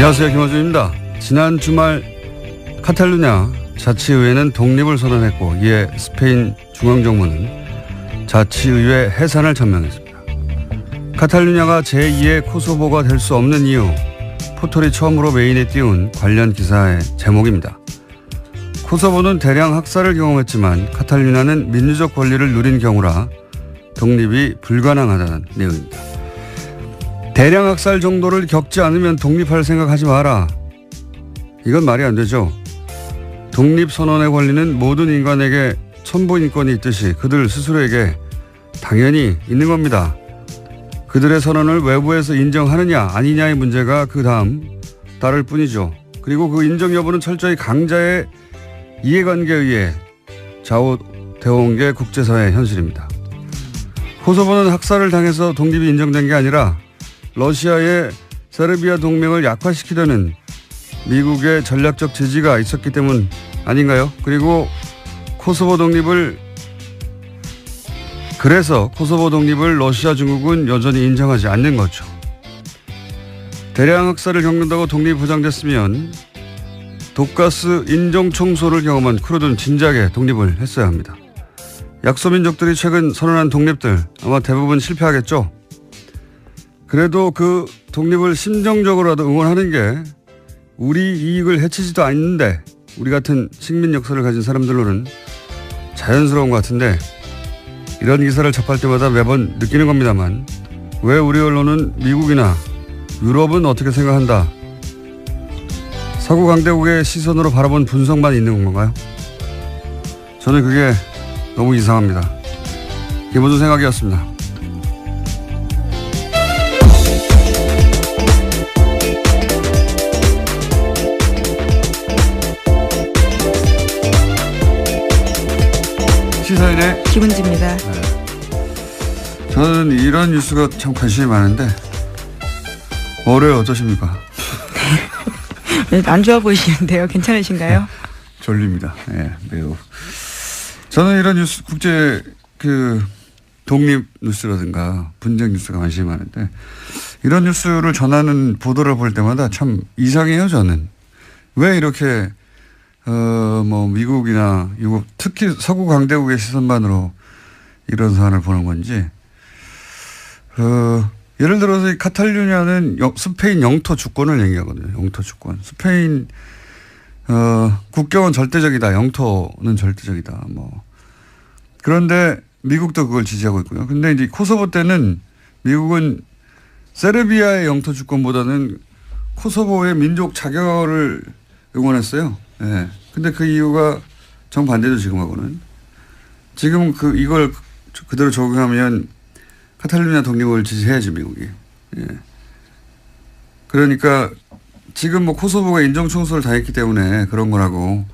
안녕하세요, 김어준입니다. 지난 주말 카탈루냐 자치의회는 독립을 선언했고 이에 스페인 중앙정부는 자치의회 해산을 전면했습니다. 카탈루냐가 제2의 코소보가 될 수 없는 이유, 포털이 처음으로 메인에 띄운 관련 기사의 제목입니다. 코소보는 대량 학살을 경험했지만 카탈루냐는 민주적 권리를 누린 경우라 독립이 불가능하다는 내용입니다. 대량 학살 정도를 겪지 않으면 독립할 생각하지 마라. 이건 말이 안 되죠. 독립선언의 권리는 모든 인간에게 천부인권이 있듯이 그들 스스로에게 당연히 있는 겁니다. 그들의 선언을 외부에서 인정하느냐 아니냐의 문제가 그 다음 따를 뿐이죠. 그리고 그 인정 여부는 철저히 강자의 이해관계에 의해 좌우되어 온 게 국제사회의 현실입니다. 코소보는 학살을 당해서 독립이 인정된 게 아니라 러시아의 세르비아 동맹을 약화시키려는 미국의 전략적 지지가 있었기 때문 아닌가요? 그리고 그래서 코소보 독립을 러시아 중국은 여전히 인정하지 않는 거죠. 대량 학살을 겪는다고 독립이 보장됐으면 독가스 인종 청소를 경험한 쿠르드는 진작에 독립을 했어야 합니다. 약소민족들이 최근 선언한 독립들 아마 대부분 실패하겠죠. 그래도 그 독립을 심정적으로라도 응원하는 게 우리 이익을 해치지도 않는데 우리 같은 식민 역사를 가진 사람들로는 자연스러운 것 같은데 이런 기사를 접할 때마다 매번 느끼는 겁니다만 왜 우리 언론은 미국이나 유럽은 어떻게 생각한다. 서구 강대국의 시선으로 바라본 분석만 있는 건가요? 저는 그게 너무 이상합니다. 김어준 생각이었습니다. 시사인의 김은지입니다. 네. 저는 이런 뉴스가 참 관심이 많은데 월요일 어떠십니까? 네, 안 좋아 보이시는데요. 괜찮으신가요? 졸립니다. 네, 매우. 저는 이런 뉴스, 국제 독립 뉴스라든가 분쟁 뉴스가 관심이 많은데 이런 뉴스를 전하는 보도를 볼 때마다 참 이상해요. 저는 왜 이렇게 미국이나 유럽, 특히 서구 강대국의 시선만으로 이런 사안을 보는 건지, 예를 들어서 이 카탈루냐는 스페인 영토 주권을 얘기하거든요. 영토 주권. 스페인, 국경은 절대적이다. 영토는 절대적이다. 그런데 미국도 그걸 지지하고 있고요. 근데 이제 코소보 때는 미국은 세르비아의 영토 주권보다는 코소보의 민족 자결을 응원했어요. 예. 근데 그 이유가 정반대죠, 지금하고는. 지금 이걸 그대로 적용하면 카탈루냐 독립을 지지해야지, 미국이. 예. 그러니까 지금 코소보가 인종청소를 당했기 때문에 그런 거라고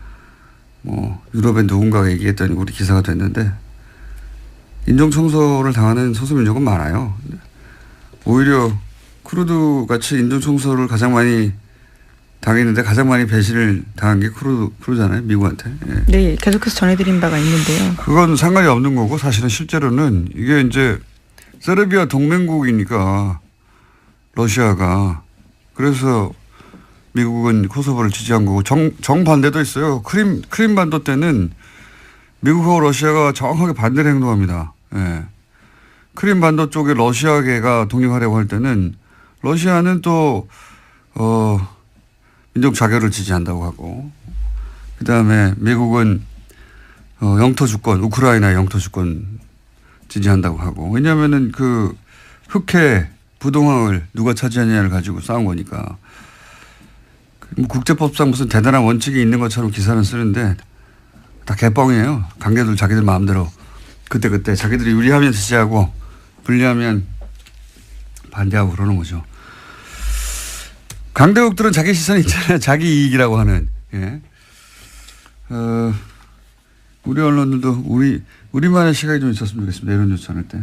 유럽의 누군가가 얘기했더니 우리 기사가 됐는데 인종청소를 당하는 소수민족은 많아요. 오히려 쿠르드 같이 인종청소를 가장 많이 당했는데 가장 많이 배신을 당한 게 쿠르드잖아요. 미국한테. 예. 네, 계속해서 전해드린 바가 있는데요. 그건 상관이 없는 거고 사실은 실제로는 이게 이제 세르비아 동맹국이니까 러시아가 그래서 미국은 코소보를 지지한 거고 정반대도 있어요. 크림반도 때는 미국하고 러시아가 정확하게 반대로 행동합니다. 예. 크림반도 쪽에 러시아계가 독립하려고 할 때는 러시아는 또 민족 자결을 지지한다고 하고 그다음에 미국은 영토 주권, 우크라이나 영토 주권 지지한다고 하고 왜냐하면은 흑해 부동항을 누가 차지하느냐를 가지고 싸운 거니까 국제법상 무슨 대단한 원칙이 있는 것처럼 기사는 쓰는데 다 개뻥이에요. 강대들 자기들 마음대로 그때 자기들이 유리하면 지지하고 불리하면 반대하고 그러는 거죠. 강대국들은 자기 시선이 있잖아요. 자기 이익이라고 하는. 예. 우리 언론들도 우리만의 시각이 좀 있었으면 좋겠습니다. 이런 뉴스 전할 때.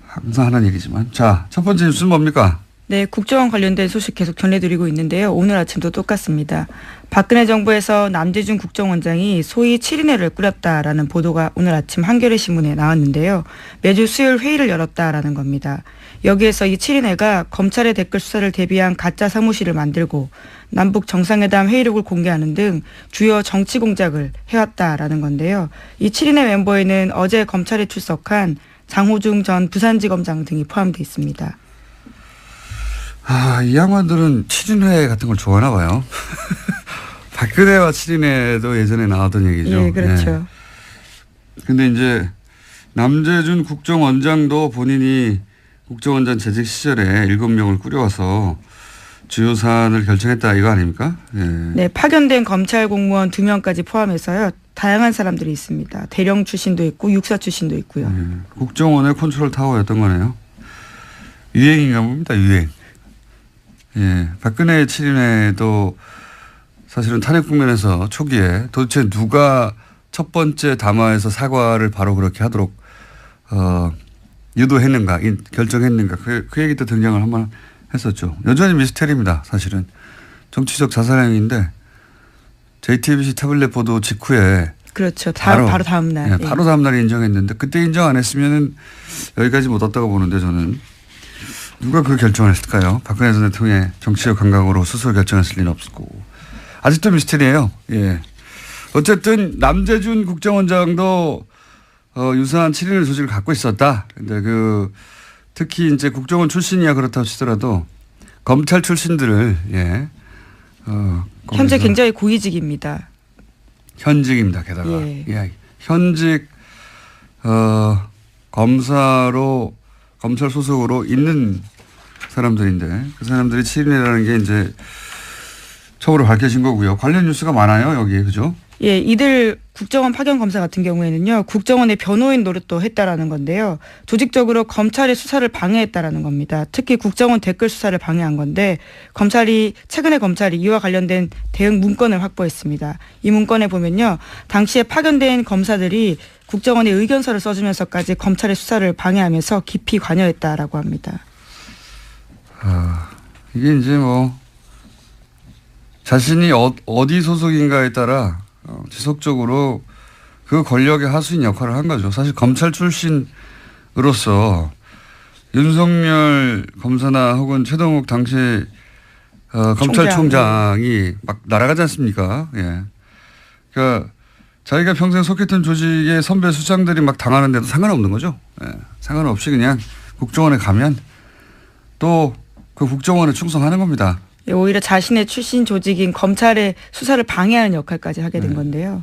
항상 하는 얘기지만. 자, 첫 번째 뉴스는 뭡니까? 네, 국정원 관련된 소식 계속 전해드리고 있는데요. 오늘 아침도 똑같습니다. 박근혜 정부에서 남재준 국정원장이 소위 7인회를 꾸렸다라는 보도가 오늘 아침 한겨레 신문에 나왔는데요. 매주 수요일 회의를 열었다라는 겁니다. 여기에서 이 7인회가 검찰의 댓글 수사를 대비한 가짜 사무실을 만들고 남북 정상회담 회의록을 공개하는 등 주요 정치 공작을 해왔다라는 건데요. 이 7인회 멤버에는 어제 검찰에 출석한 장호중 전 부산지검장 등이 포함되어 있습니다. 이 양반들은 7인회 같은 걸 좋아하나 봐요. 박근혜와 7인회도 예전에 나왔던 얘기죠. 예, 그렇죠. 근데 이제 남재준 국정원장도 본인이 국정원장 재직 시절에 7명을 꾸려와서 주요 사안을 결정했다 이거 아닙니까? 예. 네, 파견된 검찰 공무원 2명까지 포함해서요. 다양한 사람들이 있습니다. 대령 출신도 있고 육사 출신도 있고요. 예. 국정원의 컨트롤 타워였던 거네요. 유행인가 봅니다. 유행. 예. 박근혜 7인회도 사실은 탄핵 국면에서 초기에 도대체 누가 첫 번째 담화에서 사과를 바로 그렇게 하도록 유도했는가, 결정했는가 그 얘기도 등장을 한번 했었죠. 여전히 미스테리입니다. 사실은 정치적 자살행위인데 JTBC 태블릿 보도 직후에 그렇죠. 바로 다음 날. 예, 바로 다음 날에 인정했는데 그때 인정 안 했으면은 여기까지 못 왔다고 보는데 저는 누가 그 결정을 했을까요? 박근혜 전 대통령의 정치적 감각으로 스스로 결정했을 리는 없을 거고 아직도 미스테리예요. 예. 어쨌든 남재준 국정원장도 유사한 7인회 소식을 갖고 있었다. 근데 특히 이제 국정원 출신이야 그렇다고 치더라도 검찰 출신들을 현재 굉장히 고위직입니다. 현직입니다. 게다가 예. 현직 검찰 소속으로 있는 사람들인데 그 사람들이 7인회라는 게 이제 처음으로 밝혀진 거고요. 관련 뉴스가 많아요 여기 그죠? 예, 이들 국정원 파견 검사 같은 경우에는요. 국정원의 변호인 노릇도 했다라는 건데요. 조직적으로 검찰의 수사를 방해했다라는 겁니다. 특히 국정원 댓글 수사를 방해한 건데 최근에 검찰이 이와 관련된 대응 문건을 확보했습니다. 이 문건에 보면요. 당시에 파견된 검사들이 국정원의 의견서를 써주면서까지 검찰의 수사를 방해하면서 깊이 관여했다라고 합니다. 이게 이제 자신이 어디 소속인가에 따라 지속적으로 그 권력의 하수인 역할을 한 거죠. 사실 검찰 출신으로서 윤석열 검사나 혹은 최동욱 당시 검찰총장이 막 날아가지 않습니까? 예. 그러니까 자기가 평생 속했던 조직의 선배 수장들이 막 당하는데도 상관없는 거죠. 예. 상관없이 그냥 국정원에 가면 또 그 국정원에 충성하는 겁니다. 오히려 자신의 출신 조직인 검찰의 수사를 방해하는 역할까지 하게 된 건데요.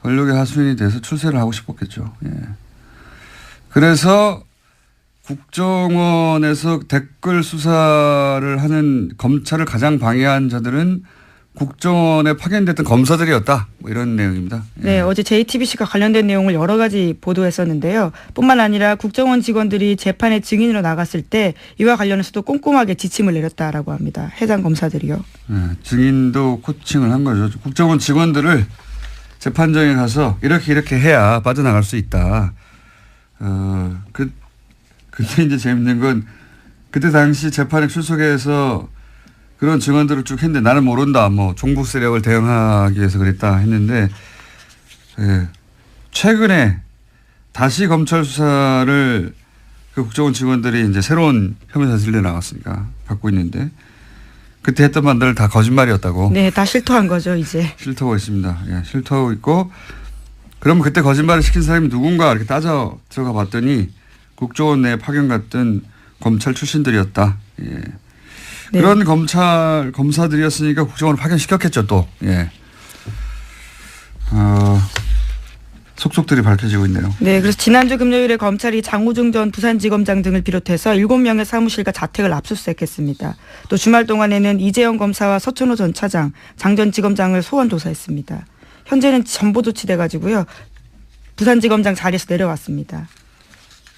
권력의 하수인이 돼서 출세를 하고 싶었겠죠. 예. 그래서 국정원에서 댓글 수사를 하는 검찰을 가장 방해한 자들은 국정원에 파견됐던 검사들이었다. 이런 내용입니다. 예. 네, 어제 JTBC가 관련된 내용을 여러 가지 보도했었는데요. 뿐만 아니라 국정원 직원들이 재판에 증인으로 나갔을 때 이와 관련해서도 꼼꼼하게 지침을 내렸다라고 합니다. 해당 검사들이요. 예, 증인도 코칭을 한 거죠. 국정원 직원들을 재판장에 가서 이렇게 해야 빠져나갈 수 있다. 그때 이제 재밌는 건 그때 당시 재판에 출석해서 그런 증언들을 쭉 했는데 나는 모른다. 종북 세력을 대응하기 위해서 그랬다 했는데 최근에 다시 검찰 수사를 그 국정원 직원들이 이제 새로운 혐의 사실로 나왔으니까 받고 있는데 그때 했던 말들 다 거짓말이었다고. 네, 다 실토한 거죠 이제. 실토하고 있습니다. 예, 실토하고 있고 그럼 그때 거짓말을 시킨 사람이 누군가 이렇게 따져 들어가 봤더니 국정원 내에 파견 갔던 검찰 출신들이었다. 예. 네. 그런 검사들이었으니까 국정원을 파견시켰겠죠 또. 예. 속속들이 밝혀지고 있네요. 네, 그래서 지난주 금요일에 검찰이 장호중 전 부산지검장 등을 비롯해서 7명의 사무실과 자택을 압수수색했습니다. 또 주말 동안에는 이재영 검사와 서천호 전 차장, 장 전 지검장을 소환 조사했습니다. 현재는 전보 조치돼가지고요. 부산지검장 자리에서 내려왔습니다.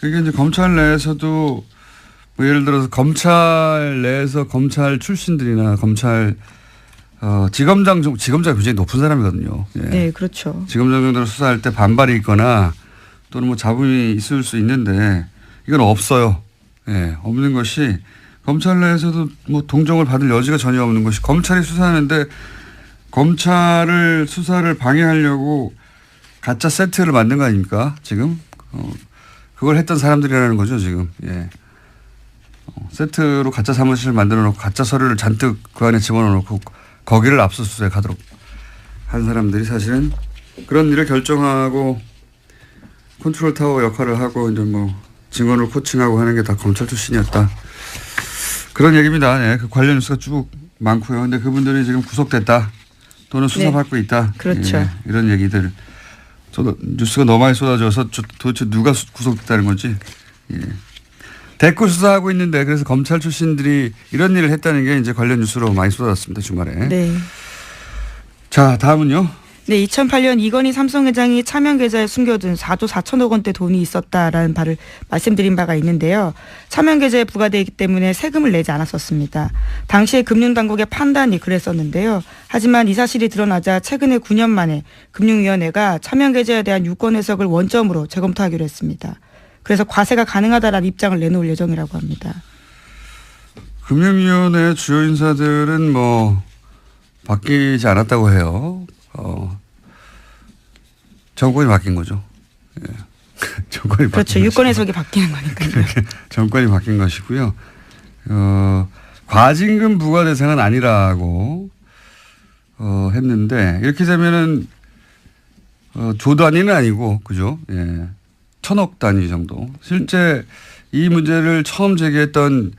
그게 이제 검찰 내에서도 예를 들어서 검찰 내에서 검찰 출신들이나 검찰 지검장이 굉장히 높은 사람이거든요. 예. 네, 그렇죠. 지검장 정도로 수사할 때 반발이 있거나 또는 잡음이 있을 수 있는데 이건 없어요. 예, 없는 것이 검찰 내에서도 동정을 받을 여지가 전혀 없는 것이 검찰이 수사하는데 검찰을 수사를 방해하려고 가짜 세트를 만든 거 아닙니까? 지금 그걸 했던 사람들이라는 거죠 지금. 예. 세트로 가짜 사무실을 만들어 놓고 가짜 서류를 잔뜩 그 안에 집어넣어 놓고 거기를 압수수색하도록 한 사람들이 사실은 그런 일을 결정하고 컨트롤 타워 역할을 하고 이제 뭐 증언을 코칭하고 하는 게 다 검찰 출신이었다. 그런 얘기입니다. 네, 그 관련 뉴스가 쭉 많고요. 근데 그분들이 지금 구속됐다 또는 수사받고 있다. 그렇죠. 예, 이런 얘기들. 저도 뉴스가 너무 많이 쏟아져서 도대체 누가 구속됐다는 거지. 예. 대꾸 수사하고 있는데 그래서 검찰 출신들이 이런 일을 했다는 게 이제 관련 뉴스로 많이 쏟아졌습니다. 주말에. 네. 자, 다음은요. 네, 2008년 이건희 삼성 회장이 차명 계좌에 숨겨둔 4조 4천억 원대 돈이 있었다라는 바를 말씀드린 바가 있는데요. 차명 계좌에 부과되기 때문에 세금을 내지 않았었습니다. 당시에 금융당국의 판단이 그랬었는데요. 하지만 이 사실이 드러나자 최근에 9년 만에 금융위원회가 차명 계좌에 대한 유권 해석을 원점으로 재검토하기로 했습니다. 그래서 과세가 가능하다라는 입장을 내놓을 예정이라고 합니다. 금융위원회 주요 인사들은 뭐 바뀌지 않았다고 해요. 정권이 바뀐 거죠. 예. 정권이 그렇죠. 바뀐 유권 것이고. 해석이 바뀌는 거니까요. 정권이 바뀐 것이고요. 과징금 부과 대상은 아니라고 했는데 이렇게 되면은 조 단위는 아니고 그죠? 예. 1,000억 단위 정도. 실제 이 문제를 처음 제기했던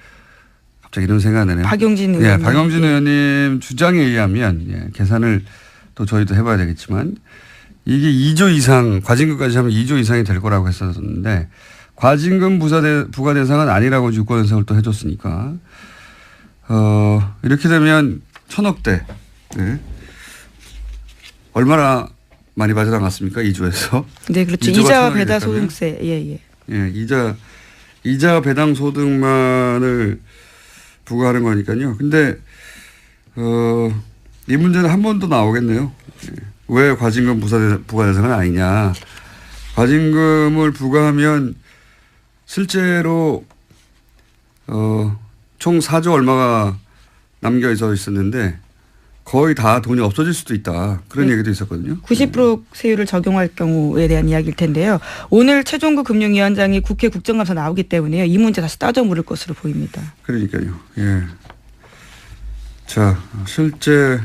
갑자기 이런 생각이 나네요. 박용진 의원님. 예, 박용진 의원님 주장에 의하면 예, 계산을 또 저희도 해봐야 되겠지만 이게 2조 이상 과징금까지 하면 2조 이상이 될 거라고 했었는데 과징금 부과 대상은 아니라고 유권 해석을 또 해줬으니까 이렇게 되면 1,000억대 네. 얼마나 많이 빠져나갔습니까? 2조에서. 네, 그렇죠. 이자와 배당 소득세. 예. 예, 이자 배당 소득만을 부과하는 거니까요. 근데 이 문제는 한 번 더 나오겠네요. 왜 과징금 부과 대상은 아니냐. 과징금을 부과하면 실제로 총 4조 얼마가 남겨져 있었는데 거의 다 돈이 없어질 수도 있다. 그런 얘기도 있었거든요. 90% 세율을 적용할 경우에 대한 이야기일 텐데요. 오늘 최종구 금융위원장이 국회 국정감사 나오기 때문에요. 이 문제 다시 따져 물을 것으로 보입니다. 그러니까요. 예. 자, 실제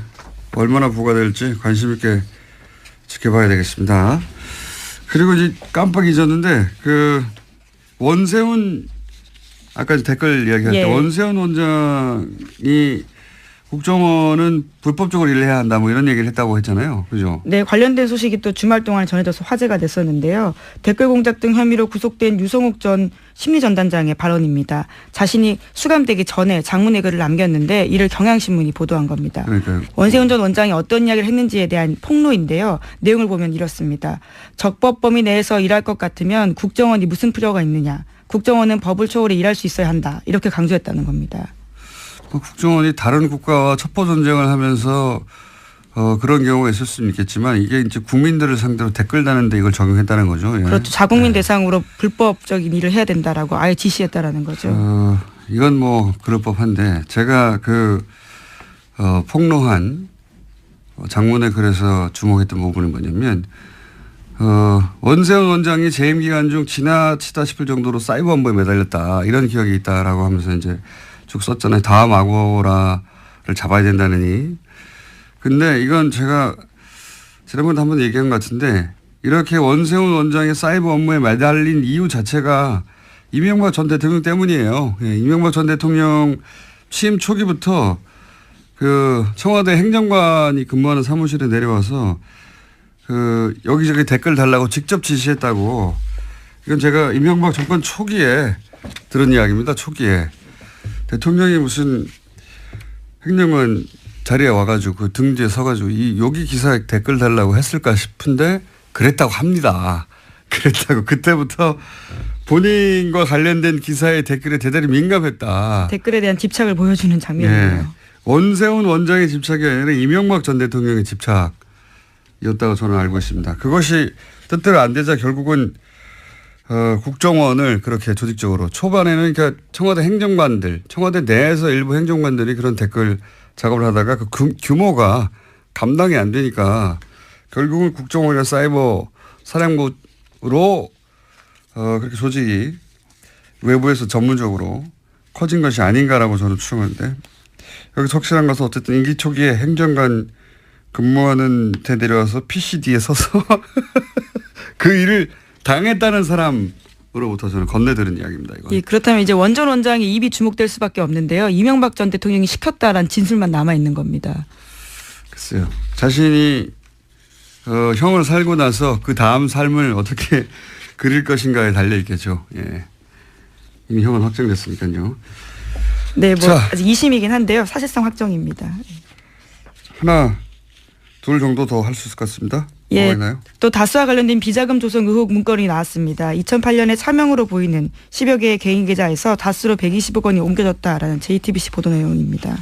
얼마나 부과될지 관심 있게 지켜봐야 되겠습니다. 그리고 이제 깜빡 잊었는데 그 원세훈 아까 댓글 이야기할 때 원세훈 원장이 국정원은 불법적으로 일을 해야 한다 뭐 이런 얘기를 했다고 했잖아요. 그죠? 네. 관련된 소식이 또 주말 동안에 전해져서 화제가 됐었는데요. 댓글 공작 등 혐의로 구속된 유성욱 전 심리전단장의 발언입니다. 자신이 수감되기 전에 장문의 글을 남겼는데 이를 경향신문이 보도한 겁니다. 그러니까요. 원세훈 전 원장이 어떤 이야기를 했는지에 대한 폭로인데요. 내용을 보면 이렇습니다. 적법 범위 내에서 일할 것 같으면 국정원이 무슨 필요가 있느냐. 국정원은 법을 초월해 일할 수 있어야 한다. 이렇게 강조했다는 겁니다. 국정원이 다른 국가와 첩보 전쟁을 하면서 그런 경우가 있을 수는 있겠지만 이게 이제 국민들을 상대로 댓글 다는데 이걸 적용했다는 거죠. 예. 그렇죠. 자국민 대상으로 불법적인 일을 해야 된다라고 아예 지시했다라는 거죠. 이건 뭐 그럴 법한데 제가 그 폭로한 장문의 글에서 주목했던 부분은 뭐냐면 원세훈 원장이 재임 기간 중 지나치다 싶을 정도로 사이버 업무에 매달렸다 이런 기억이 있다라고 하면서 이제 쭉 썼잖아요. 다음 아고라를 잡아야 된다느니. 근데 이건 제가 지난번에 한번 얘기한 것 같은데 이렇게 원세훈 원장의 사이버 업무에 매달린 이유 자체가 이명박 전 대통령 때문이에요. 예, 이명박 전 대통령 취임 초기부터 그 청와대 행정관이 근무하는 사무실에 내려와서 그 여기저기 댓글 달라고 직접 지시했다고. 이건 제가 이명박 정권 초기에 들은 이야기입니다. 초기에. 대통령이 무슨 행정관 자리에 와가지고 그 등 뒤에 서가지고 여기 기사에 댓글 달라고 했을까 싶은데 그랬다고 합니다. 그랬다고. 그때부터 본인과 관련된 기사의 댓글에 대단히 민감했다. 댓글에 대한 집착을 보여주는 장면이에요. 네. 원세훈 원장의 집착이 아니라 이명박 전 대통령의 집착이었다고 저는 알고 있습니다. 그것이 뜻대로 안 되자 결국은 국정원을 그렇게 조직적으로 초반에는 그러니까 청와대 행정관들, 청와대 내에서 일부 행정관들이 그런 댓글 작업을 하다가 그 규모가 감당이 안 되니까 결국은 국정원이나 사이버 사령부로 그렇게 조직이 외부에서 전문적으로 커진 것이 아닌가라고 저는 추정하는데 여기서 확실한 것은 어쨌든 임기 초기에 행정관 근무하는 데 내려와서 PCD에 서서 그 일을 당했다는 사람으로부터 저는 건네들은 이야기입니다. 이건. 예, 그렇다면 이제 원전 원장의 입이 주목될 수밖에 없는데요. 이명박 전 대통령이 시켰다라는 진술만 남아 있는 겁니다. 글쎄요. 자신이 형을 살고 나서 그 다음 삶을 어떻게 그릴 것인가에 달려 있겠죠. 예. 이미 형은 확정됐으니까요. 네, 뭐 자. 아직 2심이긴 한데요. 사실상 확정입니다. 하나, 둘 정도 더 할 수 있을 것 같습니다. 예, 뭐가 있나요? 또 다스와 관련된 비자금 조성 의혹 문건이 나왔습니다. 2008년에 차명으로 보이는 10여 개의 개인 계좌에서 다스로 120억 원이 옮겨졌다라는 JTBC 보도 내용입니다.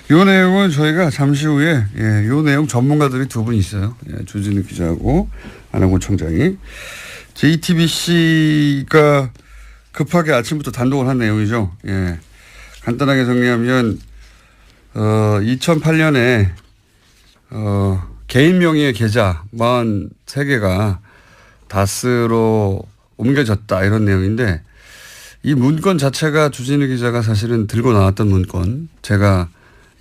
이 내용은 저희가 잠시 후에 이 내용 전문가들이 두 분 있어요. 조진우 기자하고 안하곤 청장이. JTBC가 급하게 아침부터 단독을 한 내용이죠. 예. 간단하게 정리하면 2008년에 개인 명의의 계좌 43개가 다스로 옮겨졌다 이런 내용인데 이 문건 자체가 주진우 기자가 사실은 들고 나왔던 문건 제가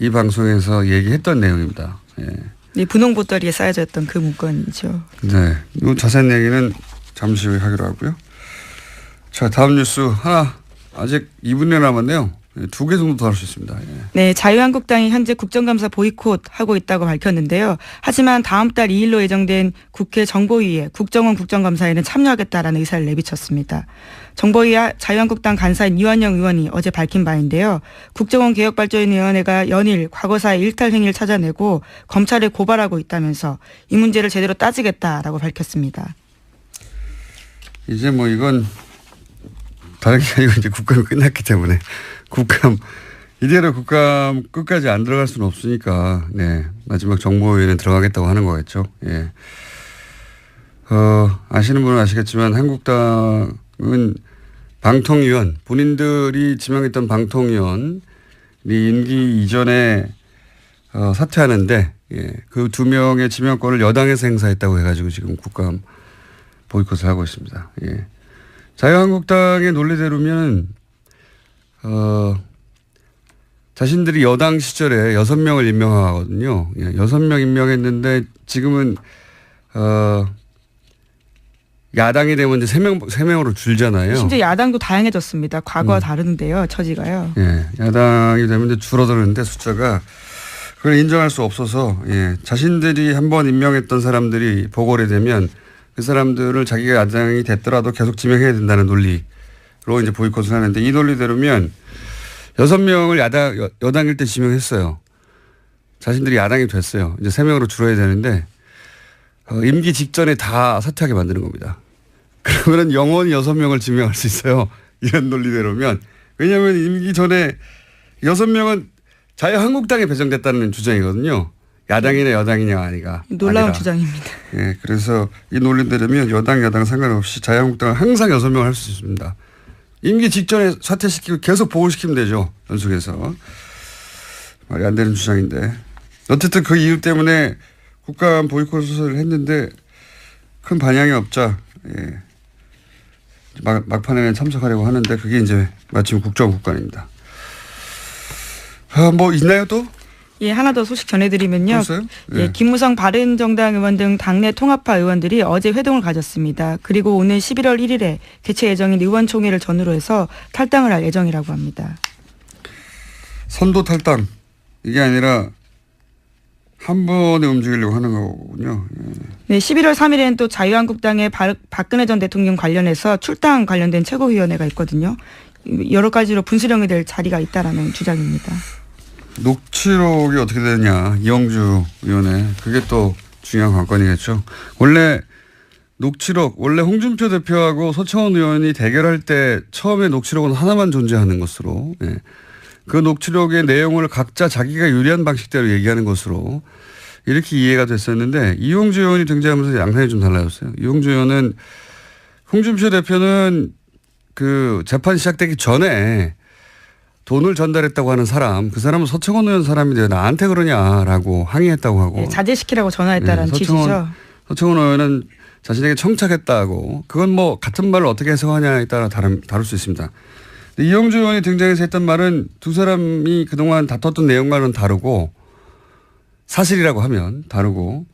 이 방송에서 얘기했던 내용입니다. 예. 네, 분홍 보따리에 쌓여져 있던 그 문건이죠. 네, 이 자세한 얘기는 잠시 후에 하기로 하고요. 자, 다음 뉴스 하나 아직 2분여 남았네요. 2개 정도 더 할 수 있습니다. 예. 네, 자유한국당이 현재 국정감사 보이콧하고 있다고 밝혔는데요. 하지만 다음 달 2일로 예정된 국회 정보위에 국정원 국정감사에는 참여하겠다라는 의사를 내비쳤습니다. 정보위 자유한국당 간사인 이완영 의원이 어제 밝힌 바인데요. 국정원 개혁발전위원회가 연일 과거사의 일탈 행위를 찾아내고 검찰에 고발하고 있다면서 이 문제를 제대로 따지겠다라고 밝혔습니다. 이제 뭐 이건 다른 게 아니고 이제 국감이 끝났기 때문에 국감 이대로 국감 끝까지 안 들어갈 수는 없으니까 네 마지막 정보위원회는 들어가겠다고 하는 거겠죠. 예. 아시는 분은 아시겠지만 한국당은 방통위원 본인들이 지명했던 방통위원이 임기 이전에 사퇴하는데 예. 그 2명의 지명권을 여당에서 행사했다고 해가지고 지금 국감 보이콧을 하고 있습니다. 예. 자유한국당의 논리대로면 자신들이 여당 시절에 6명을 임명하거든요. 예, 6명 임명했는데 지금은 야당이 되면 이제 3명으로 줄잖아요. 심지어 야당도 다양해졌습니다. 과거와 다른데요. 처지가요. 예, 야당이 되면 이제 줄어드는데 숫자가 그걸 인정할 수 없어서 예, 자신들이 한번 임명했던 사람들이 보궐이 되면 그 사람들을 자기가 야당이 됐더라도 계속 지명해야 된다는 논리로 이제 보이콧을 하는데 이 논리대로면 6명을 여당일 때 지명했어요. 자신들이 야당이 됐어요. 이제 3명으로 줄어야 되는데 임기 직전에 다 사퇴하게 만드는 겁니다. 그러면 영원히 6명을 지명할 수 있어요. 이런 논리대로면. 왜냐하면 임기 전에 6명은 자유한국당에 배정됐다는 주장이거든요. 야당이냐 여당이냐 아니가. 놀라운 아니라. 주장입니다. 예, 그래서 이 논리대로면 여당 상관없이 자유한국당은 항상 6명을 할 수 있습니다. 임기 직전에 사퇴시키고 계속 보궐시키면 되죠. 연속해서. 말이 안 되는 주장인데. 어쨌든 그 이유 때문에 국감 보이콧을 했는데 큰 반향이 없자 예. 막판에는 참석하려고 하는데 그게 이제 마침 국정국감입니다. 뭐 있나요 또? 예, 하나 더 소식 전해드리면요. 예. 예, 김무성 바른정당 의원 등 당내 통합파 의원들이 어제 회동을 가졌습니다. 그리고 오늘 11월 1일에 개최 예정인 의원총회를 전후로 해서 탈당을 할 예정이라고 합니다. 선도 탈당 이게 아니라 한 번에 움직이려고 하는 거군요. 예. 네, 11월 3일에는 또 자유한국당의 박근혜 전 대통령 관련해서 출당 관련된 최고위원회가 있거든요. 여러 가지로 분수령이 될 자리가 있다라는 주장입니다. 녹취록이 어떻게 되느냐 이영주 위원회 그게 또 중요한 관건이겠죠. 원래 녹취록 원래 홍준표 대표하고 서청원 의원이 대결할 때 처음에 녹취록은 하나만 존재하는 것으로 예. 그 녹취록의 내용을 각자 자기가 유리한 방식대로 얘기하는 것으로 이렇게 이해가 됐었는데 이용주 의원이 등장하면서 양상이 좀 달라졌어요. 이용주 의원은 홍준표 대표는 그 재판 시작되기 전에 돈을 전달했다고 하는 사람, 그 사람은 서청원 의원 사람인데 나한테 그러냐라고 항의했다고 하고. 네, 자제시키라고 전화했다라는 취지죠. 서청원 의원은 자신에게 청착했다고. 그건 뭐 같은 말을 어떻게 해석하냐에 따라 다를 수 있습니다. 근데 이용주 의원이 등장해서 했던 말은 두 사람이 그동안 다퉜던 내용과는 다르고 사실이라고 하면 다르고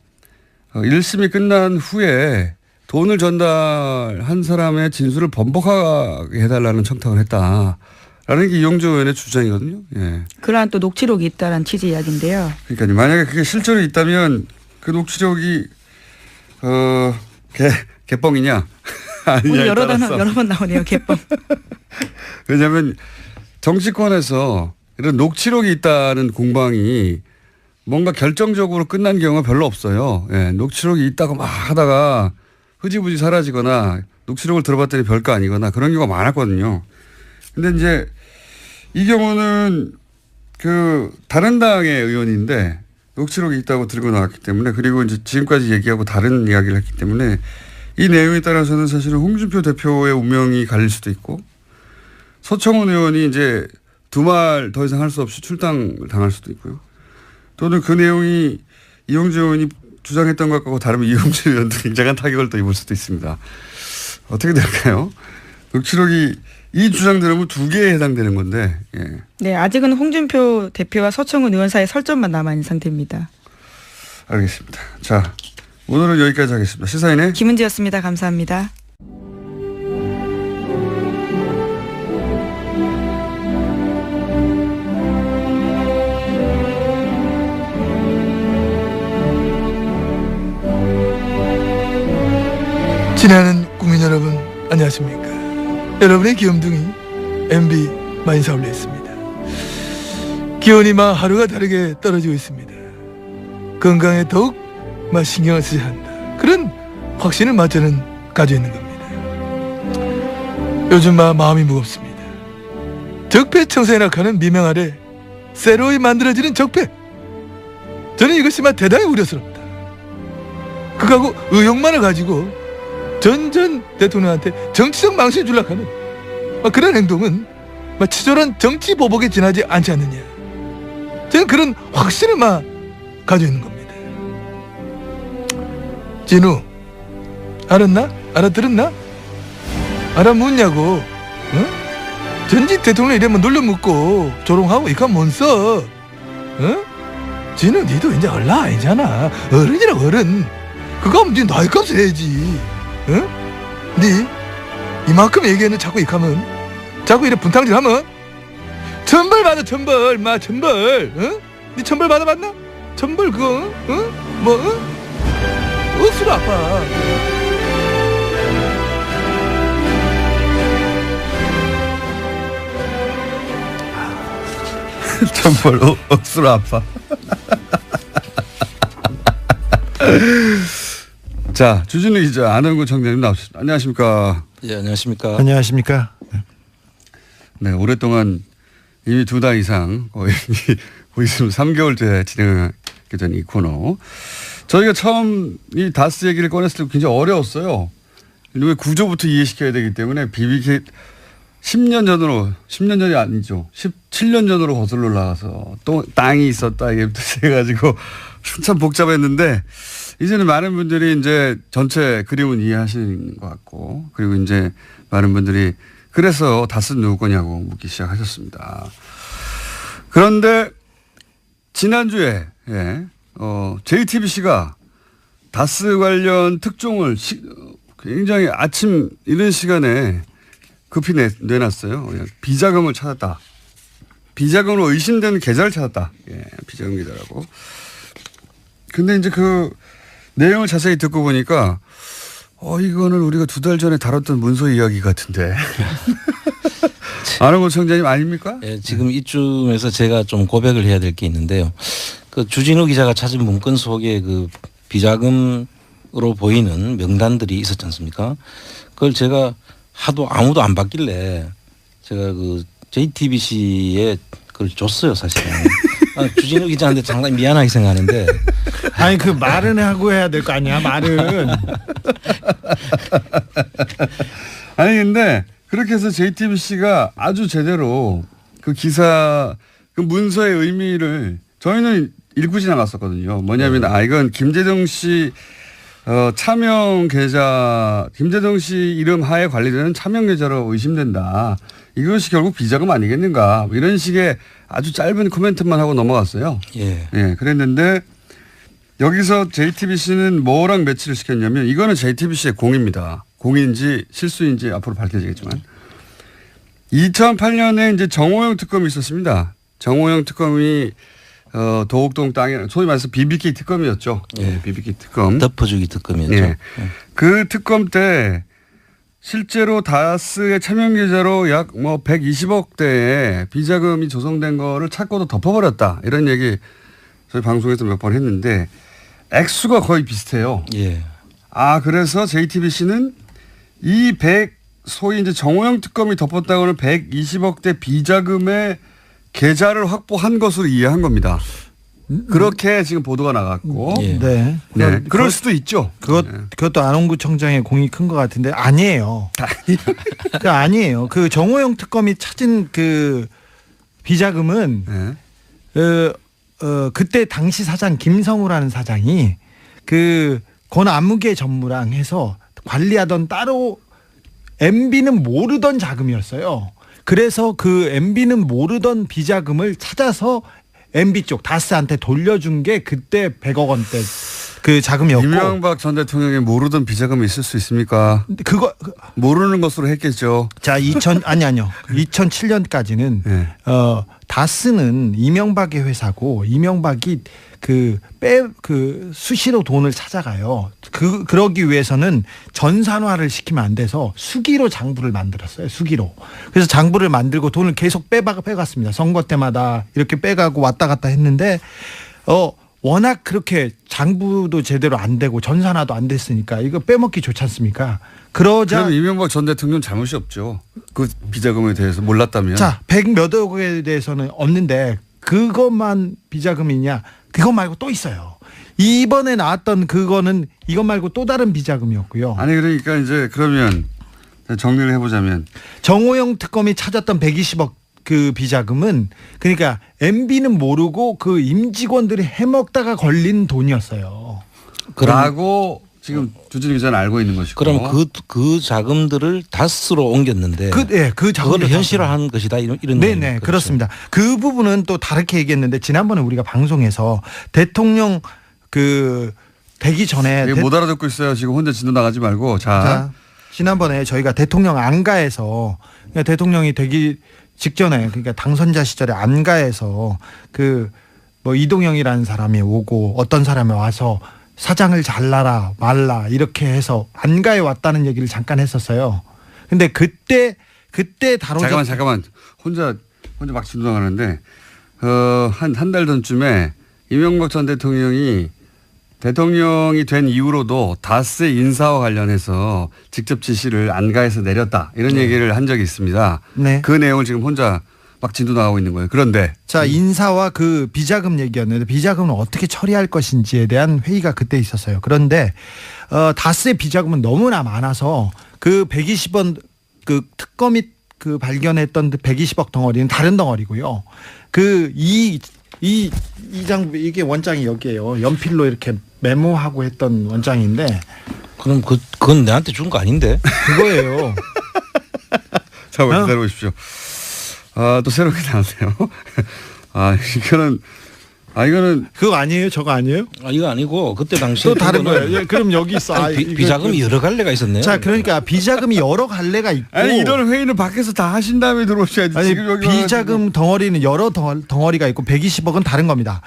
1심이 끝난 후에 돈을 전달한 사람의 진술을 번복하게 해달라는 청탁을 했다라는 게 이용주 의원의 주장이거든요. 예. 그러한 또 녹취록이 있다는 취지 이야기인데요. 그러니까 만약에 그게 실제로 있다면 그 녹취록이 개뻥이냐 아니냐에 여러 따라서 번 나오네요. 개뻥. 왜냐하면 정치권에서 이런 녹취록이 있다는 공방이 뭔가 결정적으로 끝난 경우가 별로 없어요. 예, 녹취록이 있다고 막 하다가 흐지부지 사라지거나 녹취록을 들어봤더니 별거 아니거나 그런 경우가 많았거든요. 근데 이제 이 경우는 그 다른 당의 의원인데 녹취록이 있다고 들고 나왔기 때문에 그리고 이제 지금까지 얘기하고 다른 이야기를 했기 때문에 이 내용에 따라서는 사실은 홍준표 대표의 운명이 갈릴 수도 있고 서청원 의원이 이제 두 말 더 이상 할 수 없이 출당을 당할 수도 있고요. 또는 그 내용이 이용주 의원이 주장했던 것과 다르면 이용주 의원도 굉장한 타격을 또 입을 수도 있습니다. 어떻게 될까요? 녹취록이 이 주장 들으면 두 개에 해당되는 건데. 예. 네, 아직은 홍준표 대표와 서청원 의원 사이의 설전만 남아있는 상태입니다. 알겠습니다. 자, 오늘은 여기까지 하겠습니다. 시사인의 김은지였습니다. 감사합니다. 지나는 국민 여러분 안녕하십니까. 여러분의 귀염둥이 MB 만사 올렸습니다. 기온이 막 하루가 다르게 떨어지고 있습니다. 건강에 더욱 막 신경을 쓰셔야 한다. 그런 확신을 저는 가지고 있는 겁니다. 요즘 막 마음이 무겁습니다. 적폐청산이라고 하는 미명 아래 새로이 만들어지는 적폐. 저는 이것이 막 대단히 우려스럽다. 그거하고 의욕만을 가지고 전 대통령한테 정치적 망신을 주려고 하는 그런 행동은 치졸한 정치 보복에 지나지 않지 않느냐. 저는 그런 확신을 가지고 있는 겁니다. 진우, 알았나? 알아들었나? 알아묻냐고. 응? 전직 대통령 이러면 눌러묻고 조롱하고 이건 뭔 써? 응? 진우, 니도 이제 얼라 아니잖아. 어른이라 어른. 그거 하면 니 나이값 해야지. 응? 니 이만큼 얘기했는데 자꾸 이카면 자꾸 이래 분탕질 하면 천벌 받아. 천벌 천벌. 응? 니 천벌 받아봤나? 천벌 그거 응? 뭐 응? 억수로 아파. 천벌 억수로 아파. 자, 주진우 기자, 안원구 청장님 나오셨습니다. 안녕하십니까? 예, 안녕하십니까? 안녕하십니까? 네, 오랫동안 이미 2달 이상 거의 3개월째 진행하게 된 이 코너. 저희가 처음 이 다스 얘기를 꺼냈을 때 굉장히 어려웠어요. 왜 구조부터 이해시켜야 되기 때문에 BBK 10년 전이 아니죠. 17년 전으로 거슬러 올라가서 또 땅이 있었다 이게부터 해가지고 참 복잡했는데 이제는 많은 분들이 이제 전체 그림은 이해하시는 것 같고 그리고 이제 많은 분들이 그래서 다스 누구 거냐고 묻기 시작하셨습니다. 그런데 지난주에 JTBC가 다스 관련 특종을 굉장히 아침 이른 시간에 급히 내놨어요. 비자금을 찾았다. 비자금으로 의심되는 계좌를 찾았다. 예, 비자금 계좌라고. 근데 이제 그 내용을 자세히 듣고 보니까 이거는 우리가 2달 전에 다뤘던 문서 이야기 같은데. 안원구 청장님 아닙니까? 예, 지금 이쯤에서 제가 좀 고백을 해야 될 게 있는데요. 그 주진우 기자가 찾은 문건 속에 그 비자금으로 보이는 명단들이 있었지 않습니까? 그걸 제가 하도 아무도 안 받길래 제가 그 JTBC에 그걸 줬어요, 사실은. 주진우 기자한테 상당히 미안하게 생각하는데. 아니 그 말은 하고 해야 될 거 아니야, 말은. 아니 근데 그렇게 해서 JTBC가 아주 제대로 그 기사 그 문서의 의미를 저희는 읽고 지나갔었거든요. 뭐냐면 이건 김재정 씨 차명 계좌, 김재정 씨 이름 하에 관리되는 차명 계좌로 의심된다. 이것이 결국 비자금 아니겠는가 이런 식의 아주 짧은 코멘트만 하고 넘어갔어요. 예. 예, 그랬는데 여기서 JTBC는 뭐랑 매치를 시켰냐면 이거는 JTBC의 공입니다. 공인지 실수인지 앞으로 밝혀지겠지만 2008년에 이제 정호영 특검이 있었습니다. 정호영 특검이 도곡동 땅에 소위 말해서 BBK 특검이었죠. 예, BBK 특검. 덮어주기 특검이었죠. 예. 그 특검 때 실제로 다스의 차명 계좌로 약 뭐 120억 대의 비자금이 조성된 거를 찾고도 덮어버렸다. 이런 얘기 저희 방송에서 몇 번 했는데 액수가 거의 비슷해요. 예. 아, 그래서 JTBC는 이 소위 이제 정호영 특검이 덮었다고는 120억 대 비자금의 계좌를 확보한 것으로 이해한 겁니다. 그렇게 지금 보도가 나갔고. 예. 네. 네. 그럴 수도 있죠. 그것도 안홍구청장의 공이 큰 것 같은데 아니에요. 아니에요. 그 정호영 특검이 찾은 그 비자금은 네. 그때 당시 사장 김성우라는 사장이 그 권안무개 전무랑 해서 관리하던 따로 MB는 모르던 자금이었어요. 그래서 그 MB는 모르던 비자금을 찾아서 MB 쪽 다스한테 돌려준 게 그때 100억 원대 그 자금이었고. 이명박 전 대통령이 모르던 비자금이 있을 수 있습니까? 그거 모르는 것으로 했겠죠. 자, 2007년까지는 네. 다스는 이명박의 회사고 이명박이 수시로 돈을 찾아가요. 그러기 위해서는 전산화를 시키면 안 돼서 수기로 장부를 만들었어요. 수기로. 그래서 장부를 만들고 돈을 계속 빼갔습니다. 선거 때마다 이렇게 빼가고 왔다 갔다 했는데 워낙 그렇게 장부도 제대로 안 되고 전산화도 안 됐으니까 이거 빼먹기 좋지 않습니까? 그럼 이명박 전 대통령 잘못이 없죠. 그 비자금에 대해서 몰랐다면. 자, 100몇억에 대해서는 없는데 그것만 비자금이냐? 그것 말고 또 있어요. 이번에 나왔던 그거는 이것 말고 또 다른 비자금이었고요. 아니 그러니까 이제 그러면 정리를 해보자면 정호영 특검이 찾았던 120억 그 비자금은 그러니까 MB는 모르고 그 임직원들이 해먹다가 걸린 돈이었어요. 라고 지금 주진우 기자는 알고 있는 것이고. 그럼 그 자금들을 다스로 옮겼는데 그 그걸 현실화한 것이다 이런 네네 그렇죠. 그렇습니다. 그 부분은 또 다르게 얘기했는데 지난번에 우리가 방송에서 대통령 되기 전에 못 알아듣고 있어요. 지금 혼자 진도 나가지 말고. 자, 지난번에 저희가 대통령 안가에서 대통령이 되기 직전에 그러니까 당선자 시절에 안가에서 뭐 이동영이라는 사람이 오고 어떤 사람이 와서 사장을 잘라라 말라 이렇게 해서 안가에 왔다는 얘기를 잠깐 했었어요. 근데 그때 잠깐만 혼자 막 진동하는데 한 달 전쯤에 이명박 전 대통령이 된 이후로도 다스의 인사와 관련해서 직접 지시를 안가에서 내렸다 이런 얘기를 한 적이 있습니다. 네. 그 내용을 지금 혼자 막 진도 나가고 있는 거예요. 그런데 자, 인사와 그 비자금 얘기였는데 비자금을 어떻게 처리할 것인지에 대한 회의가 그때 있었어요. 그런데 다스의 비자금은 너무나 많아서 그 120원 그 특검이 발견했던 120억 덩어리는 다른 덩어리고요. 이 장부 이게 원장이 여기에요. 연필로 이렇게 메모하고 했던 원장인데. 그럼 그건 내한테 준 거 아닌데? 그거예요. 잠깐만 기다려보십시오. 또 새롭게 나왔네요. 이거는 그거 아니에요? 저거 아니에요? 이거 아니고 그때 당시 또 다른 거예요. 그럼 여기 있어. 비자금이 여러 갈래가 있었네요. 자, 그러니까 비자금이 여러 갈래가 있고. 아니 이런 회의는 밖에서 다 하신 다음에 들어오셔야지. 아니, 지금 여기 비자금 덩어리는 여러 덩어리가 있고 120억은 다른 겁니다.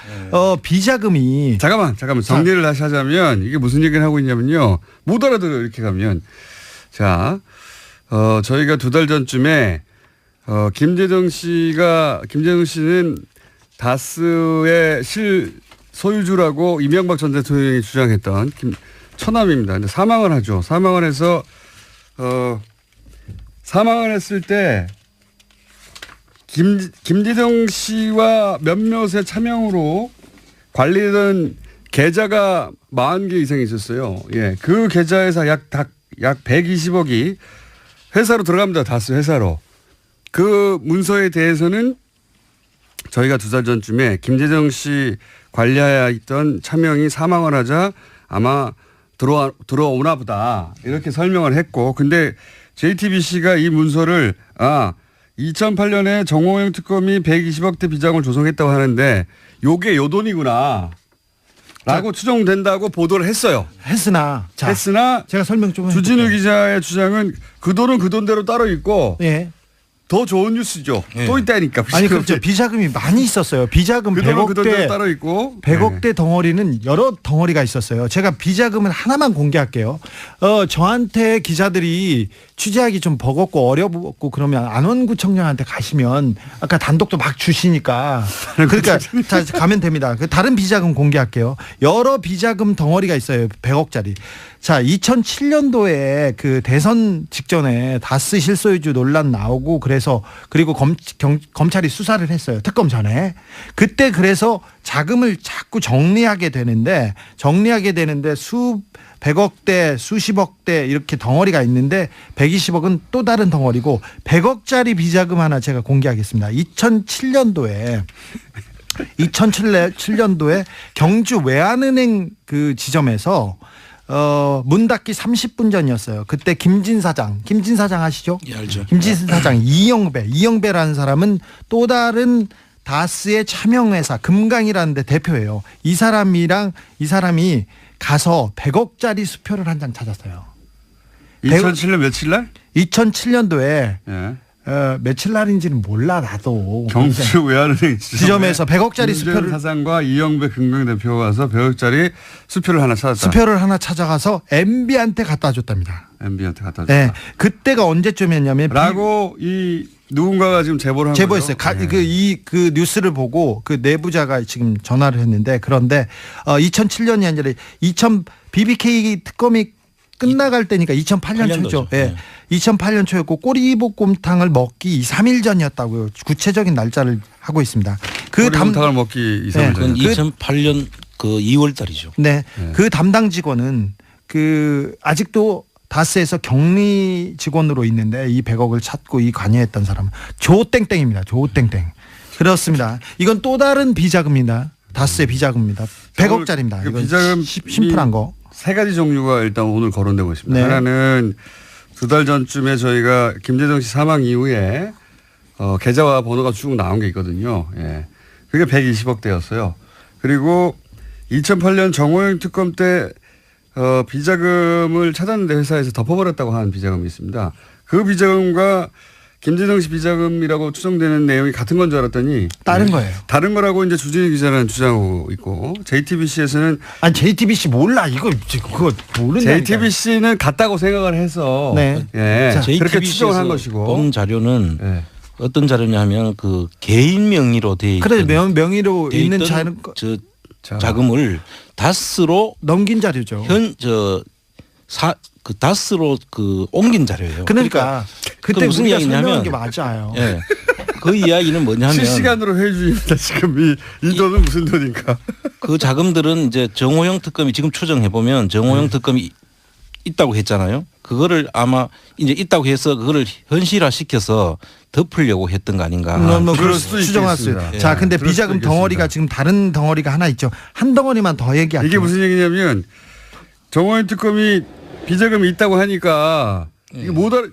비자금이 잠깐만 정리를 다시 하자면 이게 무슨 얘기를 하고 있냐면요. 못 알아들어요. 이렇게 가면. 자, 저희가 2달 전쯤에 김재정 씨는 다스의 소유주라고 이명박 전 대통령이 주장했던 처남입니다. 근데 사망을 하죠. 사망을 해서 사망을 했을 때 김재정 씨와 몇몇의 차명으로 관리되던 계좌가 40개 이상 있었어요. 예, 그 계좌에서 약 120억이 회사로 들어갑니다. 다스 회사로. 그 문서에 대해서는 저희가 2달 전쯤에 김재정 씨 관리하에 있던 차명이 사망을 하자 아마 들어오나 보다 이렇게 설명을 했고, 근데 JTBC가 이 문서를 2008년에 정호영 특검이 120억대 비자금을 조성했다고 하는데 요게 요 돈이구나 라고 추정된다고 보도를 했어요. 했으나 제가 설명 좀 주진우 해줄게요. 기자의 주장은 그 돈은 그 돈대로 따로 있고 예. 더 좋은 뉴스죠. 예. 또 있다니까. 아니 그렇죠. 비자금이 많이 있었어요. 비자금 그 돈은 그 돈대로 100억대 따로 있고 100억대 덩어리는 여러 덩어리가 있었어요. 제가 비자금을 하나만 공개할게요. 저한테 기자들이 취재하기 좀 버겁고 어렵고 그러면 안원구청장한테 가시면 아까 단독도 막 주시니까 그러니까 자, 가면 됩니다. 다른 비자금 공개할게요. 여러 비자금 덩어리가 있어요. 100억짜리. 자, 2007년도에 그 대선 직전에 다스 실소유주 논란 나오고 그리고 검찰이 수사를 했어요. 특검 전에. 그때 그래서 자금을 자꾸 정리하게 되는데 백억대, 수십억대 이렇게 덩어리가 있는데 120억은 또 다른 덩어리고 100억짜리 비자금 하나 제가 공개하겠습니다. 2007년도에 경주 외환은행 그 지점에서 문 닫기 30분 전이었어요. 그때 김진 사장 아시죠? 예, 알죠. 김진 사장 이영배라는 사람은 또 다른 다스의 차명회사 금강이라는 데 대표예요. 이 사람이 가서 100억짜리 수표를 한 장 찾았어요. 2007년 며칠 날? 2007년도에 예. 며칠 날인지는 몰라 나도. 경주 외환은행 지점에서 100억짜리 수표를 사장과 이영배 금강 대표가 가서 100억짜리 수표를 하나 찾았다. 수표를 하나 찾아가서 MB한테 갖다 줬답니다. MB한테 갖다 줬다. 네, 그때가 언제쯤이었냐면 라고 이 누군가가 지금 제보를 한 제보했어요. 거죠. 그 뉴스를 보고 그 내부자가 지금 전화를 했는데 그런데 2007년이 아니라 BBK 특검이 끝나갈 때니까 2008년 초죠. 예. 2008년 초였고 꼬리볶음탕을 먹기 2, 3일 전이었다고요. 구체적인 날짜를 하고 있습니다. 꼬리볶음탕을 먹기 2, 3일 전. 그건 2008년 그 2월 달이죠. 네. 그 담당 직원은 아직도 다스에서 격리 직원으로 있는데 이 100억을 찾고 관여했던 사람은 조땡땡입니다. 조땡땡. 그렇습니다. 이건 또 다른 비자금입니다. 다스의 비자금입니다. 100억짜리입니다. 그 이건 비자금 심플한 거. 세 가지 종류가 일단 오늘 거론되고 있습니다. 네. 하나는 2달 전쯤에 저희가 김재정 씨 사망 이후에 계좌와 번호가 쭉 나온 게 있거든요. 예. 그게 120억대였어요. 그리고 2008년 정호영 특검 때 비자금을 찾았는데 회사에서 덮어버렸다고 하는 비자금이 있습니다. 그 비자금과 김재정 씨 비자금이라고 추정되는 내용이 같은 건 줄 알았더니 다른 거예요. 다른 거라고 이제 주진우 기자는 주장하고 있고 JTBC에서는 아니 JTBC 몰라 그거 모른다니까. JTBC는 같다고 생각을 해서 네. 예, 그렇게 추정을 한 JTBC에서 것이고 본 자료는 예. 어떤 자료냐면 그 개인 명의로 돼 있던 그래 명의로 돼 있는 있던 자. 자금을 다스로 넘긴 자료죠. 그 다스로 옮긴 자료예요. 그러니까 그때 무슨 우리가 이야기냐면 설명한 게 맞아요. 예. 그 이야기는 뭐냐면 실시간으로 회의 중입니다. 지금 이 돈은 무슨 돈인가? 그 자금들은 이제 정호영 특검이 지금 추정해 보면 정호영 특검이 있다고 했잖아요. 그거를 아마 이제 있다고 해서 그거를 현실화 시켜서 덮으려고 했던 거 아닌가. 그럴 수도 추정했어요. 있겠습니다. 자, 근데 그럴 수도 비자금 있겠습니다. 덩어리가 지금 다른 덩어리가 하나 있죠. 한 덩어리만 더 얘기할게요. 이게 무슨 얘기냐면 정호영 특검이 비자금이 있다고 하니까 이게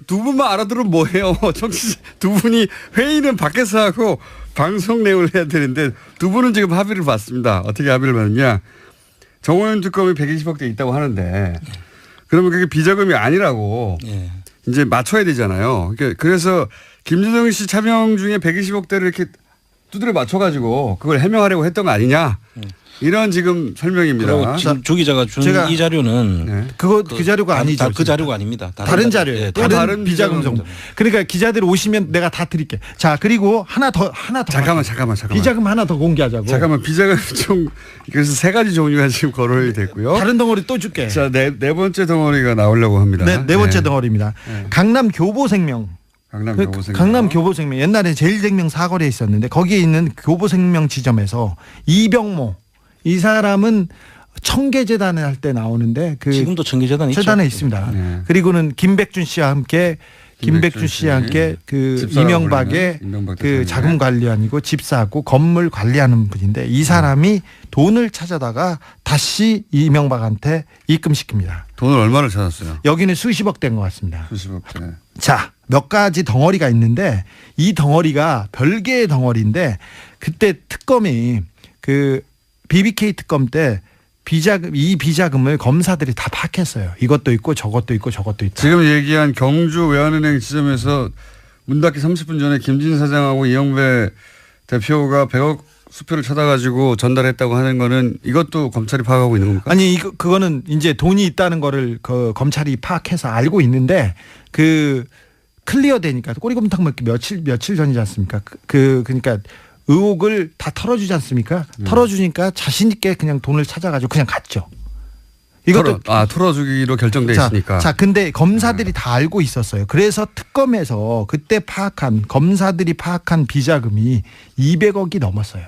두 분만 알아들으면 뭐해요. 정치 두 분이 회의는 밖에서 하고 방송 내용을 해야 되는데 두 분은 지금 합의를 봤습니다. 어떻게 합의를 봤느냐. 정호영 특검이 120억대 있다고 하는데 그러면 그게 비자금이 아니라고 예. 이제 맞춰야 되잖아요. 그래서 김재정 씨 차명 중에 120억대를 이렇게 두드려 맞춰가지고 그걸 해명하려고 했던 거 아니냐. 이런 지금 설명입니다. 그리고 지금 주 기자가 준 이 자료는 네. 그 자료가 아니죠. 그 자료가 아닙니다. 다른 자료예요. 예, 다른 비자금 정보. 그러니까 기자들 오시면 내가 다 드릴게. 자, 그리고 하나 더. 잠깐만. 비자금 하나 더 공개하자고. 잠깐만 비자금 그래서 세 가지 종류가 지금 거론이 됐고요. 다른 덩어리 또 줄게. 자, 네 번째 덩어리가 나오려고 합니다. 네 번째 덩어리입니다. 네. 강남 교보생명. 강남 교보생명. 옛날에 제일생명 사거리에 있었는데 거기에 있는 교보생명 지점에서 이병모 이 사람은 청계재단을 할 때 나오는데 지금도 청계재단이 재단에 있습니다. 네. 그리고는 김백준 씨와 함께 김백준 씨와 함께 그 집사라고 이명박의 불리는 이명박 그 대통령의. 자금 관리아니고 집사하고 건물 관리하는 분인데 이 사람이 돈을 찾아다가 다시 이명박한테 입금시킵니다. 돈을 얼마를 찾았어요? 여기는 수십억 된 것 같습니다. 수십억. 네. 자, 몇 가지 덩어리가 있는데 이 덩어리가 별개의 덩어리인데 그때 특검이 그 BBK 특검 때 이 비자금을 검사들이 다 파악했어요. 이것도 있고 저것도 있고 저것도 있다. 지금 얘기한 경주 외환은행 지점에서 문 닫기 30분 전에 김진 사장하고 이영배 대표가 100억 수표를 찾아가지고 전달했다고 하는 거는 이것도 검찰이 파악하고 있는 겁니까? 아니 그거는 이제 돈이 있다는 거를 그 검찰이 파악해서 알고 있는데 그 클리어 되니까 꼬리곰탕 먹기 며칠 전이지 않습니까? 그러니까 의혹을 다 털어주지 않습니까? 털어주니까 자신 있게 그냥 돈을 찾아가지고 그냥 갔죠. 이것도 털어주기로 결정돼 있으니까. 자, 근데 검사들이 다 알고 있었어요. 그래서 특검에서 그때 검사들이 파악한 비자금이 200억이 넘었어요.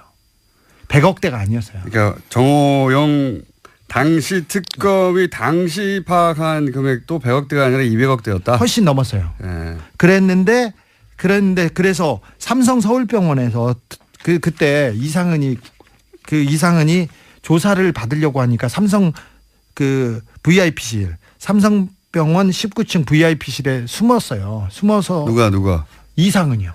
100억대가 아니었어요. 그러니까 정호영 당시 특검이 당시 파악한 금액도 100억대가 아니라 200억대였다. 훨씬 넘었어요. 네. 그랬는데 그래서 삼성 서울병원에서 그때 이상은이 조사를 받으려고 하니까 삼성 그 VIP실 삼성병원 19층 VIP실에 숨었어요. 숨어서 누가? 이상은이요.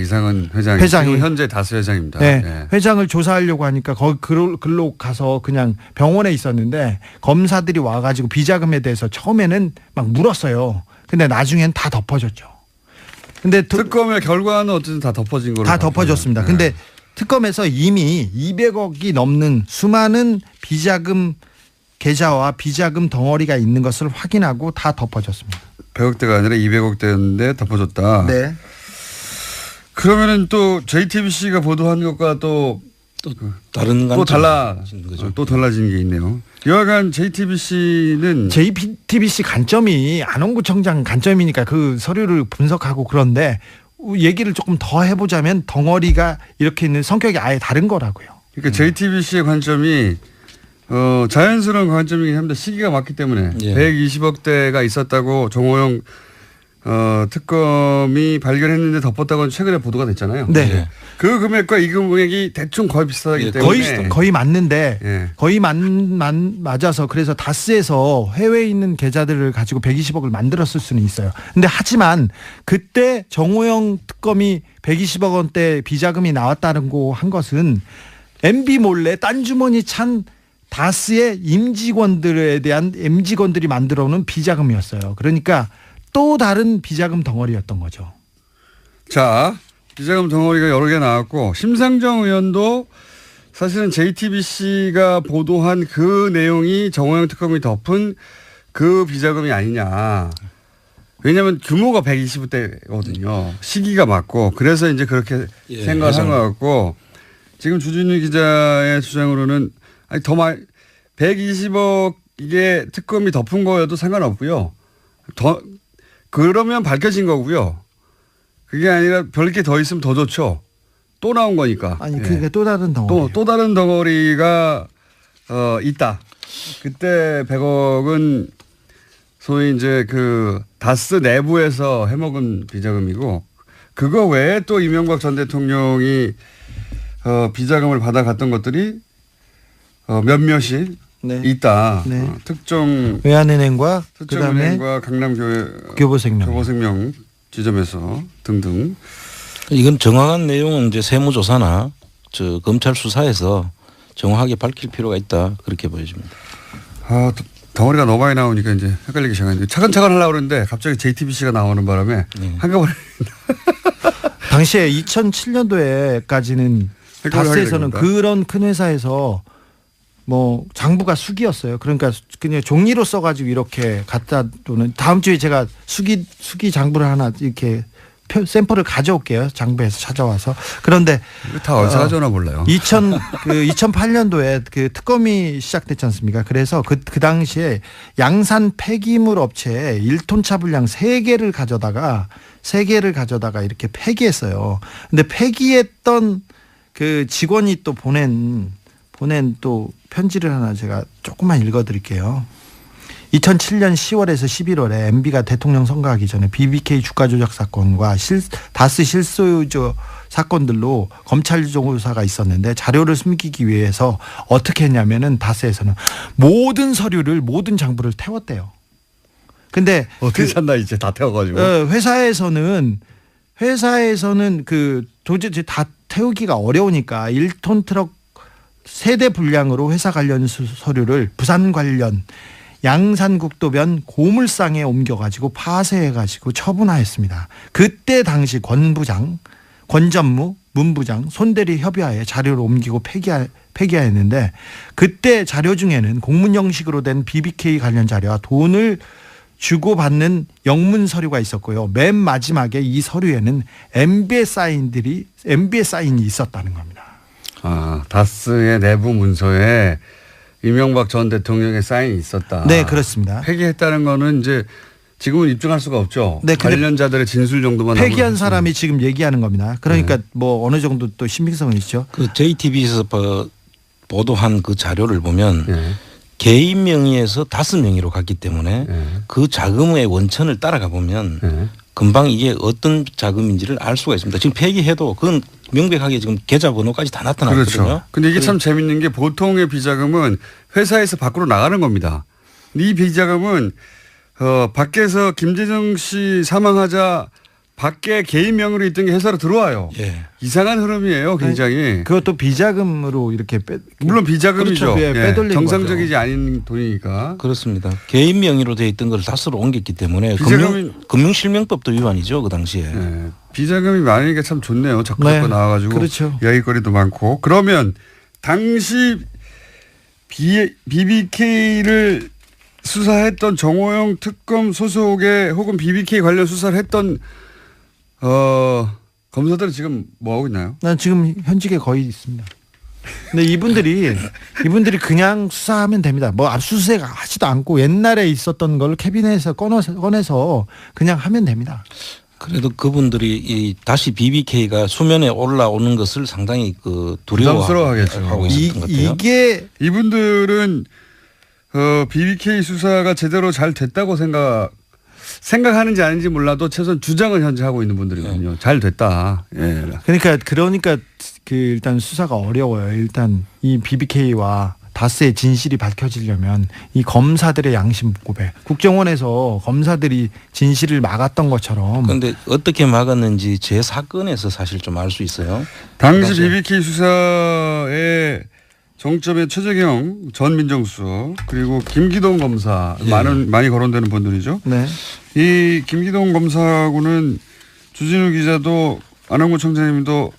이상은 회장이 지금 현재 다스 회장입니다. 네, 네. 회장을 조사하려고 하니까 거기 글로 가서 그냥 병원에 있었는데 검사들이 와가지고 비자금에 대해서 처음에는 막 물었어요. 근데 나중엔 다 덮어졌죠. 근데 특검의 결과는 어쨌든 다 덮어진 거로 다 덮어졌습니다. 네. 근데 특검에서 이미 200억이 넘는 수많은 비자금 계좌와 비자금 덩어리가 있는 것을 확인하고 다 덮어졌습니다. 100억대가 아니라 200억대였는데 덮어졌다. 네. 그러면은 또 JTBC가 보도한 것과 또 다른 또 관점인 거죠. 또 달라진 게 있네요. 여하간 JTBC는 JTBC 관점이 안원구청장 관점이니까 그 서류를 분석하고 그런데 얘기를 조금 더 해보자면 덩어리가 이렇게 있는 성격이 아예 다른 거라고요. 그러니까 JTBC의 관점이 자연스러운 관점이긴 합니다. 시기가 맞기 때문에 120억대가 있었다고 정호영 특검이 발견했는데 덮었다고 최근에 보도가 됐잖아요. 네. 그 금액과 이 금액이 대충 거의 비슷하기 때문에 거의 맞는데 거의 맞아서 그래서 다스에서 해외에 있는 계좌들을 가지고 120억을 만들었을 수는 있어요. 근데 하지만 그때 정호영 특검이 120억 원대 비자금이 나왔다는 거 한 것은 MB 몰래 딴 주머니 찬 다스의 임직원들이 만들어 놓은 비자금이었어요. 그러니까 또 다른 비자금 덩어리였던 거죠. 자, 비자금 덩어리가 여러 개 나왔고 심상정 의원도 사실은 JTBC가 보도한 그 내용이 정호영 특검이 덮은 그 비자금이 아니냐. 왜냐하면 규모가 120대거든요. 시기가 맞고 그래서 이제 그렇게 생각을 한 것 같고 지금 주진우 기자의 주장으로는 120억 이게 특검이 덮은 거여도 상관없고요. 그러면 밝혀진 거고요. 그게 아니라 별게 더 있으면 더 좋죠. 또 나온 거니까. 아니 그게 또 다른 덩어리. 또 다른 덩어리가 있다. 그때 100억은 소위 이제 그 다스 내부에서 해먹은 비자금이고 그거 외에 또 이명박 전 대통령이 비자금을 받아갔던 것들이 몇몇이 있다. 네. 특정 외환은행과 특정은행과 교보생명 지점에서 등등. 이건 정확한 내용은 이제 세무조사나 검찰 수사에서 정확하게 밝힐 필요가 있다 그렇게 보여집니다. 덩어리가 너무 많이 나오니까 이제 헷갈리기 시작했는데 차근차근 하려고 그러는데 갑자기 JTBC가 나오는 바람에 한꺼번에 당시에 2007년도에까지는 다스에서는 그런 큰 회사에서 뭐 장부가 수기였어요. 그러니까 그냥 종이로 써가지고 이렇게 갖다 놓는. 다음 주에 제가 수기 장부를 하나 이렇게 샘플을 가져올게요. 장부에서 찾아와서. 그런데 다 어디서 가져오나 몰라요. 2008년도에 그 특검이 시작됐지 않습니까? 그래서 그 당시에 양산 폐기물 업체에 1톤 차분량 3개를 가져다가 이렇게 폐기했어요. 근데 폐기했던 그 직원이 또 보낸 또 편지를 하나 제가 조금만 읽어드릴게요. 2007년 10월에서 11월에 MB가 대통령 선거하기 전에 BBK 주가 조작 사건과 다스 실소유주 사건들로 검찰 조사가 있었는데 자료를 숨기기 위해서 어떻게 했냐면은 다스에서는 모든 서류를 모든 장부를 태웠대요. 근데 어떻게 샀나 이제 다 태워가지고. 회사에서는 그 도저히 다 태우기가 어려우니까 1톤 트럭 세대 분량으로 회사 관련 서류를 부산 관련 양산국도변 고물상에 옮겨가지고 파쇄해가지고 처분하였습니다. 그때 당시 권 부장, 권 전무, 문 부장, 손대리 협의하에 자료를 옮기고 폐기하였는데 그때 자료 중에는 공문 형식으로 된 BBK 관련 자료와 돈을 주고받는 영문 서류가 있었고요. 맨 마지막에 이 서류에는 MB의 사인이 있었다는 겁니다. 아, 다스의 내부 문서에 이명박 전 대통령의 사인이 있었다. 네, 그렇습니다. 폐기했다는 거는 이제 지금은 입증할 수가 없죠. 네, 관련자들의 진술 정도만 폐기한 사람이 지금 얘기하는 겁니다. 그러니까 네. 뭐 어느 정도 또 신빙성은 있죠. 그 JTBC에서 보도한 그 자료를 보면 네. 개인 명의에서 다스 명의로 갔기 때문에 네. 그 자금의 원천을 따라가 보면 네. 금방 이게 어떤 자금인지를 알 수가 있습니다. 지금 폐기해도 그건 명백하게 지금 계좌번호까지 다 나타났거든요. 그렇죠. 근데 이게 참 재밌는 게 보통의 비자금은 회사에서 밖으로 나가는 겁니다. 이 비자금은 밖에서 김재정 씨 사망하자 밖에 개인 명의로 있던 게 회사로 들어와요. 예. 이상한 흐름이에요, 굉장히. 그것도 비자금으로 이렇게 물론 비자금이죠. 그렇죠. 빼돌린 정상적이지 않은 돈이니까. 그렇습니다. 개인 명의로 돼 있던 걸 다스로 옮겼기 때문에 금융실명법도 위반이죠, 그 당시에. 네. 비자금이 많으니까 참 좋네요. 자꾸 네. 나와가지고 그렇죠. 이야기거리도 많고. 그러면 당시 BBK를 수사했던 정호영 특검 소속의 혹은 BBK 관련 수사를 했던 검사들은 지금 뭐 하고 있나요? 난 지금 현직에 거의 있습니다. 근데 이분들이 그냥 수사하면 됩니다. 뭐 압수수색 하지도 않고 옛날에 있었던 걸 캐비넷에서 꺼내서 그냥 하면 됩니다. 그래도 그분들이 다시 BBK가 수면에 올라오는 것을 상당히 부담스러워하겠죠. 두려워하고 있었던 것 같아요. 이게 이분들은 BBK 수사가 제대로 잘 됐다고 생각하는지 아닌지 몰라도 최소한 주장을 현재 하고 있는 분들이거든요. 잘 됐다. 예. 그러니까 그 일단 수사가 어려워요. 일단 이 BBK와 다스의 진실이 밝혀지려면 이 검사들의 양심 고백, 국정원에서 검사들이 진실을 막았던 것처럼. 그런데 어떻게 막았는지 제 사건에서 사실 좀 알 수 있어요. 당시 BBK 수사의 정점에 최재경 전 민정수석 그리고 김기동 검사 많이 거론되는 분들이죠. 네. 이 김기동 검사하고는 주진우 기자도 안홍구 청장님도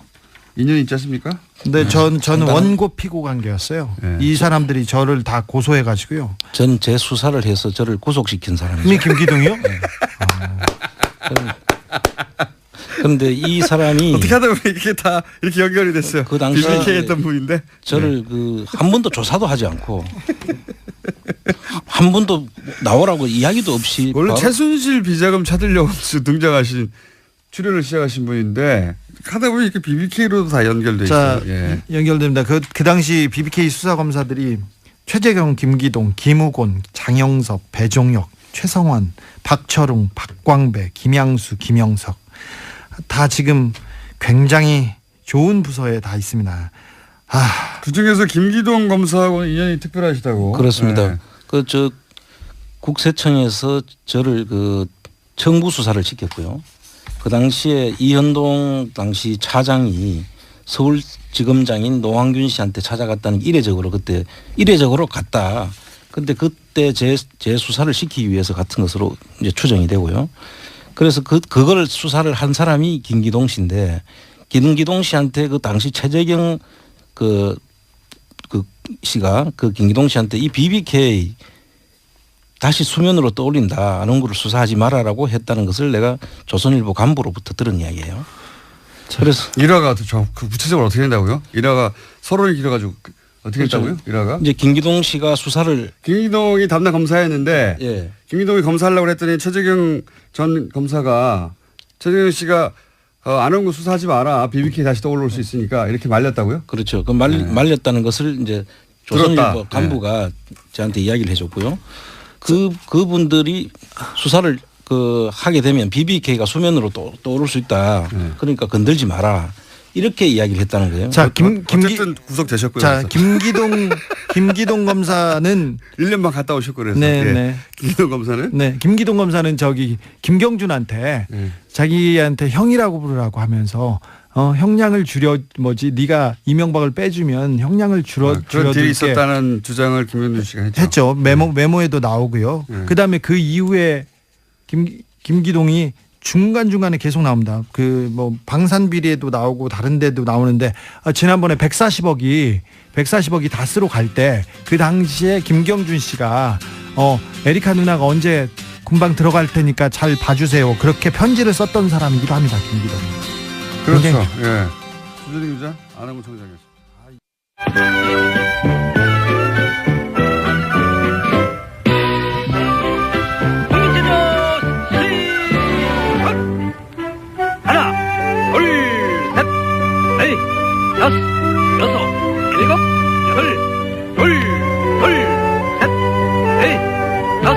인연이 있지 않습니까? 근데 저는 원고 피고 관계였어요. 네. 이 사람들이 저를 다 고소해가지고요. 전 제 수사를 해서 저를 구속시킨 사람이죠. 이미 김기동이요? 네. 그런데 이 사람이 어떻게 하다 보면 이게 다 이렇게 연결이 됐어요. 그 당시에 BBK 했던 분인데 저를 한 번도 조사도 하지 않고 한 번도 나오라고 이야기도 없이 원래 최순실 비자금 찾으려고 등장하신 출연을 시작하신 분인데 하다 보면 이렇게 BBK로도 다 연결돼 있어요. 예. 연결됩니다. 그 당시 BBK 수사 검사들이 최재경, 김기동, 김우곤, 장영섭, 배종혁, 최성환, 박철웅, 박광배, 김양수, 김영석 다 지금 굉장히 좋은 부서에 다 있습니다. 그중에서 김기동 검사하고는 인연이 특별하시다고. 그렇습니다. 네. 국세청에서 저를 청부 수사를 시켰고요. 그 당시에 이현동 당시 차장이 서울지검장인 노황균 씨한테 찾아갔다는 이례적으로 갔다. 근데 그때 제 수사를 시키기 위해서 같은 것으로 이제 추정이 되고요. 그래서 그걸 수사를 한 사람이 김기동 씨인데 김기동 씨한테 그 당시 최재경 씨가 김기동 씨한테 이 BBK 다시 수면으로 떠올린다. 안홍구를 수사하지 말아라고 했다는 것을 내가 조선일보 간부로부터 들은 이야기예요. 그래서 일화가 구체적으로 어떻게 된다고요? 일화가 서론이 길어가지고 어떻게 했다고요? 일화가? 이제 김기동 씨가 수사를 김기동이 담당 검사였는데 예. 김기동이 검사하려고 했더니 최재경 전 검사가 최재경 씨가 안홍구 수사하지 마라. BBK 다시 떠올릴 수 있으니까 이렇게 말렸다고요? 그렇죠. 말렸다는 것을 이제 조선일보 간부가 저한테 이야기를 해줬고요. 그분들이 수사를 하게 되면 BBK가 수면으로 떠오를 수 있다. 그러니까 건들지 마라. 이렇게 이야기를 했다는 거예요. 자, 어쨌든 구속되셨고요. 자, 김기동 검사는 1년만 갔다 오셨고 그래서. 네, 예. 네. 김기동 검사는? 네, 김기동 검사는 김경준한테 자기한테 형이라고 부르라고 하면서 형량을 네가 이명박을 빼주면 형량을 그런 딜이 줄여줄게 있었다는 주장을 김현준 씨가 했죠. 했죠. 메모에도 나오고요. 그다음에 그 이후에 김기동이 중간중간에 계속 나옵니다. 방산 비리에도 나오고 다른 데도 나오는데 지난번에 140억이 다스로 갈 때 그 당시에 김경준 씨가 에리카 누나가 언제 금방 들어갈 테니까 잘 봐주세요. 그렇게 편지를 썼던 사람이기도 합니다. 김기동. 그렇죠. 예. 주진희 기자, 안하고 청장이었습니다. 여섯, 일곱, 여덟, 셋, 넷, 다섯.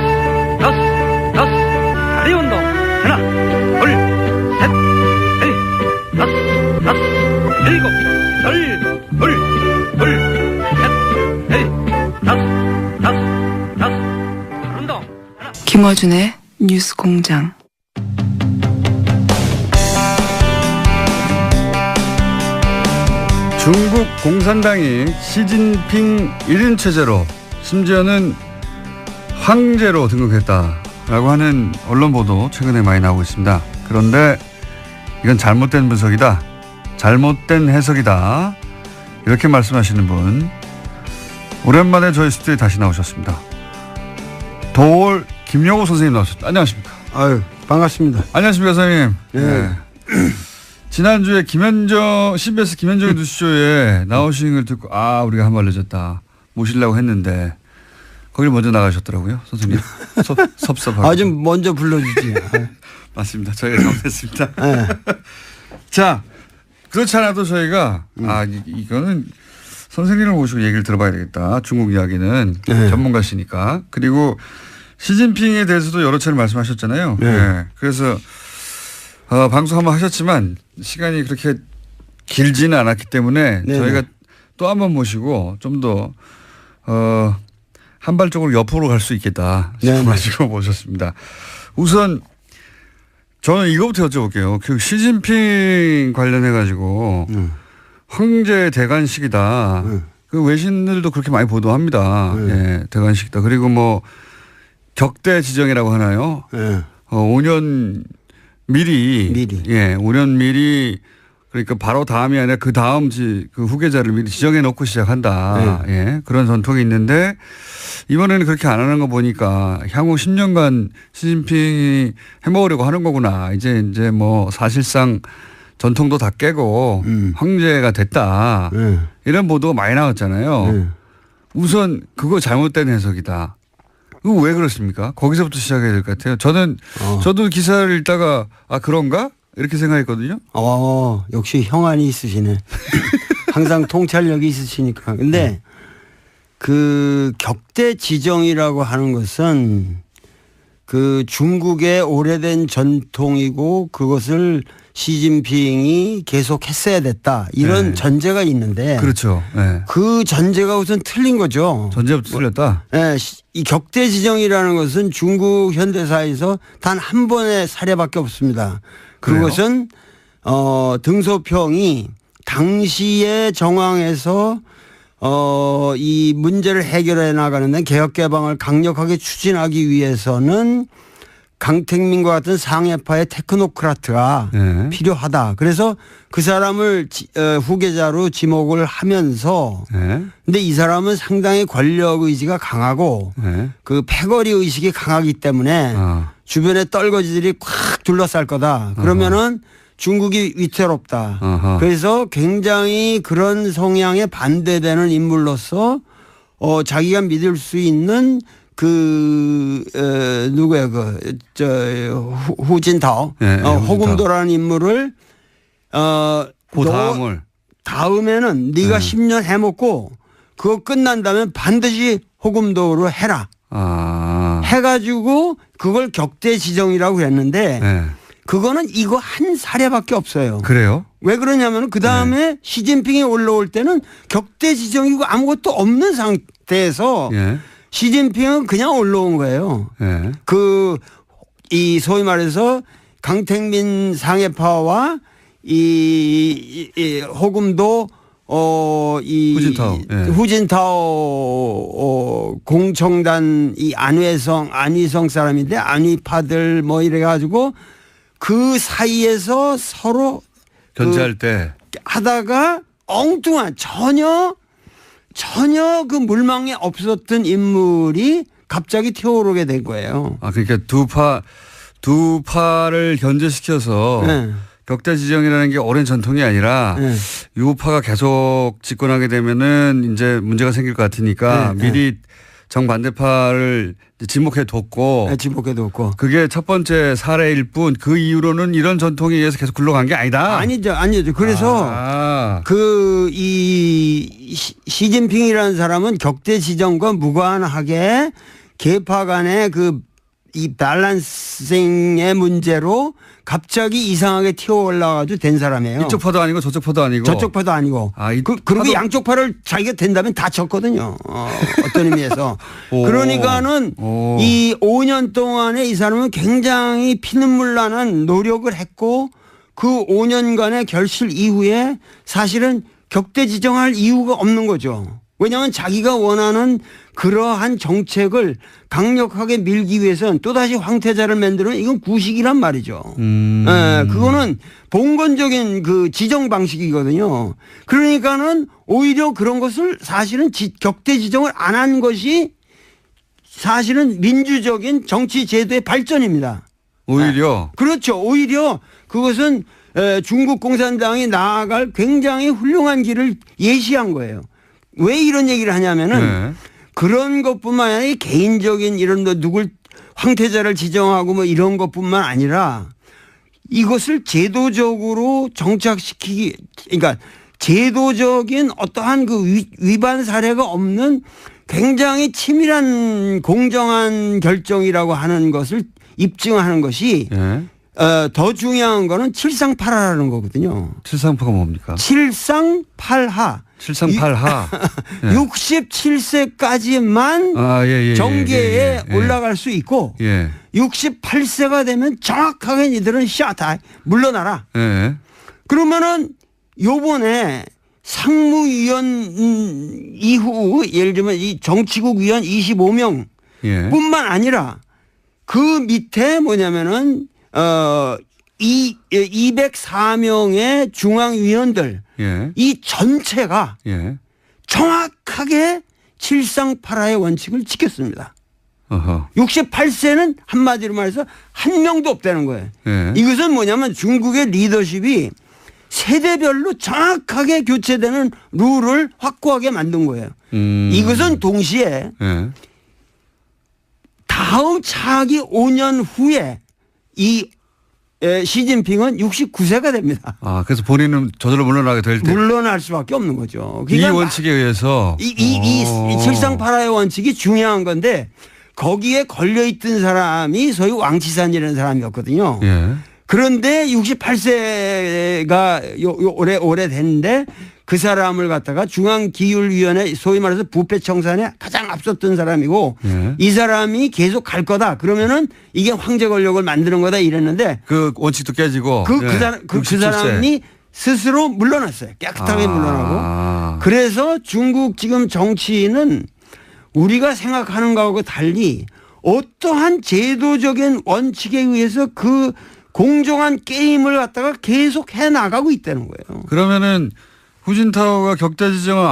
다리 운동. 하나, 둘, 셋, 넷, 다섯, 일곱, 여덟, 셋, 넷, 다섯. 다리 운동. 하나. 김어준의 뉴스 공장. 중국 공산당이 시진핑 1인 체제로 심지어는 황제로 등극했다라고 하는 언론 보도 최근에 많이 나오고 있습니다. 그런데 이건 잘못된 분석이다. 잘못된 해석이다. 이렇게 말씀하시는 분 오랜만에 저희 스튜디오에 다시 나오셨습니다. 도올 김용호 선생님 나오셨습니다. 안녕하십니까? 아유, 반갑습니다. 안녕하십니까 선생님. 네. 지난주에 CBS 김현정의 뉴스쇼에 나오신 걸 듣고 우리가 한 발 늦었다. 모시려고 했는데 거기를 먼저 나가셨더라고요. 선생님. 섭섭하고. 좀 먼저 불러주지. 맞습니다. 저희가 잘못했습니다. 네. 자, 그렇지 않아도 저희가 이거는 선생님을 모시고 얘기를 들어봐야 되겠다. 중국 이야기는 전문가시니까. 그리고 시진핑에 대해서도 여러 차례 말씀하셨잖아요. 네. 그래서 방송 한번 하셨지만 시간이 그렇게 길지는 않았기 때문에 저희가 또 한 번 모시고 좀 더 한발적으로 옆으로 갈 수 있겠다 싶어가지고 모셨습니다. 우선 저는 이거부터 여쭤볼게요. 그 시진핑 관련해가지고 황제 대관식이다. 그 외신들도 그렇게 많이 보도합니다. 예, 대관식이다. 그리고 격대 지정이라고 하나요? 5년 미리. 예, 5년 미리 그러니까 바로 다음이 아니라 그 다음 그 후계자를 미리 지정해 놓고 시작한다. 예, 그런 전통이 있는데 이번에는 그렇게 안 하는 거 보니까 향후 10년간 시진핑이 해먹으려고 하는 거구나. 이제 사실상 전통도 다 깨고 황제가 됐다. 이런 보도가 많이 나왔잖아요. 우선 그거 잘못된 해석이다. 그거 왜 그렇습니까? 거기서부터 시작해야 될 것 같아요. 저도 기사를 읽다가 그런가? 이렇게 생각했거든요. 역시 형안이 있으시네. 항상 통찰력이 있으시니까. 근데 그 격대 지정이라고 하는 것은 그 중국의 오래된 전통이고 그것을 시진핑이 계속 했어야 됐다. 이런 전제가 있는데. 그렇죠. 네. 그 전제가 우선 틀린 거죠. 전제부터 틀렸다? 네. 이 격대 지정이라는 것은 중국 현대사에서 단 한 번의 사례밖에 없습니다. 그것은 등소평이 당시의 정황에서 이 문제를 해결해 나가는데 개혁 개방을 강력하게 추진하기 위해서는 강택민과 같은 상해파의 테크노크라트가 필요하다. 그래서 그 사람을 후계자로 지목을 하면서 근데 이 사람은 상당히 권력 의지가 강하고 그 패거리 의식이 강하기 때문에 주변에 떨거지들이 꽉 둘러쌀 거다. 그러면은 중국이 위태롭다. 그래서 굉장히 그런 성향에 반대되는 인물로서 자기가 믿을 수 있는 누구야 후진타오 호금도라는 인물을 다음에는 네가 10년 해먹고 그거 끝난 다음에 반드시 호금도로 해라. 해가지고 그걸 격대 지정이라고 그랬는데 네. 그거는 이거 한 사례밖에 없어요. 그래요? 왜 그러냐면 그 다음에 시진핑이 올라올 때는 격대 지정이고 아무것도 없는 상태에서 예. 시진핑은 그냥 올라온 거예요. 예. 이 소위 말해서 강택민 상해파와 이 호금도 후진타오. 예. 후진타오 공청단 이 안휘성 사람인데 안휘파들 뭐 이래 가지고 그 사이에서 서로 견제할 때. 하다가 엉뚱한 전혀 그 물망에 없었던 인물이 갑자기 튀어오르게 된 거예요. 아, 그러니까 두 파를 견제시켜서 네. 격대 지정이라는 게 오랜 전통이 아니라 네. 유파가 계속 집권하게 되면은 이제 문제가 생길 것 같으니까 네. 미리 정반대파를 지목해 뒀고 진복해도 없고. 그게 첫 번째 사례일 뿐 그 이후로는 이런 전통에 의해서 계속 굴러간 게 아니다. 아니죠. 그래서 이 시진핑이라는 사람은 격대 지정과 무관하게 계파 간의 이 밸런싱의 문제로 갑자기 이상하게 튀어올라가지고 된 사람이에요. 이쪽 파도 아니고 저쪽 파도 아니고. 저쪽 파도 아니고. 그리고 양쪽 파를 자기가 된다면 다 졌거든요. 어떤 의미에서. 그러니까는 이 5년 동안에 이 사람은 굉장히 피눈물 나는 노력을 했고 그 5년간의 결실 이후에 사실은 격대 지정할 이유가 없는 거죠. 왜냐하면 자기가 원하는 그러한 정책을 강력하게 밀기 위해서는 또다시 황태자를 만들면 이건 구식이란 말이죠. 그거는 봉건적인 그 지정 방식이거든요. 그러니까는 오히려 그런 것을 사실은 격대 지정을 안 한 것이 사실은 민주적인 정치 제도의 발전입니다. 오히려. 그렇죠. 오히려 그것은 중국 공산당이 나아갈 굉장히 훌륭한 길을 예시한 거예요. 왜 이런 얘기를 하냐면은 네. 그런 것뿐만 아니라 개인적인 이런 누굴 황태자를 지정하고 뭐 이런 것뿐만 아니라 이것을 제도적으로 정착시키기 그러니까 제도적인 어떠한 그 위반 사례가 없는 굉장히 치밀한 공정한 결정이라고 하는 것을 입증하는 것이 예. 더 중요한 거는 칠상팔하라는 거거든요. 칠상파가 뭡니까? 칠상팔하. 738하. 67세까지만 정계에 올라갈 수 있고 68세가 되면 정확하게 니들은 샤다 물러나라. 그러면은 요번에 상무위원 이후 예를 들면 이 정치국 위원 25명 뿐만 아니라 그 밑에 뭐냐면은 204명의 중앙위원들 이 전체가 정확하게 칠상팔하의 원칙을 지켰습니다. 68세는 한마디로 말해서 한 명도 없다는 거예요. 이것은 뭐냐면 중국의 리더십이 세대별로 정확하게 교체되는 룰을 확고하게 만든 거예요. 이것은 동시에 다음 차기 5년 후에 이 시진핑은 69세가 됩니다. 아, 그래서 본인은 저절로 물러나게 될 때. 물러날 수밖에 없는 거죠. 그러니까 이 원칙에 의해서. 이 칠상팔하의 원칙이 중요한 건데 거기에 걸려있던 사람이 소위 왕치산이라는 사람이었거든요. 그런데 68세가 올해 됐는데 그 사람을 갖다가 중앙기율위원회 소위 말해서 부패청산에 가장 앞섰던 사람이고 이 사람이 계속 갈 거다. 그러면은 이게 황제 권력을 만드는 거다 이랬는데 그 원칙도 깨지고 그 사람이 스스로 물러났어요. 깨끗하게 물러나고. 그래서 중국 지금 정치인은 우리가 생각하는 거하고 달리 어떠한 제도적인 원칙에 의해서 그 공정한 게임을 갖다가 계속 해 나가고 있다는 거예요. 그러면은 후진타오가 격대 지정을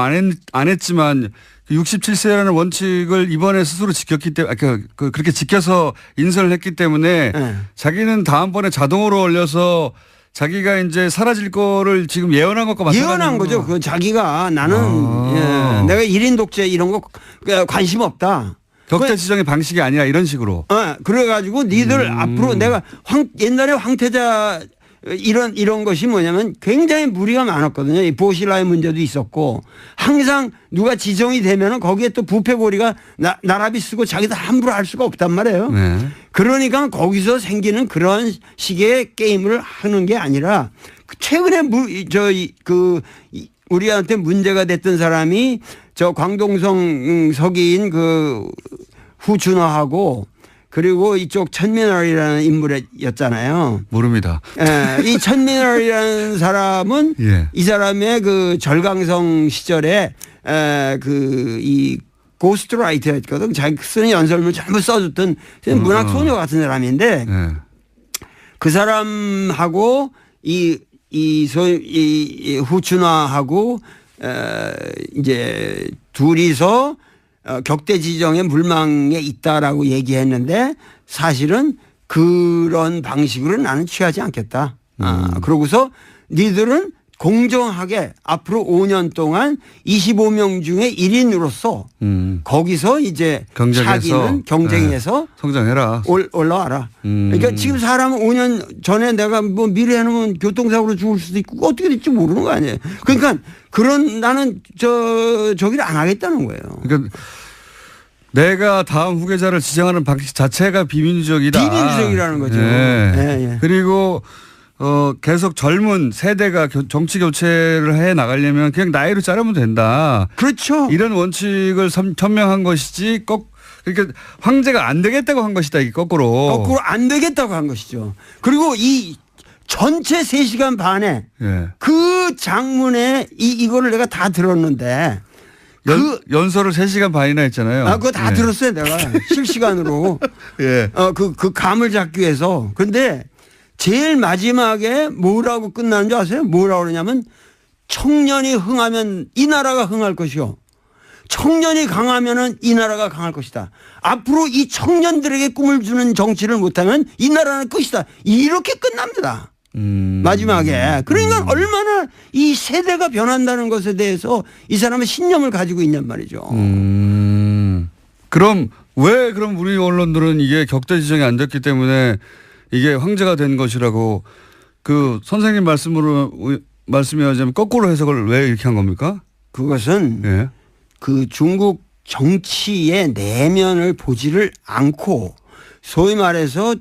안 했지만 67세라는 원칙을 이번에 스스로 지켰기 때문에 그렇게 지켜서 인선을 했기 때문에 자기는 다음번에 자동으로 올려서 자기가 이제 사라질 거를 지금 예언한 것과 마찬가지죠. 예언한 거죠. 그 자기가 나는 내가 1인 독재 이런 거 관심 없다. 격대 지정의 방식이 아니라 이런 식으로. 그래가지고 니들 앞으로 내가 옛날에 황태자 이런 것이 뭐냐면 굉장히 무리가 많았거든요. 이 보실라의 문제도 있었고 항상 누가 지정이 되면은 거기에 또 부패고리가 나라비 쓰고 자기도 함부로 할 수가 없단 말이에요. 네. 그러니까 거기서 생기는 그런 식의 게임을 하는 게 아니라 최근에 우리한테 문제가 됐던 사람이 저 광동성 서기인 그 후춘화하고 그리고 이쪽 천민월이라는 인물이었잖아요. 모릅니다. 예, 이 천민월이라는 사람은 예. 이 사람의 그 절강성 시절에 이 고스트라이터였거든. 자기 쓰는 연설문을 전부 써줬던 문학 소녀 같은 사람인데 예. 그 사람하고 이 후춘화하고 이제 둘이서 격대 지정의 물망에 있다라고 얘기했는데 사실은 그런 방식으로 나는 취하지 않겠다. 그러고서 니들은 공정하게 앞으로 5년 동안 25명 중에 1인으로서 거기서 이제 경쟁에서 성장해라. 올라와라. 그러니까 지금 사람은 5년 전에 내가 뭐 미래 해놓으면 교통사고로 죽을 수도 있고 어떻게 될지 모르는 거 아니에요. 그러니까 나는 저기를 안 하겠다는 거예요. 그러니까 내가 다음 후계자를 지정하는 방식 자체가 비민주적이다. 비민주적이라는 거죠. 예. 예. 그리고 계속 젊은 세대가 정치 교체를 해 나가려면 그냥 나이로 자르면 된다. 그렇죠. 이런 원칙을 천명한 것이지 그러니까 황제가 안 되겠다고 한 것이다. 이게 거꾸로 안 되겠다고 한 것이죠. 그리고 이 전체 3시간 반에 예. 그 장문에 이거를 내가 다 들었는데 연설을 3시간 반이나 했잖아요. 그거 다 예. 들었어요. 내가 실시간으로. 예. 그 감을 잡기 위해서. 그런데 제일 마지막에 뭐라고 끝나는 줄 아세요? 뭐라고 그러냐면 청년이 흥하면 이 나라가 흥할 것이요. 청년이 강하면은 이 나라가 강할 것이다. 앞으로 이 청년들에게 꿈을 주는 정치를 못하면 이 나라는 끝이다. 이렇게 끝납니다. 마지막에. 그러니까 얼마나 이 세대가 변한다는 것에 대해서 이 사람은 신념을 가지고 있냔 말이죠. 그럼 우리 언론들은 이게 격대 지정이 안 됐기 때문에 이게 황제가 된 것이라고 그 선생님 말씀이하자면 거꾸로 해석을 왜 이렇게 한 겁니까? 그것은 예. 그 중국 정치의 내면을 보지를 않고 소위 말해서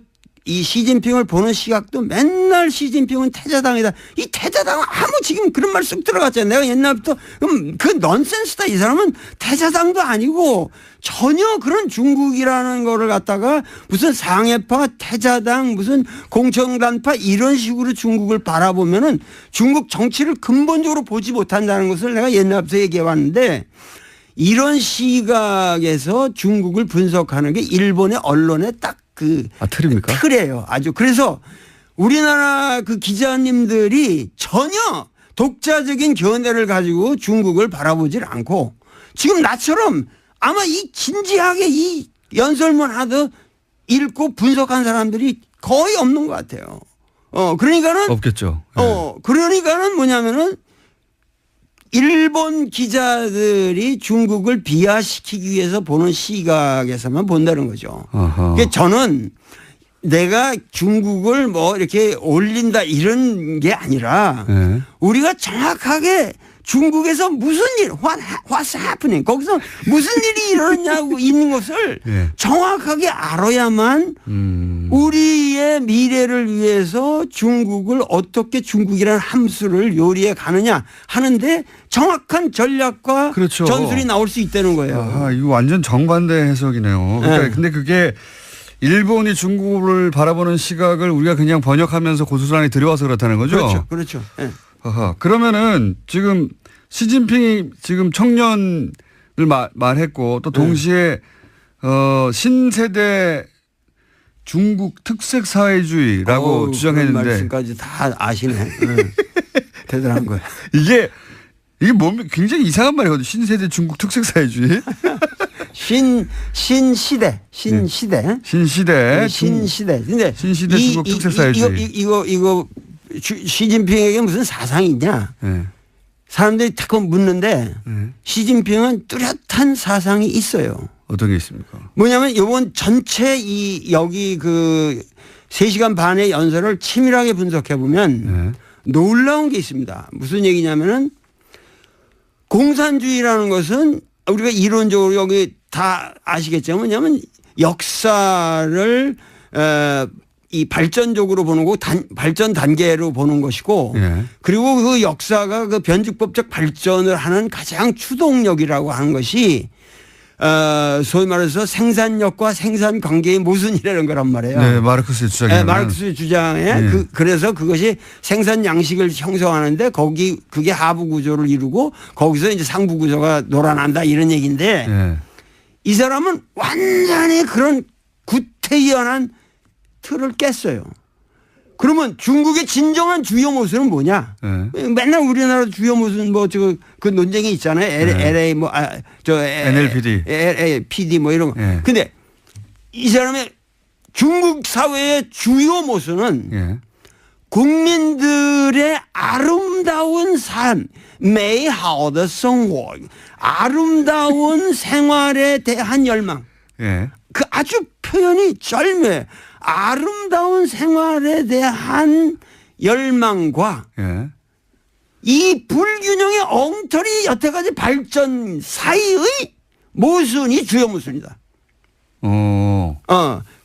이 시진핑을 보는 시각도 맨날 시진핑은 태자당이다. 이 태자당은 지금 그런 말 쑥 들어갔잖아요. 내가 옛날부터 그 넌센스다. 이 사람은 태자당도 아니고 전혀 그런 중국이라는 거를 갖다가 무슨 상해파, 태자당, 무슨 공청단파 이런 식으로 중국을 바라보면은 중국 정치를 근본적으로 보지 못한다는 것을 내가 옛날부터 얘기해 왔는데 이런 시각에서 중국을 분석하는 게 일본의 언론의 딱 틀입니까? 틀이에요. 아주. 그래서 우리나라 그 기자님들이 전혀 독자적인 견해를 가지고 중국을 바라보질 않고 지금 나처럼 아마 이 진지하게 이 연설문 하듯 읽고 분석한 사람들이 거의 없는 것 같아요. 그러니까는 없겠죠. 그러니까는 뭐냐면은 일본 기자들이 중국을 비하시키기 위해서 보는 시각에서만 본다는 거죠. 그러니까 저는 내가 중국을 뭐 이렇게 올린다 이런 게 아니라 우리가 정확하게 중국에서 무슨 일, what's happening, 거기서 무슨 일이 일어났냐고 있는 것을 정확하게 알아야만 우리의 미래를 위해서 중국을 어떻게 중국이라는 함수를 요리해 가느냐 하는데 정확한 전략과 그렇죠. 전술이 나올 수 있다는 거예요. 이거 완전 정반대 해석이네요. 그러니까 근데 그게 일본이 중국을 바라보는 시각을 우리가 그냥 번역하면서 고스란히 들여와서 그렇다는 거죠? 그렇죠. 네. 그러면은 지금 시진핑이 지금 청년을 말했고 또 동시에 신세대 중국 특색 사회주의라고 주장했는데 그런 말씀까지 다 아시네. 대단한 거예요. 이게 뭡니까? 굉장히 이상한 말이거든요. 신세대 중국 특색 사회주의. 신시대. 신시대. 근데 신시대 중국 특색 사회주의. 이거 시진핑에게 무슨 사상이 있냐? 사람들이 자꾸 묻는데 시진핑은 뚜렷한 사상이 있어요. 어떤 게 있습니까? 뭐냐면 이번 전체 여기 그 3시간 반의 연설을 치밀하게 분석해 보면 놀라운 게 있습니다. 무슨 얘기냐면은 공산주의라는 것은 우리가 이론적으로 여기 다 아시겠지만 뭐냐면 역사를 이 발전적으로 보는 거 발전 단계로 보는 것이고 그리고 그 역사가 그 변칙법적 발전을 하는 가장 추동력이라고 하는 것이 소위 말해서 생산력과 생산 관계의 모순이라는 거란 말이에요. 네, 마르크스의 주장에. 네, 마르크스의 주장에 그래서 그것이 생산 양식을 형성하는데 그게 하부 구조를 이루고 거기서 이제 상부 구조가 놀아난다 이런 얘기인데 이 사람은 완전히 그런 구태연한 틀을 깼어요. 그러면 중국의 진정한 주요 모순은 뭐냐? 맨날 우리나라 주요 모순 그 논쟁이 있잖아요. LA NLPD, PD 뭐 이런 거. 근데 이 사람의 중국 사회의 주요 모순은 국민들의 아름다운 삶, 美好的生活, 아름다운 생활에 대한 열망. 그 아주 표현이 절묘해. 아름다운 생활에 대한 열망과 이 불균형의 엉터리 여태까지 발전 사이의 모순이 주요 모순이다.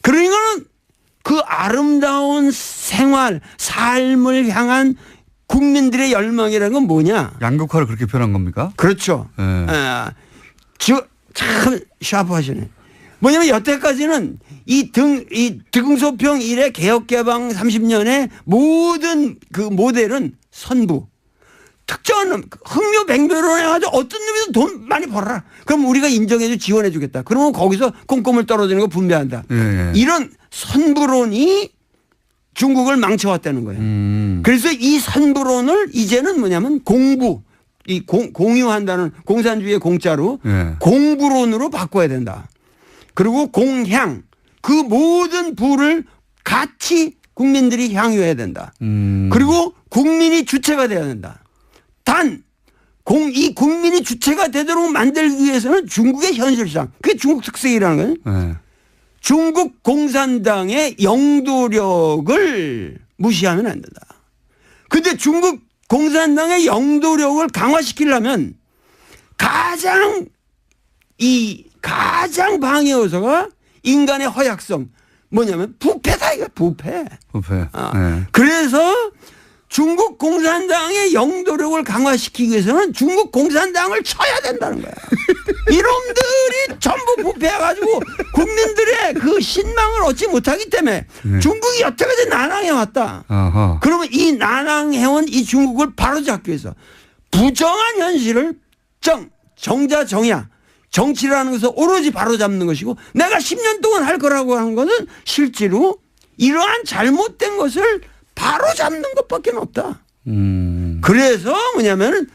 그러니까는 그 아름다운 생활, 삶을 향한 국민들의 열망이라는 건 뭐냐? 양극화를 그렇게 표현한 겁니까? 그렇죠. 참 샤프하시네. 뭐냐면 여태까지는 이 등소평 이래 개혁개방 30년의 모든 그 모델은 선부. 특정한 놈, 흥묘백묘로 해가지고 어떤 놈이든 돈 많이 벌어라. 그럼 우리가 인정해줘 지원해주겠다. 그러면 거기서 꼼꼼을 떨어지는 거 분배한다. 이런 선부론이 중국을 망쳐왔다는 거예요. 그래서 이 선부론을 이제는 뭐냐면 공부, 공유한다는 공산주의의 공짜로 공부론으로 바꿔야 된다. 그리고 공향, 그 모든 부를 같이 국민들이 향유해야 된다. 그리고 국민이 주체가 돼야 된다. 단, 이 국민이 주체가 되도록 만들기 위해서는 중국의 현실상, 그게 중국 특색이라는 거예요. 중국 공산당의 영도력을 무시하면 안 된다. 근데 중국 공산당의 영도력을 강화시키려면 가장 방해 요소가 인간의 허약성 뭐냐면 부패다 이거 부패. 그래서 중국 공산당의 영도력을 강화시키기 위해서는 중국 공산당을 쳐야 된다는 거야. 이놈들이 전부 부패해가지고 국민들의 그 신망을 얻지 못하기 때문에 중국이 여태까지 난항해왔다. 그러면 이 난항해온 이 중국을 바로잡기 위해서 부정한 현실을 정자정야 정치라는 것을 오로지 바로잡는 것이고 내가 10년 동안 할 거라고 하는 것은 실제로 이러한 잘못된 것을 바로잡는 것밖에 없다. 그래서 뭐냐면은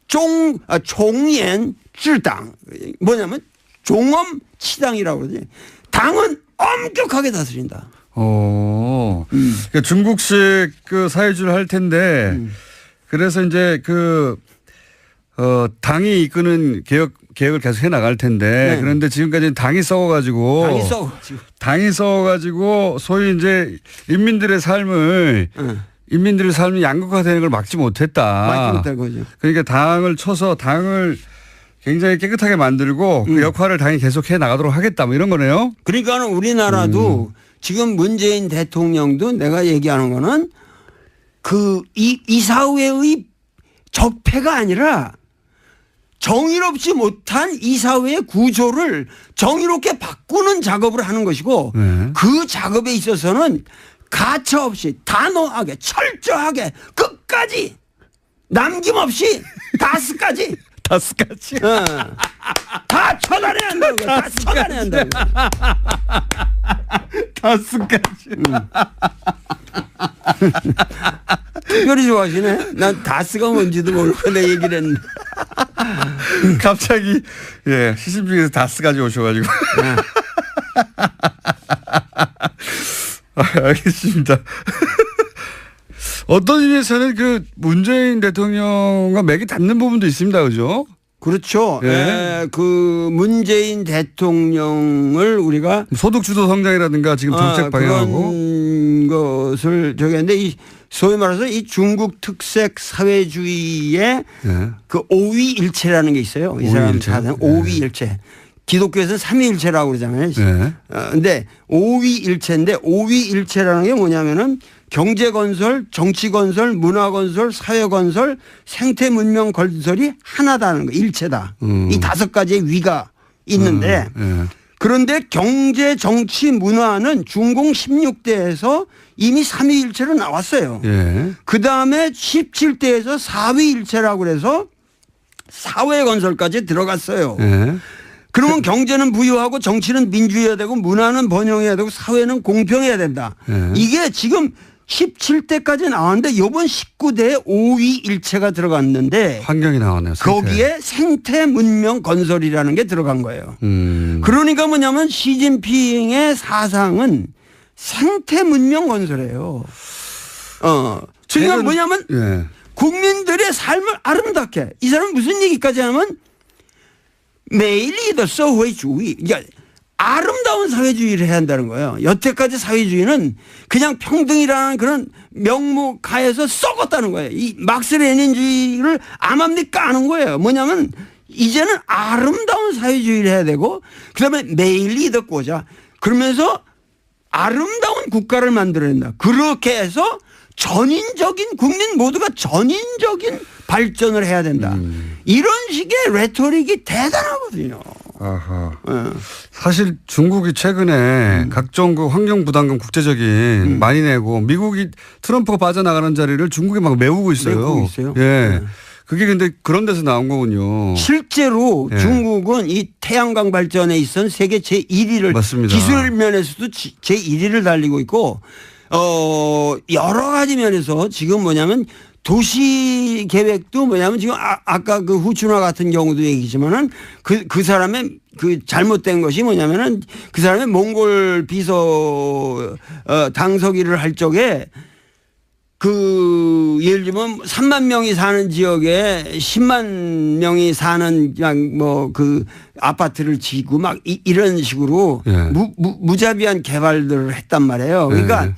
종연 쯔당 뭐냐면 종엄치당이라고 그러지. 당은 엄격하게 다스린다. 그러니까 중국식 그 사회주의를 할 텐데 그래서 이제 당이 이끄는 개혁을 계속 해 나갈 텐데 그런데 지금까지는 당이 썩어가지고 소위 이제 인민들의 삶이 양극화되는 걸 막지 못했다. 막지 못할 거죠. 그러니까 당을 쳐서 당을 굉장히 깨끗하게 만들고 그 역할을 당이 계속 해 나가도록 하겠다 뭐 이런 거네요. 그러니까 우리나라도 지금 문재인 대통령도 내가 얘기하는 거는 이 사회의 적폐가 아니라 정의롭지 못한 이 사회의 구조를 정의롭게 바꾸는 작업을 하는 것이고 그 작업에 있어서는 가차없이 단호하게 철저하게 끝까지 남김없이 다스까지 다 처단해야 한다는 거야. 다 처단해야 한다는 거야. 다스까지. 특별히 좋아하시네. 난 다스가 뭔지도 모르고 내 얘기를 했는데. 갑자기 시심 중에서 다스까지 오셔가지고. 알겠습니다. 어떤 의미에서는 그 문재인 대통령과 맥이 닿는 부분도 있습니다. 그죠? 그렇죠. 예. 그 문재인 대통령을 우리가 소득주도 성장이라든가 지금 정책 방향하고 그런 것을 저기 했는데 이 소위 말해서 이 중국 특색 사회주의의 예. 그 오위일체라는 게 있어요. 이 사람 오위일체. 사상 오위일체. 기독교에서는 삼위일체라고 그러잖아요. 예. 근데 오위일체인데 오위일체라는 게 뭐냐면은 경제 건설, 정치 건설, 문화 건설, 사회 건설, 생태 문명 건설이 하나다는 거, 일체다. 이 5가지의 위가 있는데 예. 그런데 경제, 정치, 문화는 중공 16대에서 이미 3위일체로 나왔어요. 예. 그 다음에 17대에서 4위일체라고 그래서 사회 건설까지 들어갔어요. 예. 그러면 경제는 부유하고 정치는 민주해야 되고 문화는 번영해야 되고 사회는 공평해야 된다. 예. 이게 지금 17대까지 나왔는데 이번 19대에 5위일체가 들어갔는데 환경이 나왔네요. 생태. 거기에 생태 문명 건설이라는 게 들어간 거예요. 그러니까 뭐냐면 시진핑의 사상은 생태 문명 건설이에요. 그러니까 뭐냐면 예. 국민들의 삶을 아름답게 이 사람은 무슨 얘기까지 하면 매일이 사회주의 그러니까 아름다운 사회주의를 해야 한다는 거예요. 여태까지 사회주의는 그냥 평등이라는 그런 명목하에서 썩었다는 거예요. 이 막스 레닌주의를 암암리 까는 거예요. 뭐냐면 이제는 아름다운 사회주의를 해야 되고 그다음에 매일이 덕고자 그러면서 아름다운 국가를 만들어낸다. 그렇게 해서 전인적인 국민 모두가 전인적인 발전을 해야 된다. 이런 식의 레토릭이 대단하거든요. 아하. 사실 중국이 최근에 각종 그 환경 부담금 국제적인 많이 내고 미국이 트럼프가 빠져나가는 자리를 중국이 막 메우고 있어요. 메우고 있어요. 예. 그게 근데 그런 데서 나온 거군요. 실제로 예. 중국은 이 태양광 발전에 있어서 세계 제1위를 맞습니다. 기술 면에서도 제1위를 달리고 있고 여러 가지 면에서 지금 뭐냐면 도시 계획도 뭐냐면 지금 아까 그 후춘화 같은 경우도 얘기지만은 그 사람의 그 잘못된 것이 뭐냐면은 그 사람의 몽골 비서 당서기를 할 적에 그 예를 들면 3만 명이 사는 지역에 10만 명이 사는 그냥 뭐 그 아파트를 지고 막 이런 식으로 예. 무자비한 개발들을 했단 말이에요. 그러니까 예.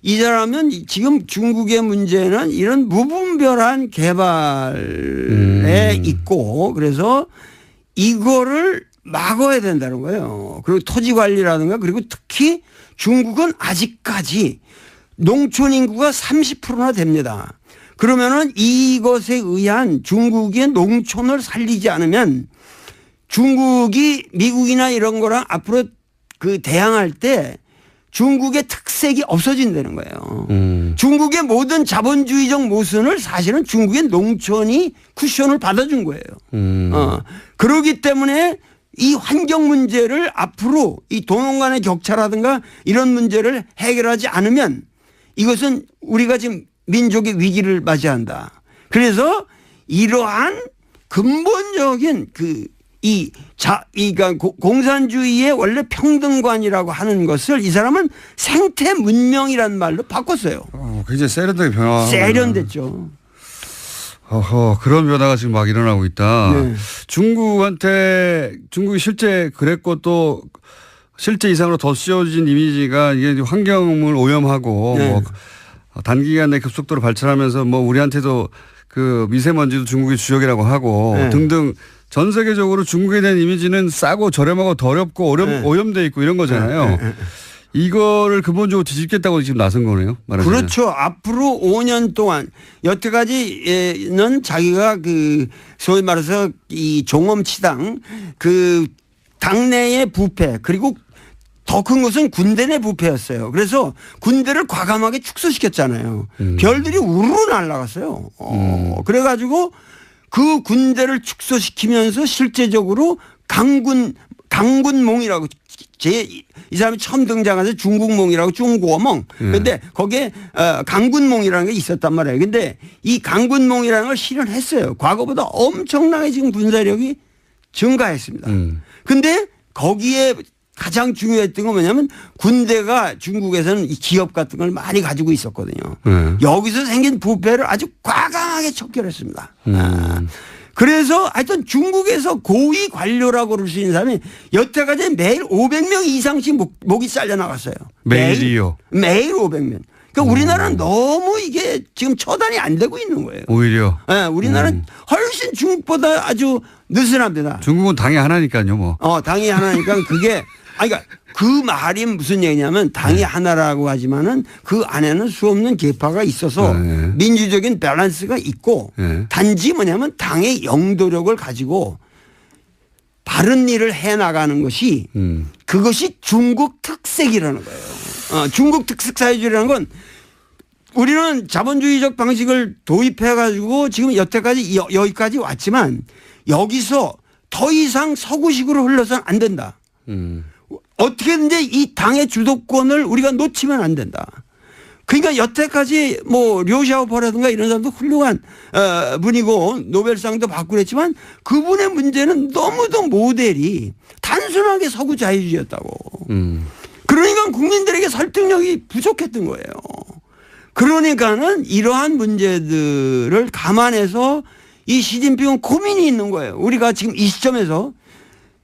이 사람은 지금 중국의 문제는 이런 무분별한 개발에 있고 그래서 이거를 막아야 된다는 거예요. 그리고 토지 관리라든가 그리고 특히 중국은 아직까지 농촌 인구가 30%나 됩니다. 그러면은 이것에 의한 중국의 농촌을 살리지 않으면 중국이 미국이나 이런 거랑 앞으로 그 대항할 때 중국의 특색이 없어진다는 거예요. 중국의 모든 자본주의적 모순을 사실은 중국의 농촌이 쿠션을 받아준 거예요. 그러기 때문에 이 환경 문제를 앞으로 이 도농 간의 격차라든가 이런 문제를 해결하지 않으면 이것은 우리가 지금 민족의 위기를 맞이한다. 그래서 이러한 근본적인 그러니까 공산주의의 원래 평등관이라고 하는 것을 이 사람은 생태 문명이라는 말로 바꿨어요. 굉장히 세련되게 변화. 세련됐죠. 그런 변화가 지금 막 일어나고 있다. 네. 중국이 실제 그랬고 또 실제 이상으로 더 씌워진 이미지가 이게 환경을 오염하고 네. 뭐 단기간에 급속도로 발전하면서 뭐 우리한테도 그 미세먼지도 중국이 주역이라고 하고 네. 등등 전 세계적으로 중국에 대한 이미지는 싸고 저렴하고 더럽고 네. 오염돼 있고 이런 거잖아요. 네. 이거를 근본적으로 뒤집겠다고 지금 나선 거네요. 말하자면. 그렇죠. 앞으로 5년 동안 여태까지는 자기가 그 소위 말해서 이 종엄치당 그 당내의 부패 그리고 더 큰 것은 군대 내 부패였어요. 그래서 군대를 과감하게 축소시켰잖아요. 별들이 우르르 날아갔어요. 그래가지고 그 군대를 축소시키면서 실제적으로 강군몽이라고 이 사람이 처음 등장해서 중국몽이라고 중국어몽. 그런데 거기에 강군몽이라는 게 있었단 말이에요. 근데 이 강군몽이라는 걸 실현했어요. 과거보다 엄청나게 지금 군사력이 증가했습니다. 근데 거기에 가장 중요했던 건 뭐냐면 군대가 중국에서는 이 기업 같은 걸 많이 가지고 있었거든요. 여기서 생긴 부패를 아주 과감하게 척결했습니다. 그래서 하여튼 중국에서 고위 관료라고 그럴 수 있는 사람이 여태까지 매일 500명 이상씩 목이 잘려 나갔어요. 매일이요? 매일 500명. 그러니까 우리나라는 너무 이게 지금 처단이 안 되고 있는 거예요. 오히려. 네, 우리나라는 훨씬 중국보다 아주 느슨합니다. 중국은 당이 하나니까요, 뭐. 당이 하나니까 그게 그러니까 그 말이 무슨 얘기냐면 당이 하나라고 하지만은 그 안에는 수없는 계파가 있어서 민주적인 밸런스가 있고 단지 뭐냐면 당의 영도력을 가지고 바른 일을 해 나가는 것이 그것이 중국 특색이라는 거예요. 중국 특색 사회주의라는 건 우리는 자본주의적 방식을 도입해 가지고 지금 여태까지 여기까지 왔지만 여기서 더 이상 서구식으로 흘러서는 안 된다. 어떻게든지 이 당의 주도권을 우리가 놓치면 안 된다. 그러니까 여태까지 뭐 료샤오퍼라든가 이런 사람도 훌륭한 분이고 노벨상도 받고 그랬지만 그분의 문제는 너무도 모델이 단순하게 서구 자유주의였다고. 그러니까 국민들에게 설득력이 부족했던 거예요. 그러니까는 이러한 문제들을 감안해서 이 시진핑은 고민이 있는 거예요. 우리가 지금 이 시점에서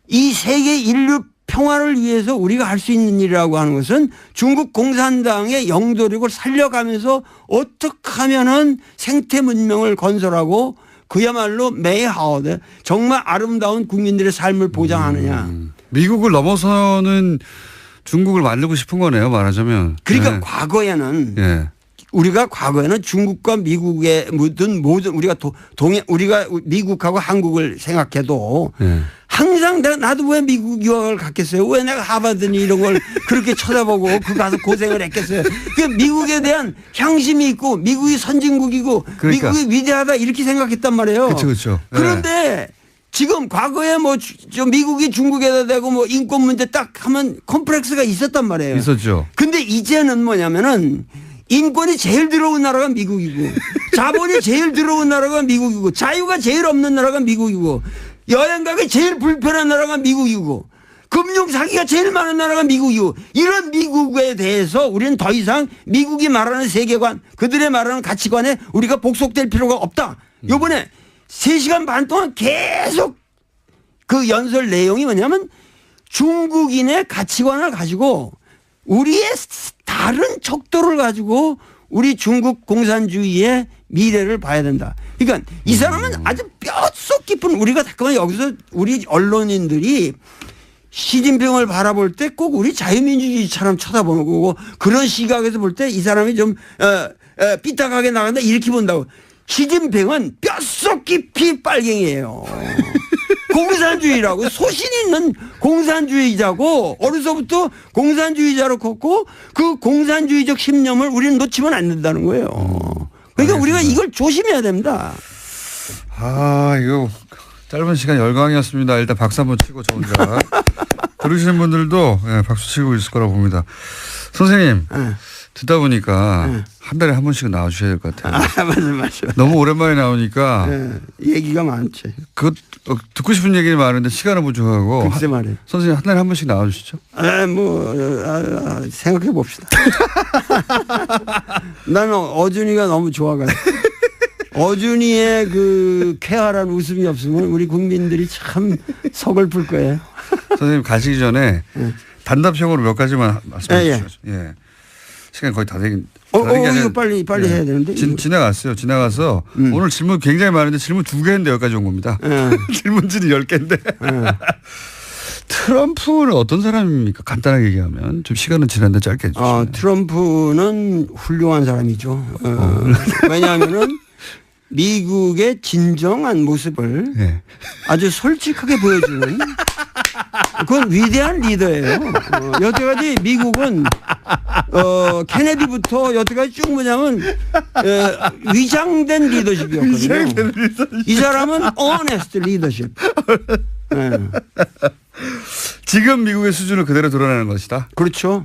이 세계 인류 평화를 위해서 우리가 할 수 있는 일이라고 하는 것은 중국 공산당의 영도력을 살려가면서 어떻게 하면은 생태 문명을 건설하고 그야말로 메이하우드 정말 아름다운 국민들의 삶을 보장하느냐. 미국을 넘어서는 중국을 만들고 싶은 거네요, 말하자면. 그러니까 과거에는 우리가 과거에는 중국과 미국의 모든 우리가 우리가 미국하고 한국을 생각해도 항상 나도 왜 미국 유학을 갔겠어요? 왜 내가 하버드니 이런 걸 그렇게 쳐다보고 그 가서 고생을 했겠어요? 그 미국에 대한 향심이 있고 미국이 선진국이고 그러니까. 미국이 위대하다 이렇게 생각했단 말이에요. 그렇죠. 그런데 지금 과거에 뭐 미국이 중국에다 대고 뭐 인권 문제 딱 하면 컴플렉스가 있었단 말이에요. 있었죠. 근데 이제는 뭐냐면은 인권이 제일 들어온 나라가 미국이고 자본이 제일 들어온 나라가 미국이고 자유가 제일 없는 나라가 미국이고 여행 가기 제일 불편한 나라가 미국이고 금융 사기가 제일 많은 나라가 미국이고 이런 미국에 대해서 우리는 더 이상 미국이 말하는 세계관 그들의 말하는 가치관에 우리가 복속될 필요가 없다. 요번에 3시간 반 동안 계속 그 연설 내용이 뭐냐면 중국인의 가치관을 가지고 우리의 다른 척도를 가지고 우리 중국 공산주의의 미래를 봐야 된다. 그러니까 이 사람은 아주 뼛속 깊은 우리가 잠깐만 여기서 우리 언론인들이 시진핑을 바라볼 때 꼭 우리 자유민주주의처럼 쳐다보는 거고 그런 시각에서 볼 때 이 사람이 좀 삐딱하게 나간다 이렇게 본다고. 시진핑은 뼛속 깊이 빨갱이에요. 공산주의라고 소신 있는 공산주의자고 어려서부터 공산주의자로 컸고 그 공산주의적 신념을 우리는 놓치면 안 된다는 거예요. 그러니까 우리가 이걸 조심해야 됩니다. 이거 짧은 시간 열강이었습니다. 일단 박수 한번 치고 저 혼자 들으시는 분들도 박수 치고 있을 거라고 봅니다. 선생님 듣다 보니까 한 달에 한 번씩은 나와주셔야 될 것 같아요. 맞아. 너무 오랜만에 나오니까 얘기가 많지. 듣고 싶은 얘기는 많은데 시간은 부족하고. 글쎄 말이에요. 선생님 한 달에 한 번씩 나와주시죠. 생각해 봅시다. 나는 어준이가 너무 좋아가지고. 어준이의 그 쾌활한 웃음이 없으면 우리 국민들이 참 서글플 거예요. 선생님 가시기 전에 단답형으로 몇 가지만 말씀해 주시죠. 시간이 거의 다 되긴. 이거 빨리 해야 되는데. 지나갔어요. 지나가서 오늘 질문 굉장히 많은데 질문 2개 했는데 여기까지 온 겁니다. 질문지는 10개인데. 트럼프는 어떤 사람입니까? 간단하게 얘기하면. 좀 시간은 지났는데 짧게 해주시죠. 트럼프는 훌륭한 사람이죠. 왜냐하면은 미국의 진정한 모습을 아주 솔직하게 보여주는 그건 위대한 리더예요. 여태까지 미국은 케네디부터 여태까지 쭉 뭐냐면 위장된 리더십이었거든요. 이 사람은 honest 리더십. 지금 미국의 수준을 그대로 드러내는 것이다. 그렇죠.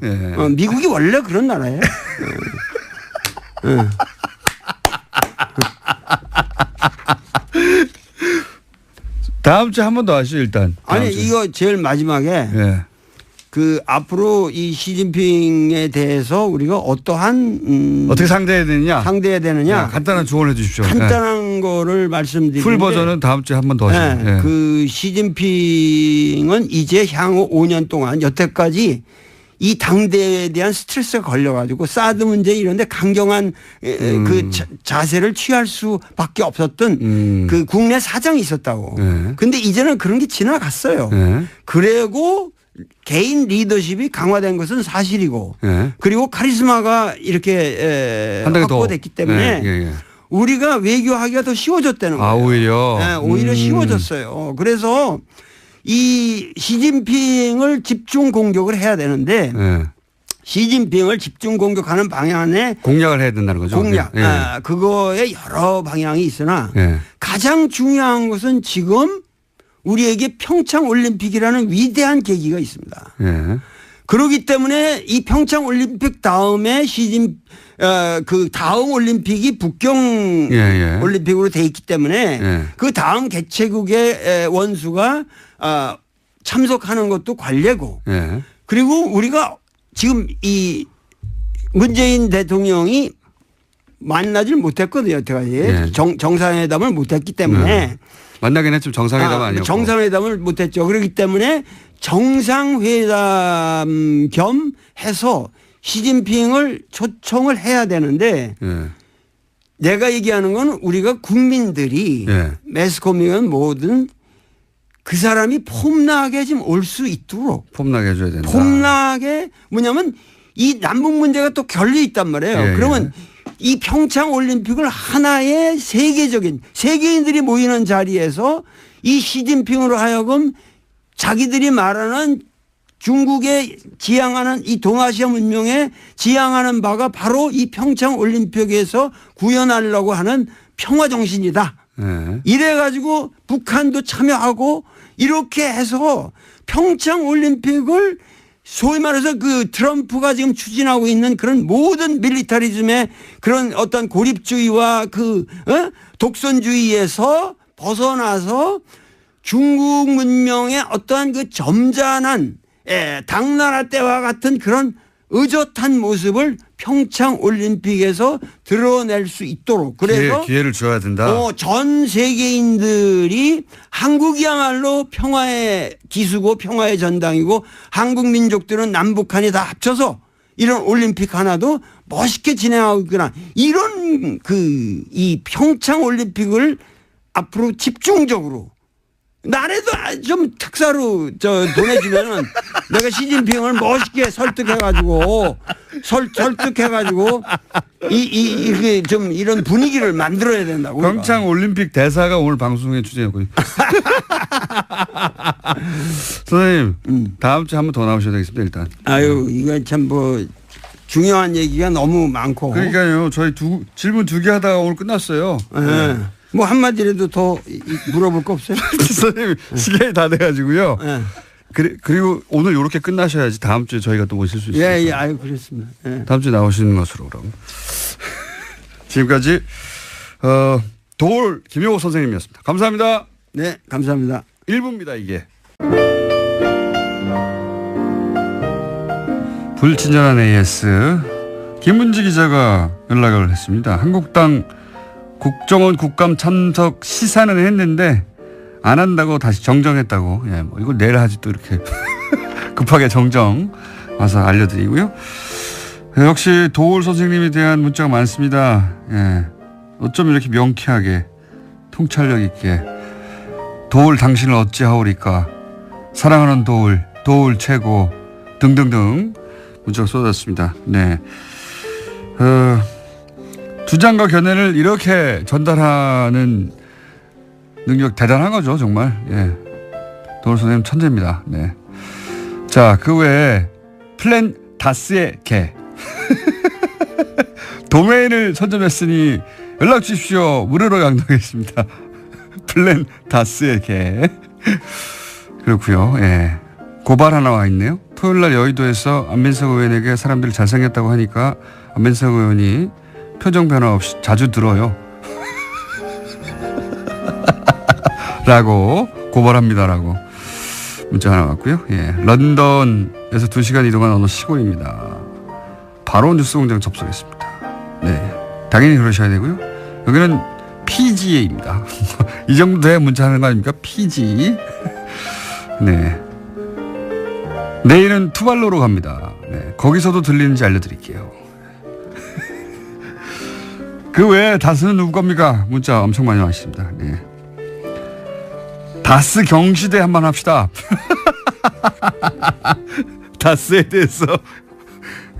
미국이 원래 그런 나라예요. 다음 주에 한 번 더 하시죠 일단. 아니 이거 제일 마지막에 그 앞으로 이 시진핑에 대해서 우리가 어떠한 어떻게 상대해야 되느냐? 상대해야 되느냐? 간단한 조언을 해 주십시오. 간단한 거를 말씀드리는데 풀 버전은 다음 주에 한 번 더 하시죠. 네, 그 시진핑은 이제 향후 5년 동안 여태까지 이 당대에 대한 스트레스가 걸려가지고 사드 문제 이런데 강경한 그 자세를 취할 수밖에 없었던 그 국내 사정이 있었다고. 근데 이제는 그런 게 지나갔어요. 그리고 개인 리더십이 강화된 것은 사실이고 그리고 카리스마가 이렇게 확보됐기 때문에 우리가 외교하기가 더 쉬워졌다는 거예요. 오히려. 네, 오히려 쉬워졌어요. 그래서 이 시진핑을 집중 공격을 해야 되는데 시진핑을 집중 공격하는 방향에 공략을 해야 된다는 거죠. 공략. 그거에 여러 방향이 있으나 가장 중요한 것은 지금 우리에게 평창 올림픽이라는 위대한 계기가 있습니다. 그렇기 때문에 이 평창 올림픽 다음에 그 다음 올림픽이 북경 올림픽으로 돼 있기 때문에 그 다음 개최국의 원수가 참석하는 것도 관례고 그리고 우리가 지금 이 문재인 대통령이 만나질 못했거든요. 여태까지 정상회담을 못했기 때문에 만나긴 했지만 정상회담 아니었고. 정상회담을 못했죠. 그렇기 때문에 정상회담 겸 해서 시진핑을 초청을 해야 되는데 내가 얘기하는 건 우리가 국민들이 매스컴이건 뭐든 그 사람이 폼나게 좀 올 수 있도록 폼나게 해줘야 된다. 폼나게 뭐냐면 이 남북 문제가 또 결리 있단 말이에요. 그러면 이 평창 올림픽을 하나의 세계적인 세계인들이 모이는 자리에서 이 시진핑으로 하여금 자기들이 말하는 중국에 지향하는 이 동아시아 문명에 지향하는 바가 바로 이 평창 올림픽에서 구현하려고 하는 평화 정신이다. 이래 가지고 북한도 참여하고 이렇게 해서 평창 올림픽을 소위 말해서 그 트럼프가 지금 추진하고 있는 그런 모든 밀리터리즘의 그런 어떤 고립주의와 그 독선주의에서 벗어나서 중국 문명의 어떠한 그 점잖은 당나라 때와 같은 그런 의젓한 모습을 평창 올림픽에서 드러낼 수 있도록 그래서 기회를 줘야 된다. 전 세계인들이 한국이야말로 평화의 기수고 평화의 전당이고 한국 민족들은 남북한이 다 합쳐서 이런 올림픽 하나도 멋있게 진행하고 있구나. 이런 이 평창 올림픽을 앞으로 집중적으로 나라도 좀 특사로 보내주면은 내가 시진핑을 멋있게 설득해가지고 이게 좀 이런 분위기를 만들어야 된다고. 평창 올림픽 대사가 오늘 방송에 출연했거든요. 선생님 다음 주에 한 번 더 나오셔야 되겠습니다. 일단. 아유 이거 참 뭐 중요한 얘기가 너무 많고. 그러니까요. 저희 질문 2개 하다가 오늘 끝났어요. 뭐 한마디라도 더 물어볼 거 없어요? 선생님 시간이 다 돼가지고요. 그리고 오늘 이렇게 끝나셔야지 다음 주에 저희가 또 모실 수 있어요. 예, 아유 그렇습니다. 다음 주에 나오시는 것으로 그럼. 지금까지 도올 김용호 선생님이었습니다. 감사합니다. 네, 감사합니다. 1부입니다 이게. 불친절한 AS 김문지 기자가 연락을 했습니다. 한국당 국정원 국감 참석 시사는 했는데 안 한다고 다시 정정했다고. 뭐 이걸 내일 하지 또 이렇게 급하게 정정 와서 알려드리고요. 역시 도올 선생님에 대한 문자가 많습니다. 어쩜 이렇게 명쾌하게 통찰력 있게 도올 당신을 어찌하오리까 사랑하는 도올 최고 등등등 문자가 쏟아졌습니다. 네. 주장과 견해를 이렇게 전달하는 능력 대단한 거죠, 정말. 도올 선생님 천재입니다. 네. 자, 그 외에 플랜 다스의 개. 도메인을 선점했으니 연락 주십시오. 무료로 양도하겠습니다. 플랜 다스의 개. 그렇고요. 고발 하나 와 있네요. 토요일 날 여의도에서 안민석 의원에게 사람들이 잘생겼다고 하니까 안민석 의원이 표정 변화 없이 자주 들어요. 라고 고발합니다라고. 문자 하나 왔고요. 예. 런던에서 2시간 이동한 어느 시골입니다. 바로 뉴스공장 접속했습니다. 네. 당연히 그러셔야 되고요. 여기는 PGA입니다. 이 정도 돼야 문자하는 거 아닙니까? PG. 네. 내일은 투발로로 갑니다. 네. 거기서도 들리는지 알려드릴게요. 그 외에 다스는 누구 겁니까? 문자 엄청 많이 왔습니다. 네. 다스 경시대 한번 합시다. 다스에 대해서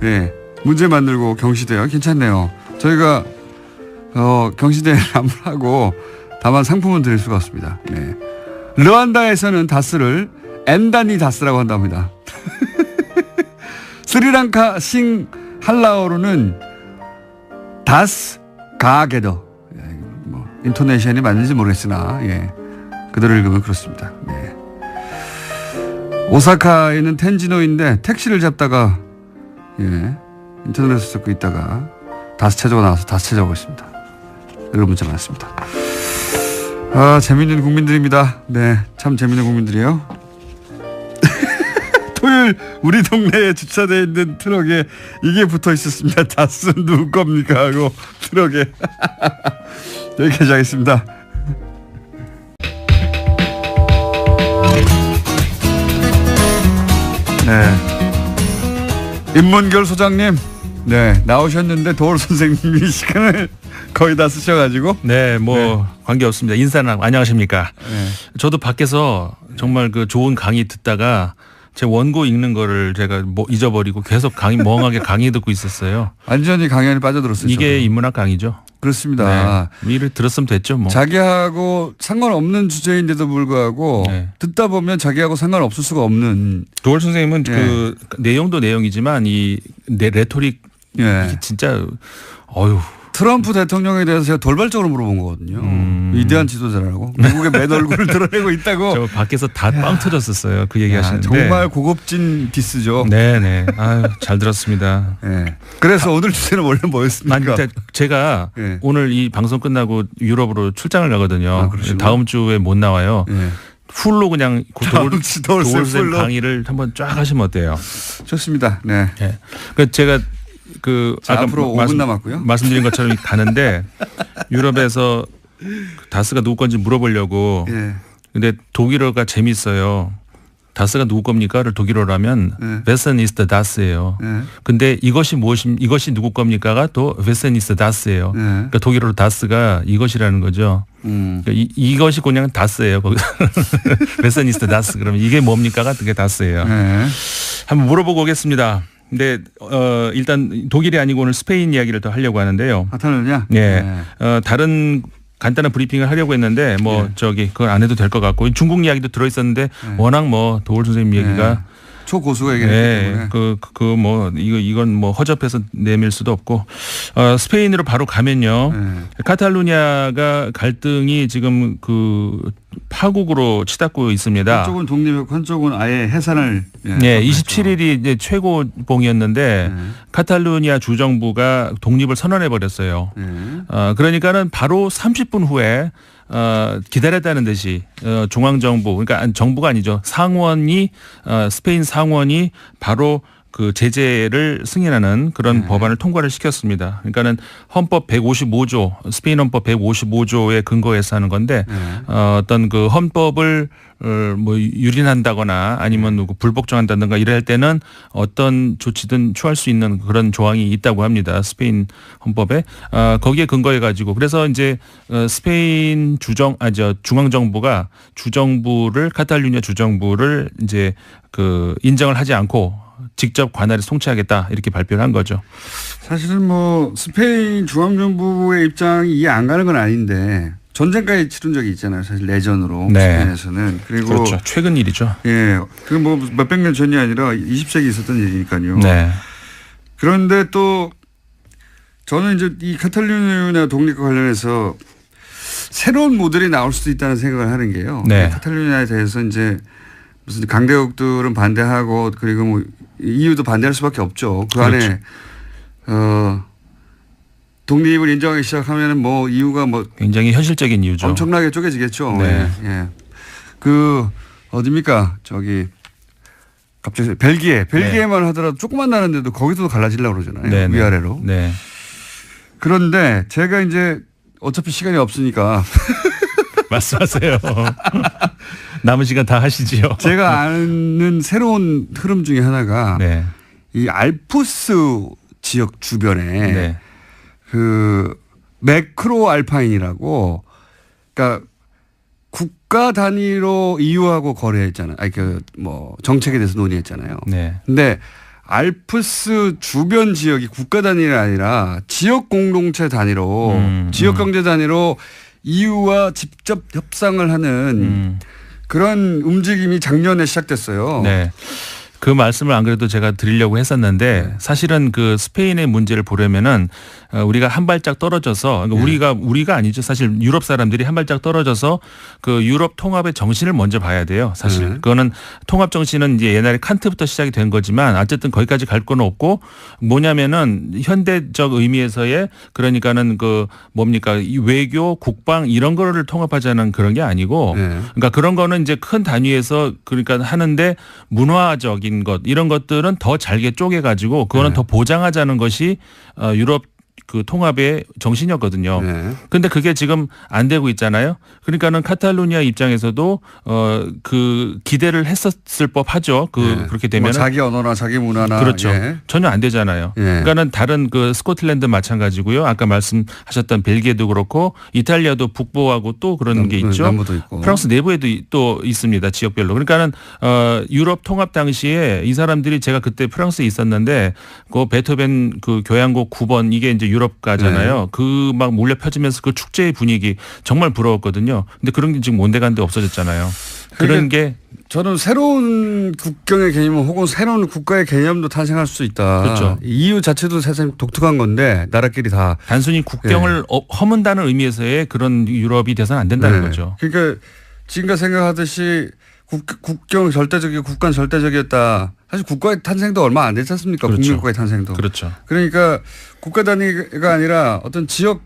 네. 문제 만들고 경시대요. 괜찮네요. 저희가 경시대를 한번 하고 다만 상품은 드릴 수가 없습니다. 네. 르완다에서는 다스를 엔다니 다스라고 한답니다. 스리랑카 싱할라어로는 다스 가게더. 예, 뭐 인토네이션이 맞는지 모르겠으나 예, 그대로 읽으면 그렇습니다. 네. 오사카에는 텐지노인데 택시를 잡다가 예, 인터넷에서 듣고 있다가 다스 체조가 나와서 다스 체조하고 있습니다. 이런 문자 많습니다. 아, 재밌는 국민들입니다. 네, 참 재밌는 국민들이에요. 토요일 우리 동네에 주차되어 있는 트럭에 이게 붙어 있었습니다. 다스는 누구 겁니까? 하고 트럭에. 여기까지 하겠습니다. 네. 인문결 소장님, 네, 나오셨는데 도올 선생님이 시간을 거의 다 쓰셔가지고. 네, 뭐 네. 관계 없습니다. 인사는 안녕하십니까? 네. 저도 밖에서 정말 그 좋은 강의 듣다가 제 원고 읽는 거를 제가 뭐 잊어버리고 계속 멍하게 강의 듣고 있었어요. 완전히 강연에 빠져들었어요. 이게 저도. 인문학 강의죠. 그렇습니다. 네. 이를 들었으면 됐죠, 뭐. 자기하고 상관없는 주제인데도 불구하고 네. 듣다 보면 자기하고 상관없을 수가 없는. 도월 선생님은 예. 그 내용도 내용이지만 이 레토릭 예. 이게 진짜 어휴. 트럼프 대통령에 대해서 제가 돌발적으로 물어본 거거든요. 위대한 지도자라고. 미국의 맨 얼굴을 드러내고 있다고. 저 밖에서 다 빵 터졌었어요. 그 얘기 야, 하시는데. 정말 고급진 디스죠. 네네. 아유, 잘 들었습니다. 예. 그래서 오늘 주제는 원래 뭐였습니까? 아니, 제가 예. 오늘 이 방송 끝나고 유럽으로 출장을 가거든요. 아, 그러시구나. 다음 다음 주에 못 나와요. 예. 풀로 그냥 다음 주 도올 돌쇠 선생님 풀로. 강의를 한번 쫙 하시면 어때요? 좋습니다. 네. 예. 그 제가 그 자, 앞으로 5분 남았고요. 말씀드린 것처럼 가는데 유럽에서 다스가 누구 건지 물어보려고. 예. 근데 독일어가 재밌어요. 다스가 누구 겁니까를 독일어라면 Wessen ist Das예요. 예. 근데 이것이 이것이 누구 겁니까가 또 Wessen ist Das예요. 예. 그러니까 독일어로 다스가 이것이라는 거죠. 그러니까 이것이 그냥 다스예요. 거기서 Wessen ist Das. 그러면 이게 뭡니까가 그게 다스예요. 예. 한번 물어보고 오겠습니다. 근데 일단 독일이 아니고 오늘 스페인 이야기를 더 하려고 하는데요. 하타르냐? 예. 다른 간단한 브리핑을 하려고 했는데 뭐 저기 그걸 안 해도 될 것 같고 중국 이야기도 들어 있었는데 워낙 뭐 도올 선생님 얘기가 초고수가 얘기했기 때문에. 뭐 이건 뭐 허접해서 내밀 수도 없고 스페인으로 바로 가면요. 카탈루냐가 갈등이 지금 그 파국으로 치닫고 있습니다. 한쪽은 독립했고 한쪽은 아예 해산을. 네, 27일이 이제 최고봉이었는데 카탈루냐 주정부가 독립을 선언해 버렸어요. 그러니까는 바로 30분 후에 기다렸다는 듯이 중앙정부 그러니까 정부가 아니죠. 상원이 스페인 상원이 바로 그 제재를 승인하는 그런 법안을 통과를 시켰습니다. 그러니까는 헌법 155조 스페인 헌법 155조에 근거해서 하는 건데 어떤 그 헌법을 뭐 유린한다거나 아니면 누구 불복종한다든가 이럴 때는 어떤 조치든 취할 수 있는 그런 조항이 있다고 합니다. 스페인 헌법에 거기에 근거해 가지고 그래서 이제 스페인 중앙정부가 주정부를 카탈루냐 주정부를 이제 그 인정을 하지 않고 직접 관할에 송치하겠다 이렇게 발표를 한 거죠. 사실은 뭐 스페인 중앙정부의 입장이 이해 안 가는 건 아닌데 전쟁까지 치른 적이 있잖아요. 사실 내전으로 스페인에서는. 그리고 그렇죠. 최근 일이죠. 예, 그 뭐 몇백 년 전이 아니라 20세기 있었던 일이니까요. 네. 그런데 또 저는 이제 이 카탈루냐 독립과 관련해서 새로운 모델이 나올 수도 있다는 생각을 하는 게요. 네. 카탈루냐에 대해서 이제 무슨 강대국들은 반대하고 그리고 뭐 EU도 반대할 수밖에 없죠. 그 그렇죠. 안에 독립을 인정하기 시작하면은 뭐 이유가 뭐 굉장히 현실적인 이유죠. 엄청나게 쪼개지겠죠. 네. 예. 그 어딥니까? 저기 갑자기 벨기에만 하더라도 조금만 나는데도 거기서도 갈라지려고 그러잖아요. 네네. 위아래로. 네. 그런데 제가 이제 어차피 시간이 없으니까 말씀하세요. 남은 시간 다 하시지요. 제가 아는 새로운 흐름 중에 하나가 네. 이 알프스 지역 주변에 네. 그 매크로 알파인이라고 그러니까 국가 단위로 EU하고 거래했잖아요. 아니 그 뭐 정책에 대해서 논의했잖아요. 네. 근데 알프스 주변 지역이 국가 단위가 아니라 지역 공동체 단위로 지역 경제 단위로 EU와 직접 협상을 하는 그런 움직임이 작년에 시작됐어요. 네. 그 말씀을 안 그래도 제가 드리려고 했었는데 사실은 그 스페인의 문제를 보려면은 우리가 한 발짝 떨어져서 그러니까 우리가 아니죠. 사실 유럽 사람들이 한 발짝 떨어져서 그 유럽 통합의 정신을 먼저 봐야 돼요. 사실 그거는 통합 정신은 이제 옛날에 칸트부터 시작이 된 거지만 어쨌든 거기까지 갈 건 없고 뭐냐면은 현대적 의미에서의 그러니까는 그 뭡니까 이 외교, 국방 이런 거를 통합하자는 그런 게 아니고 그러니까 그런 거는 이제 큰 단위에서 그러니까 하는데 문화적인 것 이런 것들은 더 잘게 쪼개 가지고 그거는 더 보장하자는 것이 유럽 그 통합의 정신이었거든요. 그런데 그게 지금 안 되고 있잖아요. 그러니까는 카탈루니아 입장에서도 그 기대를 했었을 법하죠. 그렇게 되면 뭐 자기 언어나 자기 문화나 그렇죠. 전혀 안 되잖아요. 그러니까는 다른 그 스코틀랜드 마찬가지고요. 아까 말씀하셨던 벨기에도 그렇고 이탈리아도 북부하고 또 그런 게 있죠. 남부도 있고. 프랑스 내부에도 또 있습니다. 지역별로. 그러니까는 유럽 통합 당시에 이 사람들이 제가 그때 프랑스에 있었는데 그 베토벤 그 교향곡 9번 이게 이제 유럽가잖아요. 그 막 몰려 펴지면서 그 축제의 분위기 정말 부러웠거든요. 근데 그런 게 지금 온데간데 없어졌잖아요. 그런 게 저는 새로운 국경의 개념 혹은 새로운 국가의 개념도 탄생할 수 있다. 그렇죠. EU 자체도 사실 독특한 건데 나라끼리 다 단순히 국경을 허문다는 의미에서의 그런 유럽이 돼서는 안 된다는 거죠. 그러니까 지금까 생각하듯이 국경 절대적이고 국가는 절대적이었다. 사실 국가의 탄생도 얼마 안 됐지 않습니까? 그렇죠. 국민국가의 탄생도. 그렇죠. 그러니까 국가 단위가 아니라 어떤 지역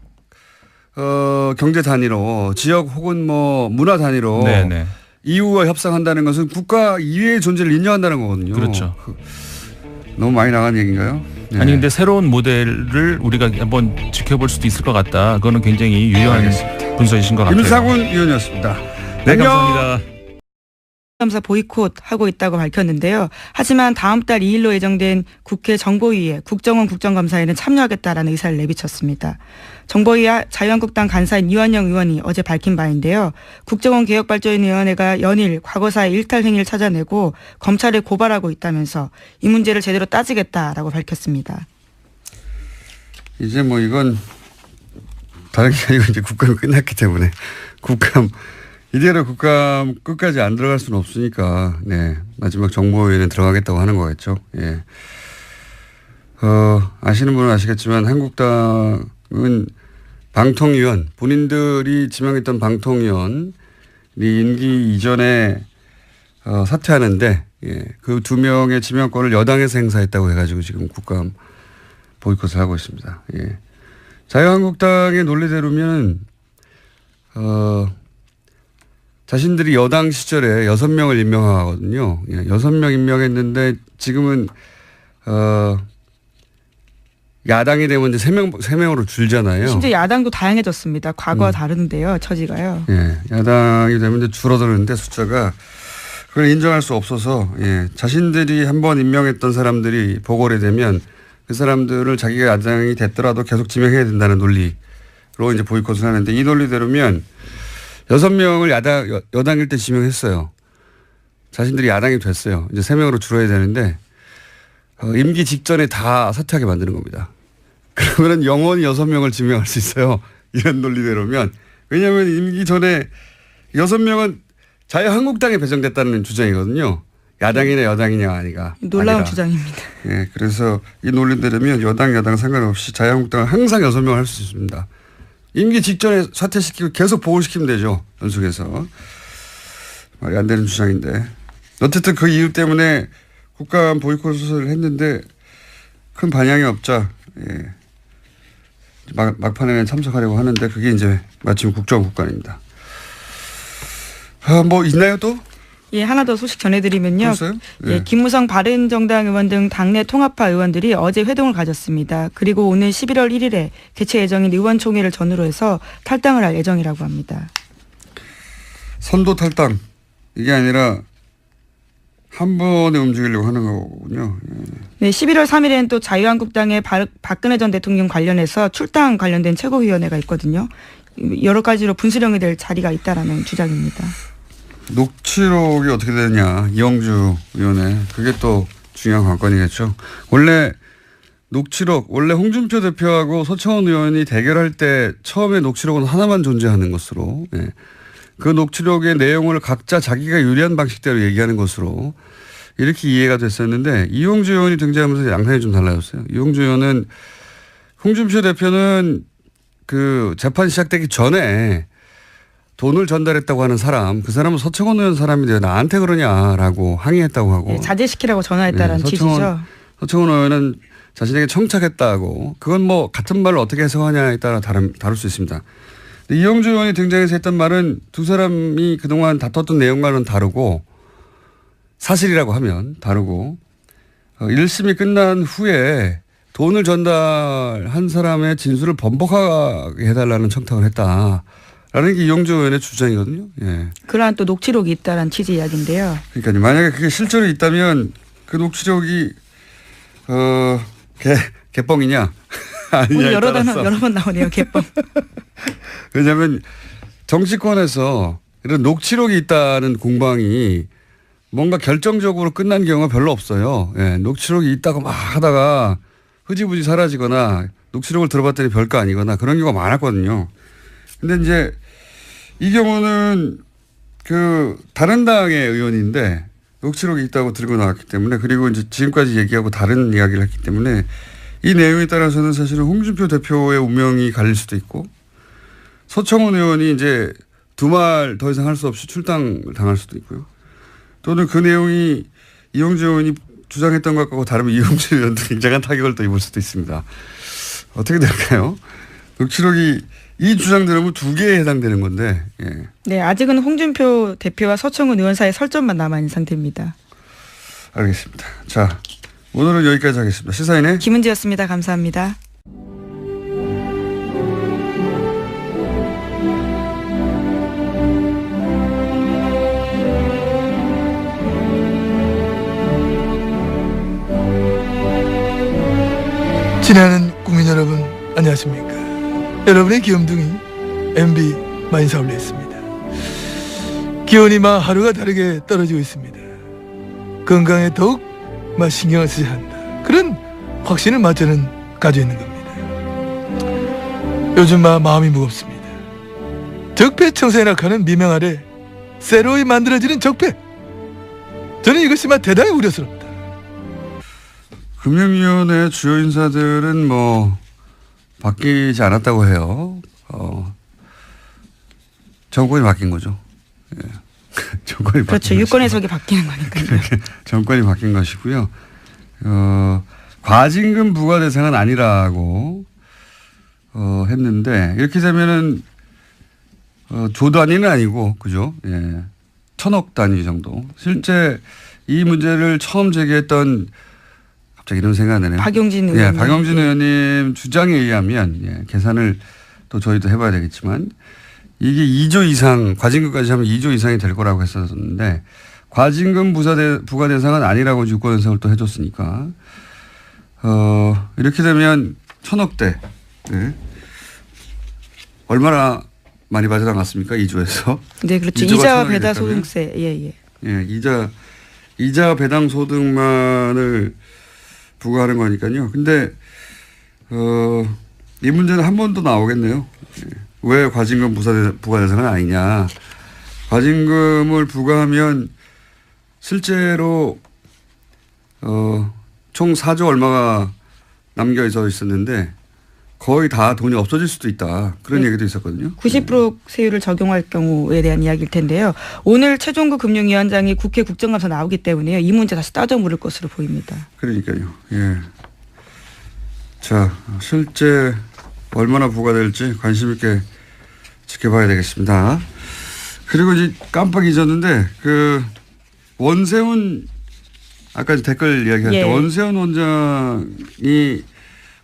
경제 단위로 지역 혹은 뭐 문화 단위로 네네. EU와 협상한다는 것은 국가 이외의 존재를 인정한다는 거거든요. 그렇죠. 너무 많이 나간 얘기인가요? 네. 아니 근데 새로운 모델을 우리가 한번 지켜볼 수도 있을 것 같다. 그거는 굉장히 유효한 분석이신 것 같아요. 김상훈 의원이었습니다. 네, 감사합니다. 감사 보이콧하고 있다고 밝혔는데요. 하지만 다음 달 2일로 예정된 국회 정보위에 국정원 국정감사에는 참여하겠다라는 의사를 내비쳤습니다. 정보위 자유한국당 간사인 이완영 의원이 어제 밝힌 바인데요. 국정원 개혁발전위원회가 연일 과거사의 일탈 행위를 찾아내고 검찰에 고발하고 있다면서 이 문제를 제대로 따지겠다라고 밝혔습니다. 이제 뭐 이건 다른 게 아니고 이제 국감이 끝났기 때문에 이대로 국감 끝까지 안 들어갈 수는 없으니까, 네. 마지막 정보위원회는 들어가겠다고 하는 거겠죠. 예. 아시는 분은 아시겠지만 한국당은 방통위원, 본인들이 지명했던 방통위원이 임기 이전에 사퇴하는데, 예. 그 2명의 지명권을 여당에서 행사했다고 해가지고 지금 국감 보이콧을 하고 있습니다. 예. 자유한국당의 논리대로면, 자신들이 여당 시절에 6명을 임명하거든요. 예, 6명 임명했는데 지금은 야당이 되면 이제 3명으로 줄잖아요. 심지어 야당도 다양해졌습니다. 과거와 다른데요. 처지가요. 예, 야당이 되면 이제 줄어드는데 숫자가 그걸 인정할 수 없어서 예, 자신들이 한번 임명했던 사람들이 보궐이 되면 그 사람들을 자기가 야당이 됐더라도 계속 지명해야 된다는 논리로 이제 보이콧을 하는데 이 논리대로면 6명을 여당일 때 지명했어요. 자신들이 야당이 됐어요. 이제 3명으로 줄어야 되는데, 임기 직전에 다 사퇴하게 만드는 겁니다. 그러면 영원히 6명을 지명할 수 있어요. 이런 논리대로면. 왜냐하면 임기 전에 6명은 자유한국당에 배정됐다는 주장이거든요. 야당이냐 여당이냐 아니가. 놀라운 아니라. 주장입니다. 예, 그래서 이 논리대로면 여당 상관없이 자유한국당은 항상 6명을 할 수 있습니다. 임기 직전에 사퇴시키고 계속 보호시키면 되죠. 연속해서. 말이 안 되는 주장인데. 어쨌든 그 이유 때문에 국감 보이콧을 했는데 큰 반향이 없자 예. 막판에는 참석하려고 하는데 그게 이제 마침 국정국감입니다. 뭐 있나요 또? 예, 하나 더 소식 전해드리면요. 벌써요? 예, 김무성 바른정당 의원 등 당내 통합파 의원들이 어제 회동을 가졌습니다. 그리고 오늘 11월 1일에 개최 예정인 의원총회를 전후로 해서 탈당을 할 예정이라고 합니다. 선도 탈당 이게 아니라 한 번에 움직이려고 하는 거군요. 예. 네, 11월 3일에는 또 자유한국당의 박근혜 전 대통령 관련해서 출당 관련된 최고위원회가 있거든요. 여러 가지로 분수령이 될 자리가 있다라는 주장입니다. 녹취록이 어떻게 되느냐. 이영주 의원의 그게 또 중요한 관건이겠죠. 원래 녹취록 원래 홍준표 대표하고 서청원 의원이 대결할 때 처음에 녹취록은 하나만 존재하는 것으로 예. 그 녹취록의 내용을 각자 자기가 유리한 방식대로 얘기하는 것으로 이렇게 이해가 됐었는데 이용주 의원이 등장하면서 양상이 좀 달라졌어요. 이용주 의원은 홍준표 대표는 그 재판 시작되기 전에 돈을 전달했다고 하는 사람, 그 사람은 서청원 의원 사람인데 나한테 그러냐라고 항의했다고 하고. 네, 자제시키라고 전화했다라는 취지죠. 서청원 의원은 자신에게 청착했다고. 그건 뭐 같은 말을 어떻게 해석하냐에 따라 다를 수 있습니다. 이영주 의원이 등장해서 했던 말은 두 사람이 그동안 다퉜던 내용과는 다르고 사실이라고 하면 다르고 1심이 끝난 후에 돈을 전달한 사람의 진술을 번복하게 해달라는 청탁을 했다라는 게 이영주 의원의 주장이거든요. 예. 그러한 또 녹취록이 있다는 취지 이야기인데요. 그러니까 만약에 그게 실제로 있다면 그 녹취록이 개뻥이냐 오늘 여러 번 나오네요. 개뻥. 왜냐하면 정치권에서 이런 녹취록이 있다는 공방이 뭔가 결정적으로 끝난 경우가 별로 없어요. 예, 녹취록이 있다고 막 하다가 흐지부지 사라지거나 녹취록을 들어봤더니 별거 아니거나 그런 경우가 많았거든요. 근데 이제 이 경우는 그 다른 당의 의원인데 녹취록이 있다고 들고 나왔기 때문에 그리고 이제 지금까지 얘기하고 다른 이야기를 했기 때문에 이 내용에 따라서는 사실은 홍준표 대표의 운명이 갈릴 수도 있고 서청원 의원이 이제 두 말 더 이상 할 수 없이 출당을 당할 수도 있고요. 또는 그 내용이 이용주 의원이 주장했던 것과 다르면 이용주 의원도 굉장한 타격을 또 입을 수도 있습니다. 어떻게 될까요? 녹취록이 이 주장 들으면 두 개에 해당되는 건데. 예. 네, 아직은 홍준표 대표와 서청원 의원 사이의 설전만 남아있는 상태입니다. 알겠습니다. 자, 오늘은 여기까지 하겠습니다. 시사인의 김은지였습니다. 감사합니다. 친애하는 국민 여러분 안녕하십니까. 여러분의 귀염둥이 MB 만사 올렸습니다. 기온이 막 하루가 다르게 떨어지고 있습니다. 건강에 더욱 막 신경을 쓰셔야 한다. 그런 확신을 저는 가지고 있는 겁니다. 요즘 마음이 무겁습니다. 적폐청산이라 하는 미명 아래 새로이 만들어지는 적폐. 저는 이것이 대단히 우려스럽다. 금융위원회 주요 인사들은 뭐 바뀌지 않았다고 해요. 정권이 바뀐 거죠. 예. 정권이 그렇죠. 바뀐 유권 것이고. 해석이 바뀌는 거니까요. 정권이 바뀐 것이고요. 과징금 부과 대상은 아니라고 했는데 이렇게 되면은 조 단위는 아니고 그죠? 예. 1,000억 단위 정도. 실제 이 문제를 처음 제기했던 갑자기 이런 생각이 나네요. 박용진 의원님. 예, 박용진 의원님 주장에 의하면 예, 계산을 또 저희도 해봐야 되겠지만 이게 2조 이상 과징금까지 하면 2조 이상이 될 거라고 했었는데 과징금 부과 대상은 아니라고 유권 해석을 또 해줬으니까 이렇게 되면 1,000억대 네. 얼마나 많이 빠져나갔습니까? 2조에서. 네, 그렇죠. 이자와 배당 소득세. 예. 예, 이자 배당 소득만을 부과하는 거니까요. 근데 이 문제는 한 번 더 나오겠네요. 왜 과징금 부과 대상은 아니냐. 과징금을 부과하면 실제로 총 4조 얼마가 남겨져 있었는데 거의 다 돈이 없어질 수도 있다. 그런 네. 얘기도 있었거든요. 90% 세율을 적용할 경우에 대한 이야기일 텐데요. 오늘 최종구 금융위원장이 국회 국정감사 나오기 때문에요. 이 문제 다시 따져 물을 것으로 보입니다. 그러니까요. 예. 자, 실제 얼마나 부과될지 관심 있게 지켜봐야 되겠습니다. 그리고 이제 깜빡 잊었는데 원세훈 아까 댓글 이야기할 때 예. 원세훈 원장이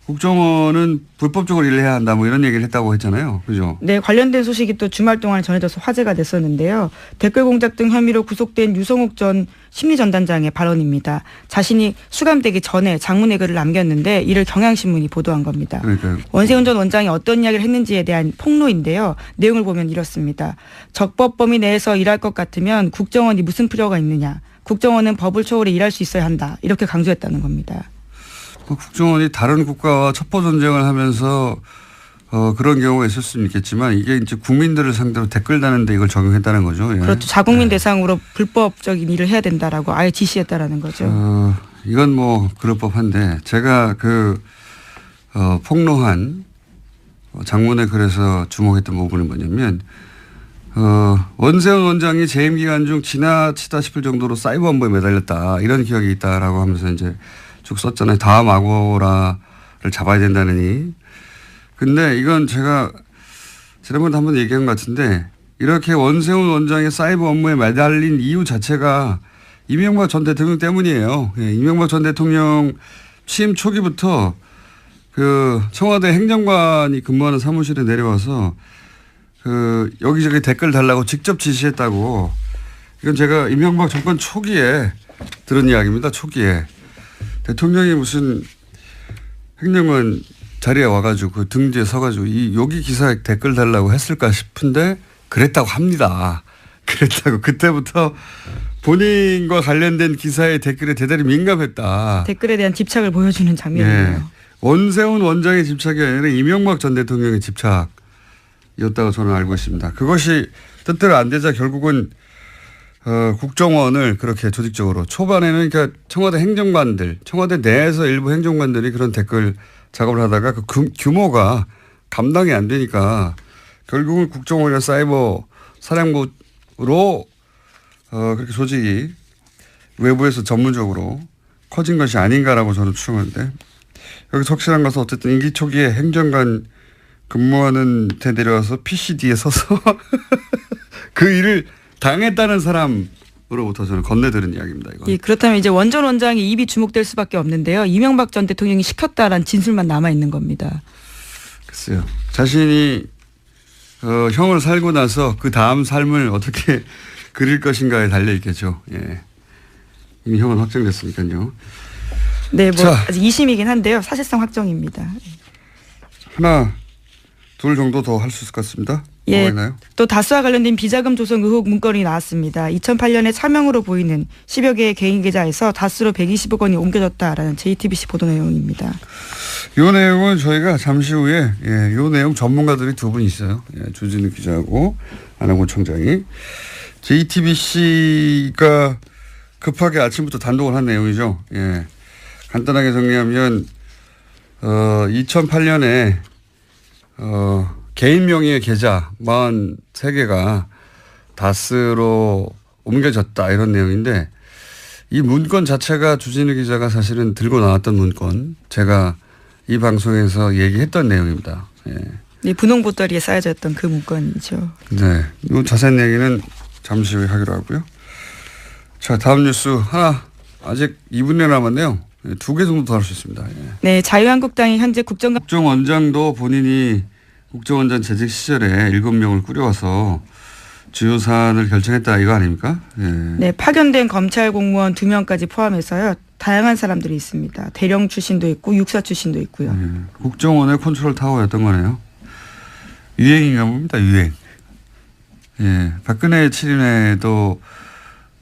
국정원은 불법적으로 일을 해야 한다 뭐 이런 얘기를 했다고 했잖아요. 그죠? 네, 관련된 소식이 또 주말 동안에 전해져서 화제가 됐었는데요. 댓글 공작 등 혐의로 구속된 유성욱 전 심리전단장의 발언입니다. 자신이 수감되기 전에 장문의 글을 남겼는데 이를 경향신문이 보도한 겁니다. 그러니까요. 원세훈 전 원장이 어떤 이야기를 했는지에 대한 폭로인데요. 내용을 보면 이렇습니다. 적법 범위 내에서 일할 것 같으면 국정원이 무슨 필요가 있느냐. 국정원은 법을 초월해 일할 수 있어야 한다. 이렇게 강조했다는 겁니다. 국정원이 다른 국가와 첩보 전쟁을 하면서 그런 경우가 있을 수는 있겠지만 이게 이제 국민들을 상대로 댓글 다는데 이걸 적용했다는 거죠. 예. 그렇죠. 자국민 대상으로 불법적인 일을 해야 된다라고 아예 지시했다라는 거죠. 이건 뭐 그럴 법한데 제가 폭로한 장문의 글에서 주목했던 부분은 뭐냐면 원세훈 원장이 재임 기간 중 지나치다 싶을 정도로 사이버 업무에 매달렸다 이런 기억이 있다라고 하면서 이제 쭉 썼잖아요. 다음 악어라를 잡아야 된다느니. 근데 이건 제가 지난번에 한번 얘기한 것 같은데 이렇게 원세훈 원장의 사이버 업무에 매달린 이유 자체가 이명박 전 대통령 때문이에요. 예, 이명박 전 대통령 취임 초기부터 그 청와대 행정관이 근무하는 사무실에 내려와서 여기저기 댓글 달라고 직접 지시했다고. 이건 제가 이명박 정권 초기에 들은 이야기입니다. 초기에. 대통령이 무슨 행정관 자리에 와가지고 그 등 뒤에 서가지고 여기 기사에 댓글 달라고 했을까 싶은데 그랬다고 합니다. 그랬다고. 그때부터 본인과 관련된 기사의 댓글에 대단히 민감했다. 댓글에 대한 집착을 보여주는 장면이에요. 네. 원세훈 원장의 집착이 아니라 이명박 전 대통령의 집착이었다고 저는 알고 있습니다. 그것이 뜻대로 안 되자 결국은 국정원을 그렇게 조직적으로 초반에는 그러니까 청와대 행정관들, 청와대 내에서 일부 행정관들이 그런 댓글 작업을 하다가 그 규모가 감당이 안 되니까 결국은 국정원이나 사이버 사령부로 그렇게 조직이 외부에서 전문적으로 커진 것이 아닌가라고 저는 추정하는데 여기서 확실한 것은 어쨌든 임기 초기에 행정관 근무하는 데 내려와서 PCD에 서서 그 일을 당했다는 사람으로부터 저는 건네들은 이야기입니다. 이건. 예, 그렇다면 이제 원전 원장이 입이 주목될 수밖에 없는데요. 이명박 전 대통령이 시켰다라는 진술만 남아 있는 겁니다. 글쎄요. 자신이 형을 살고 나서 그 다음 삶을 어떻게 그릴 것인가에 달려 있겠죠. 예. 이미 형은 확정됐으니까요. 네, 뭐 자. 아직 2심이긴 한데요. 사실상 확정입니다. 하나, 둘 정도 더 할 수 있을 것 같습니다. 예, 뭐가 있나요? 또 다스와 관련된 비자금 조성 의혹 문건이 나왔습니다. 2008년에 차명으로 보이는 10여 개의 개인 계좌에서 다스로 120억 원이 옮겨졌다라는 JTBC 보도 내용입니다. 이 내용은 저희가 잠시 후에 이 내용 전문가들이 두 분 있어요. 예, 주진우 기자하고 안하곤 총장이. JTBC가 급하게 아침부터 단독을 한 내용이죠. 예. 간단하게 정리하면 2008년에 개인 명의의 계좌 43개가 다스로 옮겨졌다 이런 내용인데 이 문건 자체가 주진우 기자가 사실은 들고 나왔던 문건 제가 이 방송에서 얘기했던 내용입니다. 예. 네, 분홍 보따리에 쌓여져 있던 그 문건이죠. 네, 이 자세한 얘기는 잠시 후에 하기로 하고요. 자, 다음 뉴스 하나 아직 2분여 남았네요. 2개 정도 더 할 수 있습니다. 예. 네, 자유한국당이 현재 국정원장도 본인이 국정원장 재직 시절에 7명을 꾸려와서 주요 사안을 결정했다 이거 아닙니까? 예. 네, 파견된 검찰 공무원 2명까지 포함해서요. 다양한 사람들이 있습니다. 대령 출신도 있고 육사 출신도 있고요. 예. 국정원의 컨트롤 타워였던 거네요. 유행인가 봅니다. 유행. 예. 박근혜 7인회도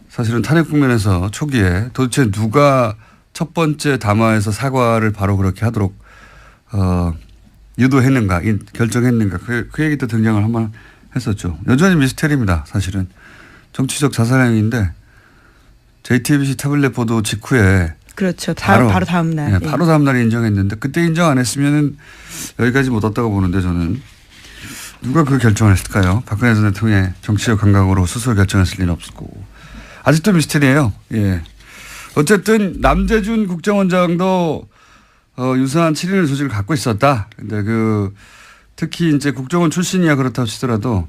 사실은 탄핵 국면에서 초기에 도대체 누가 첫 번째 담화에서 사과를 바로 그렇게 하도록 유도했는가, 결정했는가 그 얘기도 등장을 한번 했었죠. 여전히 미스테리입니다. 사실은 정치적 자살행위인데 JTBC 태블릿 보도 직후에 그렇죠. 바로 다음 날. 네, 바로 다음 날에 인정했는데 그때 인정 안 했으면은 여기까지 못 왔다고 보는데 저는 누가 그 결정을 했을까요? 박근혜 전 대통령의 정치적 감각으로 스스로 결정했을 리는 없을 거고 아직도 미스테리예요. 예. 어쨌든 남재준 국정원장도 유사한 7인의 소질을 갖고 있었다. 근데 특히 이제 국정원 출신이야 그렇다고 치더라도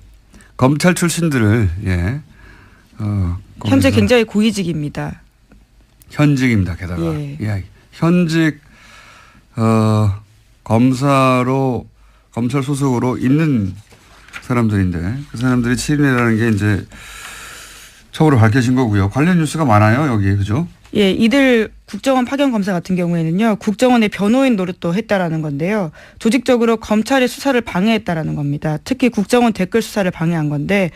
검찰 출신들을 현재 굉장히 고위직입니다. 현직입니다. 게다가 예. 예. 현직 검사로 검찰 소속으로 있는 사람들인데 그 사람들이 7인이라는 게 이제 처음으로 밝혀진 거고요. 관련 뉴스가 많아요 여기 그죠? 예, 이들 국정원 파견 검사 같은 경우에는요, 국정원의 변호인 노릇도 했다라는 건데요. 조직적으로 검찰의 수사를 방해했다라는 겁니다. 특히 국정원 댓글 수사를 방해한 건데,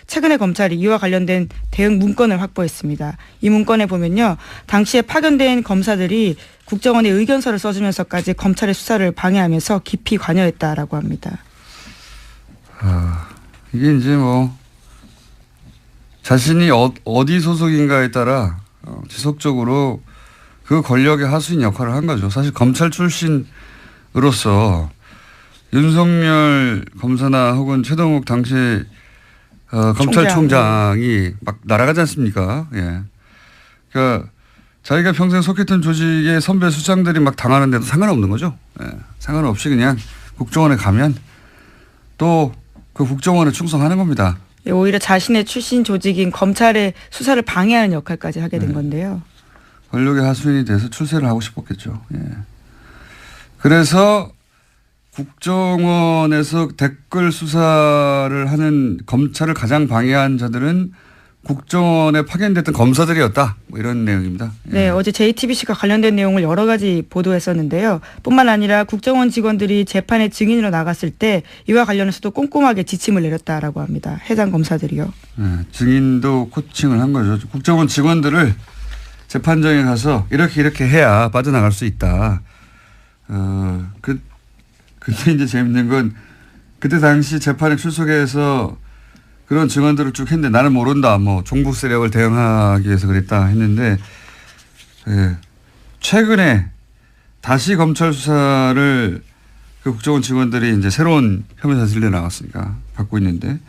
최근에 검찰이 이와 관련된 대응 문건을 확보했습니다. 이 문건에 보면요, 당시에 파견된 검사들이 국정원의 의견서를 써주면서까지 검찰의 수사를 방해하면서 깊이 관여했다라고 합니다. 이게 이제 뭐 자신이 어디 소속인가에 따라 지속적으로 그 권력의 하수인 역할을 한 거죠. 사실 검찰 출신으로서 윤석열 검사나 혹은 최동욱 당시 검찰총장이 막 날아가지 않습니까? 예. 그러니까 자기가 평생 속했던 조직의 선배 수장들이 막 당하는데도 상관없는 거죠. 예. 상관없이 그냥 국정원에 가면 또 그 국정원에 충성하는 겁니다. 오히려 자신의 출신 조직인 검찰의 수사를 방해하는 역할까지 하게 된 건데요. 권력의 하수인이 돼서 출세를 하고 싶었겠죠. 예. 그래서 국정원에서 댓글 수사를 하는 검찰을 가장 방해한 자들은 국정원에 파견됐던 검사들이었다. 뭐 이런 내용입니다. 예. 네, 어제 JTBC가 관련된 내용을 여러 가지 보도했었는데요. 뿐만 아니라 국정원 직원들이 재판에 증인으로 나갔을 때 이와 관련해서도 꼼꼼하게 지침을 내렸다라고 합니다. 해당 검사들이요. 예, 증인도 코칭을 한 거죠. 국정원 직원들을 재판장에 가서 이렇게 해야 빠져나갈 수 있다. 근데 이제 재밌는 건 그때 당시 재판에 출석해서 그런 증언들을 쭉 했는데 나는 모른다. 뭐 종북 세력을 대응하기 위해서 그랬다 했는데 예, 최근에 다시 검찰 수사를 그 국정원 직원들이 이제 새로운 혐의 사실로 나왔으니까 받고 있는데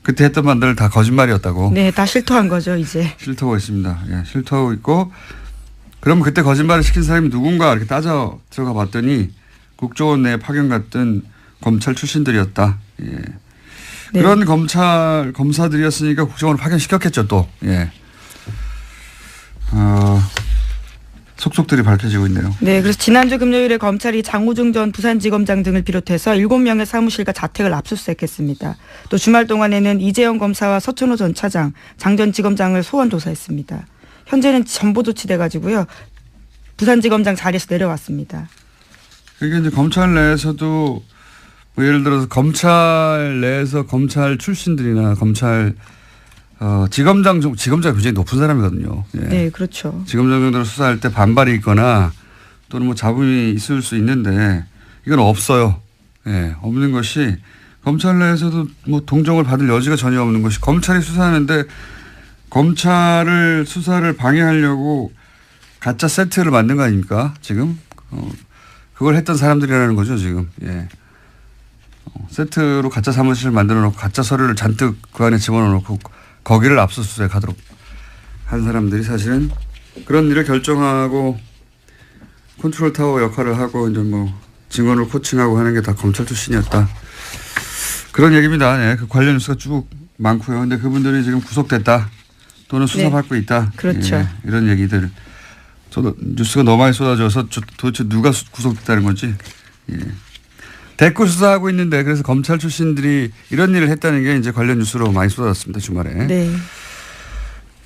그때 했던 말들 다 거짓말이었다고. 네, 다 실토한 거죠 이제. 실토하고 있습니다. 예, 실토하고 있고 그럼 그때 거짓말을 시킨 사람이 누군가 이렇게 따져 들어가 봤더니 국정원 내에 파견 갔던 검찰 출신들이었다. 예. 네. 그런 검사들이었으니까 국정원을 파견시켰겠죠 또. 예. 속속들이 밝혀지고 있네요. 네, 그래서 지난주 금요일에 검찰이 장호중 전 부산지검장 등을 비롯해서 7명의 사무실과 자택을 압수수색했습니다. 또 주말 동안에는 이재영 검사와 서천호 전 차장, 장 전 지검장을 소환 조사했습니다. 현재는 전보 조치돼가지고요. 부산지검장 자리에서 내려왔습니다. 그러니까 이제 검찰 내에서도 뭐 예를 들어서 검찰 내에서 검찰 출신들이나 검찰 지검장이 굉장히 높은 사람이거든요. 예. 네, 그렇죠. 지검장 정도로 수사할 때 반발이 있거나 또는 뭐 잡음이 있을 수 있는데 이건 없어요. 예, 없는 것이 검찰 내에서도 뭐 동정을 받을 여지가 전혀 없는 것이 검찰이 수사하는데 검찰을 수사를 방해하려고 가짜 세트를 만든 거 아닙니까? 지금 그걸 했던 사람들이라는 거죠 지금. 예. 세트로 가짜 사무실을 만들어 놓고 가짜 서류를 잔뜩 그 안에 집어넣어 놓고 거기를 압수수색하도록 한 사람들이 사실은 그런 일을 결정하고 컨트롤 타워 역할을 하고 이제 뭐 증언을 코칭하고 하는 게 다 검찰 출신이었다. 그런 얘기입니다. 예. 그 관련 뉴스가 쭉 많고요. 근데 그분들이 지금 구속됐다 또는 수사받고 있다. 그렇죠. 예. 이런 얘기들. 저도 뉴스가 너무 많이 쏟아져서 도대체 누가 구속됐다는 건지. 예. 댓글 수사하고 있는데 그래서 검찰 출신들이 이런 일을 했다는 게 이제 관련 뉴스로 많이 쏟아졌습니다. 주말에. 네.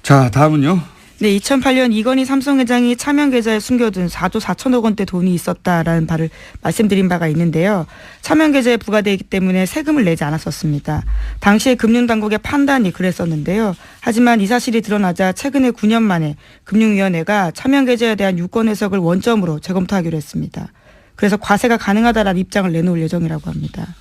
자, 다음은요. 네, 2008년 이건희 삼성 회장이 차명 계좌에 숨겨둔 4조 4천억 원대 돈이 있었다라는 바를 말씀드린 바가 있는데요. 차명 계좌에 부과되기 때문에 세금을 내지 않았었습니다. 당시에 금융당국의 판단이 그랬었는데요. 하지만 이 사실이 드러나자 최근에 9년 만에 금융위원회가 차명 계좌에 대한 유권 해석을 원점으로 재검토하기로 했습니다. 그래서 과세가 가능하다라는 입장을 내놓을 예정이라고 합니다.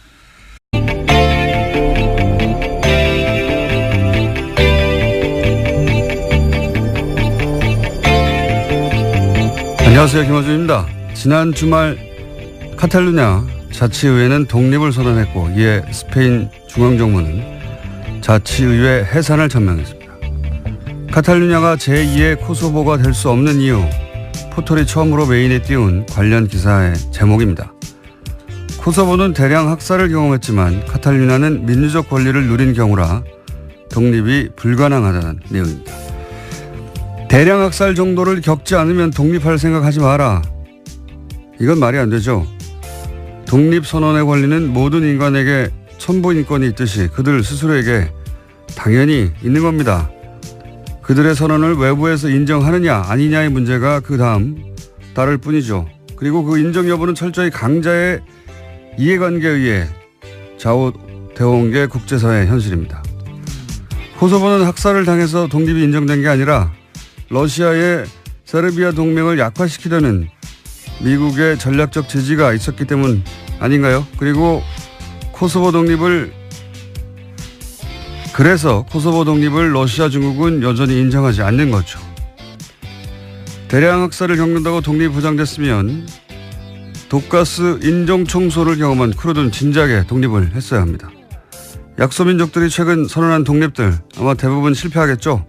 안녕하세요. 김어준입니다. 지난 주말 카탈루냐 자치의회는 독립을 선언했고 이에 스페인 중앙정부는 자치의회 해산을 전명했습니다. 카탈루냐가 제2의 코소보가 될 수 없는 이유 포털이 처음으로 메인에 띄운 관련 기사의 제목입니다. 코소보는 대량 학살을 경험했지만 카탈루냐는 민주적 권리를 누린 경우라 독립이 불가능하다는 내용입니다. 대량 학살 정도를 겪지 않으면 독립할 생각하지 마라. 이건 말이 안 되죠. 독립선언의 권리는 모든 인간에게 천부인권이 있듯이 그들 스스로에게 당연히 있는 겁니다. 그들의 선언을 외부에서 인정하느냐 아니냐의 문제가 그 다음 따를 뿐이죠. 그리고 그 인정 여부는 철저히 강자의 이해관계에 의해 좌우되어 온 게 국제사회의 현실입니다. 코소보는 학살을 당해서 독립이 인정된 게 아니라 러시아의 세르비아 동맹을 약화시키려는 미국의 전략적 지지가 있었기 때문 아닌가요? 그리고 그래서 코소보 독립을 러시아 중국은 여전히 인정하지 않는 거죠. 대량 학살을 겪는다고 독립이 보장됐으면 독가스 인종청소를 경험한 쿠르드는 진작에 독립을 했어야 합니다. 약소민족들이 최근 선언한 독립들 아마 대부분 실패하겠죠.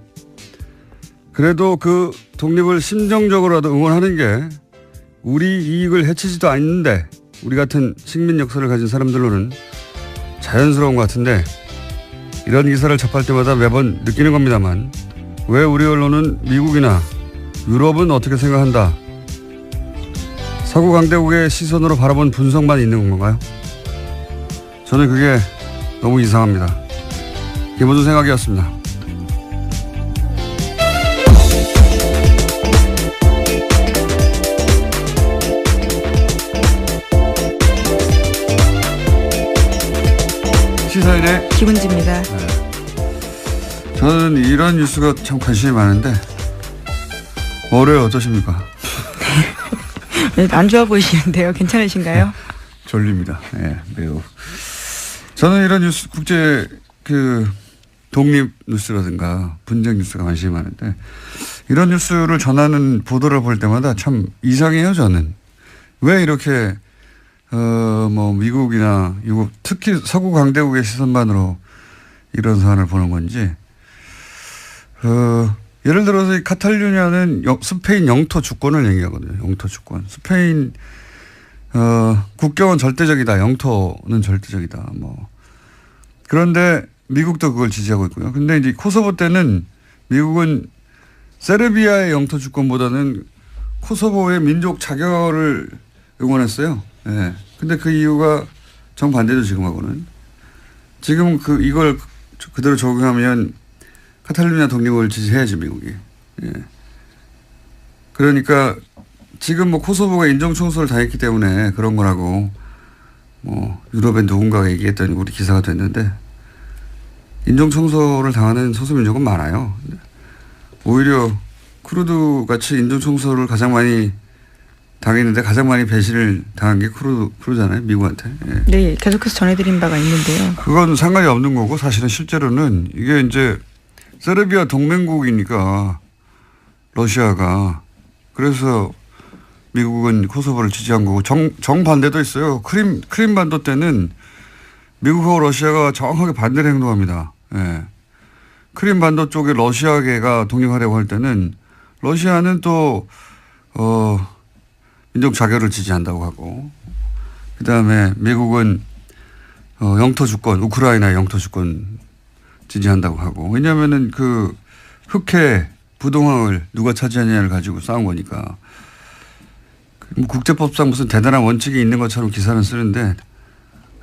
그래도 그 독립을 심정적으로라도 응원하는 게 우리 이익을 해치지도 않는데 우리 같은 식민 역사를 가진 사람들로는 자연스러운 것 같은데 이런 기사를 접할 때마다 매번 느끼는 겁니다만 왜 우리 언론은 미국이나 유럽은 어떻게 생각한다. 서구 강대국의 시선으로 바라본 분석만 있는 건가요? 저는 그게 너무 이상합니다. 김호준 생각이었습니다. 시사인의 김은지입니다. 네. 저는 이런 뉴스가 참 관심이 많은데 월요일 어떠십니까? 안 좋아 보이시는데요. 괜찮으신가요? 졸립니다. 네, 매우. 저는 이런 뉴스, 국제 독립 뉴스라든가 분쟁 뉴스가 관심이 많은데 이런 뉴스를 전하는 보도를 볼 때마다 참 이상해요. 저는 왜 이렇게 미국이나 유럽, 특히 서구 강대국의 시선만으로 이런 사안을 보는 건지, 예를 들어서 이 카탈루냐는 스페인 영토 주권을 얘기하거든요. 영토 주권. 스페인, 국경은 절대적이다. 영토는 절대적이다. 그런데 미국도 그걸 지지하고 있고요. 근데 이제 코소보 때는 미국은 세르비아의 영토 주권보다는 코소보의 민족 자결을 응원했어요. 네. 근데 그 이유가 정반대죠, 지금하고는. 지금 이걸 그대로 적용하면 카탈루냐 독립을 지지해야지, 미국이. 예. 그러니까 지금 코소보가 인종청소를 당했기 때문에 그런 거라고 유럽의 누군가가 얘기했더니 우리 기사가 됐는데 인종청소를 당하는 소수민족은 많아요. 오히려 쿠르드 같이 인종청소를 가장 많이 당했는데 가장 많이 배신을 당한 게 쿠르드잖아요. 미국한테. 예. 네. 계속해서 전해드린 바가 있는데요. 그건 상관이 없는 거고 사실은 실제로는 이게 이제 세르비아 동맹국이니까 러시아가 그래서 미국은 코소보를 지지한 거고 정반대도 있어요. 크림 반도 때는 미국하고 러시아가 정확하게 반대로 행동합니다. 예. 크림 반도 쪽에 러시아계가 독립하려고 할 때는 러시아는 또 민족 자결을 지지한다고 하고 그다음에 미국은 영토 주권, 우크라이나의 영토 주권 지지한다고 하고 왜냐하면은 그 흑해 부동항을 누가 차지하느냐를 가지고 싸운 거니까 국제법상 무슨 대단한 원칙이 있는 것처럼 기사는 쓰는데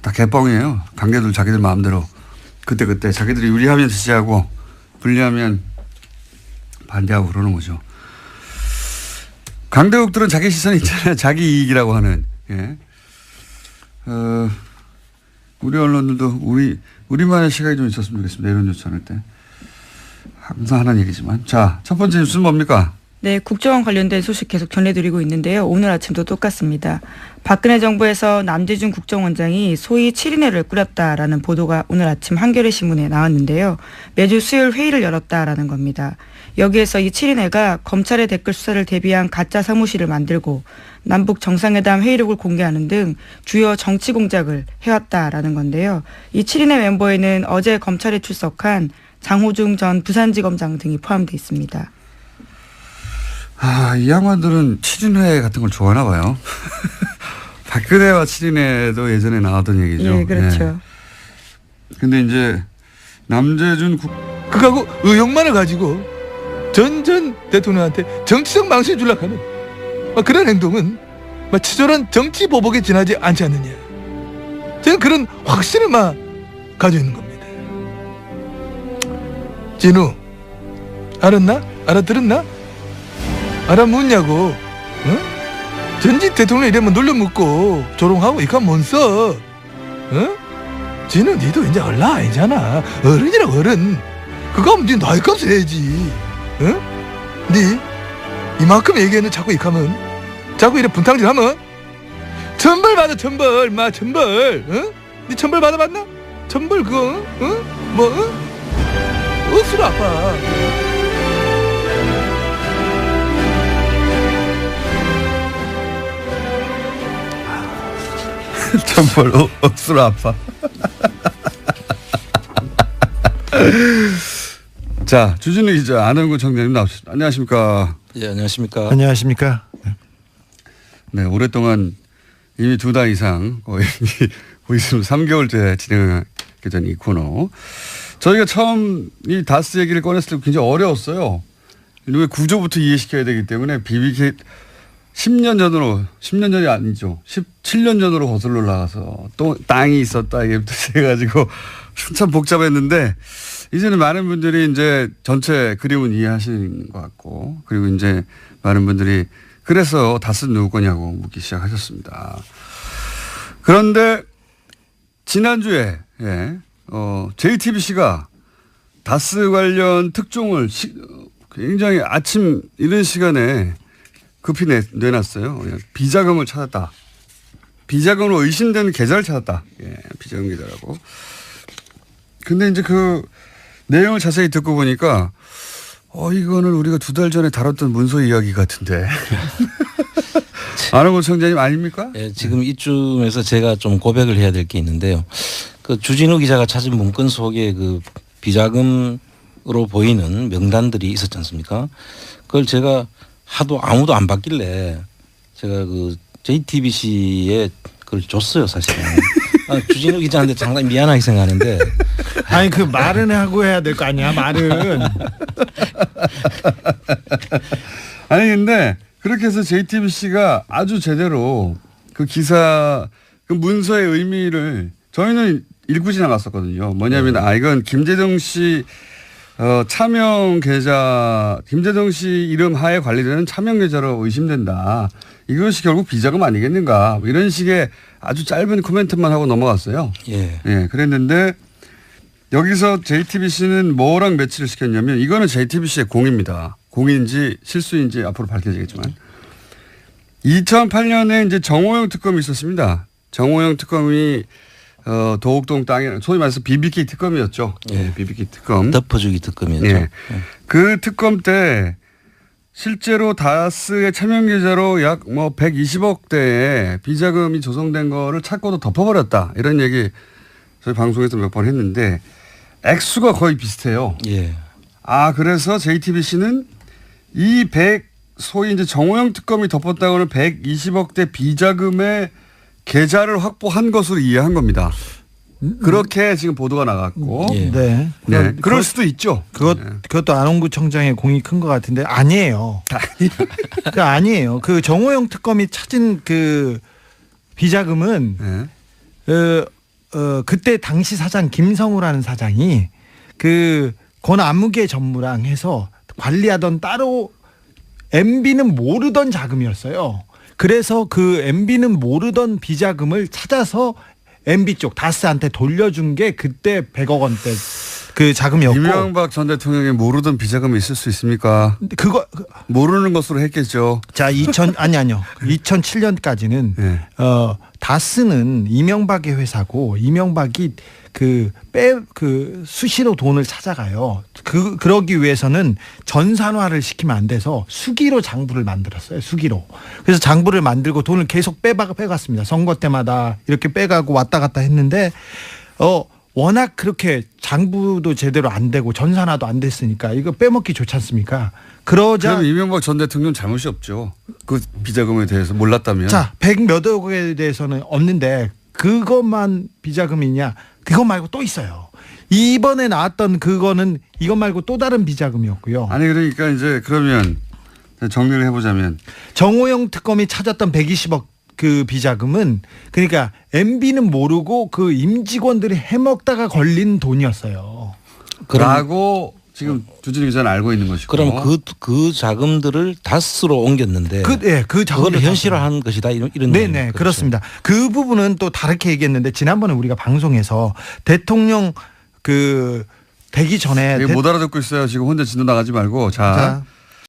다 개뻥이에요. 관계들 자기들 마음대로 그때 자기들이 유리하면 지지하고 불리하면 반대하고 그러는 거죠. 강대국들은 자기 시선이 있잖아요. 자기 이익이라고 하는. 예. 우리 언론들도 우리만의 시각이 좀 있었으면 좋겠습니다. 이런 뉴스 전할 때. 항상 하는 얘기지만. 자, 첫 번째 뉴스는 뭡니까? 네, 국정원 관련된 소식 계속 전해드리고 있는데요. 오늘 아침도 똑같습니다. 박근혜 정부에서 남재준 국정원장이 소위 7인회를 꾸렸다라는 보도가 오늘 아침 한겨레 신문에 나왔는데요. 매주 수요일 회의를 열었다라는 겁니다. 여기에서 이 7인회가 검찰의 댓글 수사를 대비한 가짜 사무실을 만들고 남북 정상회담 회의록을 공개하는 등 주요 정치 공작을 해왔다라는 건데요. 이 7인회 멤버에는 어제 검찰에 출석한 장호중 전 부산지검장 등이 포함되어 있습니다. 이 양반들은 7인회 같은 걸 좋아하나 봐요. 박근혜와 7인회도 예전에 나왔던 얘기죠. 예, 그렇죠. 네. 근데 이제 남재준 그거하고 의욕만을 가지고 전 대통령한테 정치적 망신을 주려고 하는 그런 행동은 치졸한 정치 보복에 지나지 않지 않느냐. 저는 그런 확신을 가지고 있는 겁니다. 진우, 알았나? 알아들었나? 알아묻냐고. 어? 전직 대통령 이러면 놀려묻고 조롱하고 이거 뭔 써? 어? 진우, 니도 이제 얼라 아니잖아. 어른이라고 어른. 그거 하면 니 나이값을 해야지. 응? 니 이만큼 얘기했는데 자꾸 이카면 자꾸 이래 분탕질하면 천벌 받아. 천벌 천벌. 응? 니 천벌 받아봤나? 천벌 그거 응? 뭐 응? 억수로 아파. 천벌 억수로 아파. 자, 주진우 기자, 안원구 청장님 나오셨습니다. 안녕하십니까? 예, 안녕하십니까? 안녕하십니까? 네, 오랫동안 이미 2달 이상 거의 3개월째 진행하게 된 이 코너. 저희가 처음 이 다스 얘기를 꺼냈을 때 굉장히 어려웠어요. 왜 구조부터 이해시켜야 되기 때문에 BBK 10년 전이 아니죠. 17년 전으로 거슬러 나가서 또 땅이 있었다 이게부터 해가지고 참 복잡했는데 이제는 많은 분들이 이제 전체 그림은 이해하시는 것 같고 그리고 이제 많은 분들이 그래서 다스는 누구 거냐고 묻기 시작하셨습니다. 그런데 지난주에 JTBC가 다스 관련 특종을 굉장히 아침 이른 시간에 급히 내놨어요. 비자금을 찾았다. 비자금으로 의심되는 계좌를 찾았다. 예, 비자금 계좌라고. 근데 이제 그 내용을 자세히 듣고 보니까 이거는 우리가 2달 전에 다뤘던 문서 이야기 같은데. 안원구 청장님 아닙니까? 예, 지금 이쯤에서 제가 좀 고백을 해야 될 게 있는데요. 그 주진우 기자가 찾은 문건 속에 그 비자금으로 보이는 명단들이 있었지 않습니까? 그걸 제가 하도 아무도 안 받길래 제가 그 JTBC에 그걸 줬어요, 사실은. 주진우 기자한테 상당히 미안하게 생각하는데. 아니, 그 말은 하고 해야 될 거 아니야, 말은. 아니, 근데 그렇게 해서 JTBC가 아주 제대로 그 기사, 그 문서의 의미를 저희는 읽고 지나갔었거든요. 뭐냐면, 이건 김재동 씨 차명 계좌, 김재동 씨 이름 하에 관리되는 차명 계좌로 의심된다. 이것이 결국 비자금 아니겠는가. 이런 식의 아주 짧은 코멘트만 하고 넘어갔어요. 예. 예, 그랬는데 여기서 JTBC는 뭐랑 매치를 시켰냐면 이거는 JTBC의 공입니다. 공인지 실수인지 앞으로 밝혀지겠지만 2008년에 이제 정호영 특검이 있었습니다. 정호영 특검이 도곡동 땅에 소위 말해서 BBK 특검이었죠. 예. BBK 특검. 덮어주기 특검이었죠. 예. 그 특검 때 실제로 다스의 차명 계좌로 약 120억 대의 비자금이 조성된 거를 찾고도 덮어버렸다. 이런 얘기 저희 방송에서 몇 번 했는데 액수가 거의 비슷해요. 예. 그래서 JTBC는 이 소위 이제 정호영 특검이 덮었다고는 120억 대 비자금의 계좌를 확보한 것으로 이해한 겁니다. 그렇게 지금 보도가 나갔고. 예. 네. 네. 그럴 수도 있죠. 그것도 안원구 청장의 공이 큰 것 같은데 아니에요. 그 아니에요. 그 정호영 특검이 찾은 그 비자금은 그때 당시 사장 김성우라는 사장이 그 권 안무개 전무랑 해서 관리하던 따로 MB는 모르던 자금이었어요. 그래서 그 MB는 모르던 비자금을 찾아서 MB 쪽 다스한테 돌려준 게 그때 100억 원대 그 자금이었고. 이명박 전 대통령이 모르던 비자금이 있을 수 있습니까? 그거 모르는 것으로 했겠죠. 자, 2007년까지는 네. 다스는 이명박의 회사고 이명박이 수시로 돈을 찾아가요. 그러기 위해서는 전산화를 시키면 안 돼서 수기로 장부를 만들었어요. 수기로. 그래서 장부를 만들고 돈을 계속 빼갔습니다. 선거 때마다 이렇게 빼가고 왔다 갔다 했는데 워낙 그렇게 장부도 제대로 안 되고 전산화도 안 됐으니까 이거 빼먹기 좋지 않습니까? 그럼 이명박 전 대통령 잘못이 없죠. 그 비자금에 대해서 몰랐다면. 자, 100몇억에 대해서는 없는데 그것만 비자금이냐? 그거 말고 또 있어요. 이번에 나왔던 그거는 이것 말고 또 다른 비자금이었고요. 아니 그러니까 이제 그러면 정리를 해보자면 정호영 특검이 찾았던 120억 그 비자금은 그러니까 MB는 모르고 그 임직원들이 해먹다가 걸린 돈이었어요. 라고 지금 주진우 기자는 알고 있는 것이고. 그럼 그 자금들을 다스로 옮겼는데 그 그걸 현실화한 것이다 이런 네네 내용이죠. 그렇습니다. 그 부분은 또 다르게 얘기했는데 지난번에 우리가 방송에서 대통령 그 되기 전에 못 알아듣고 있어요. 지금 혼자 진도 나가지 말고 자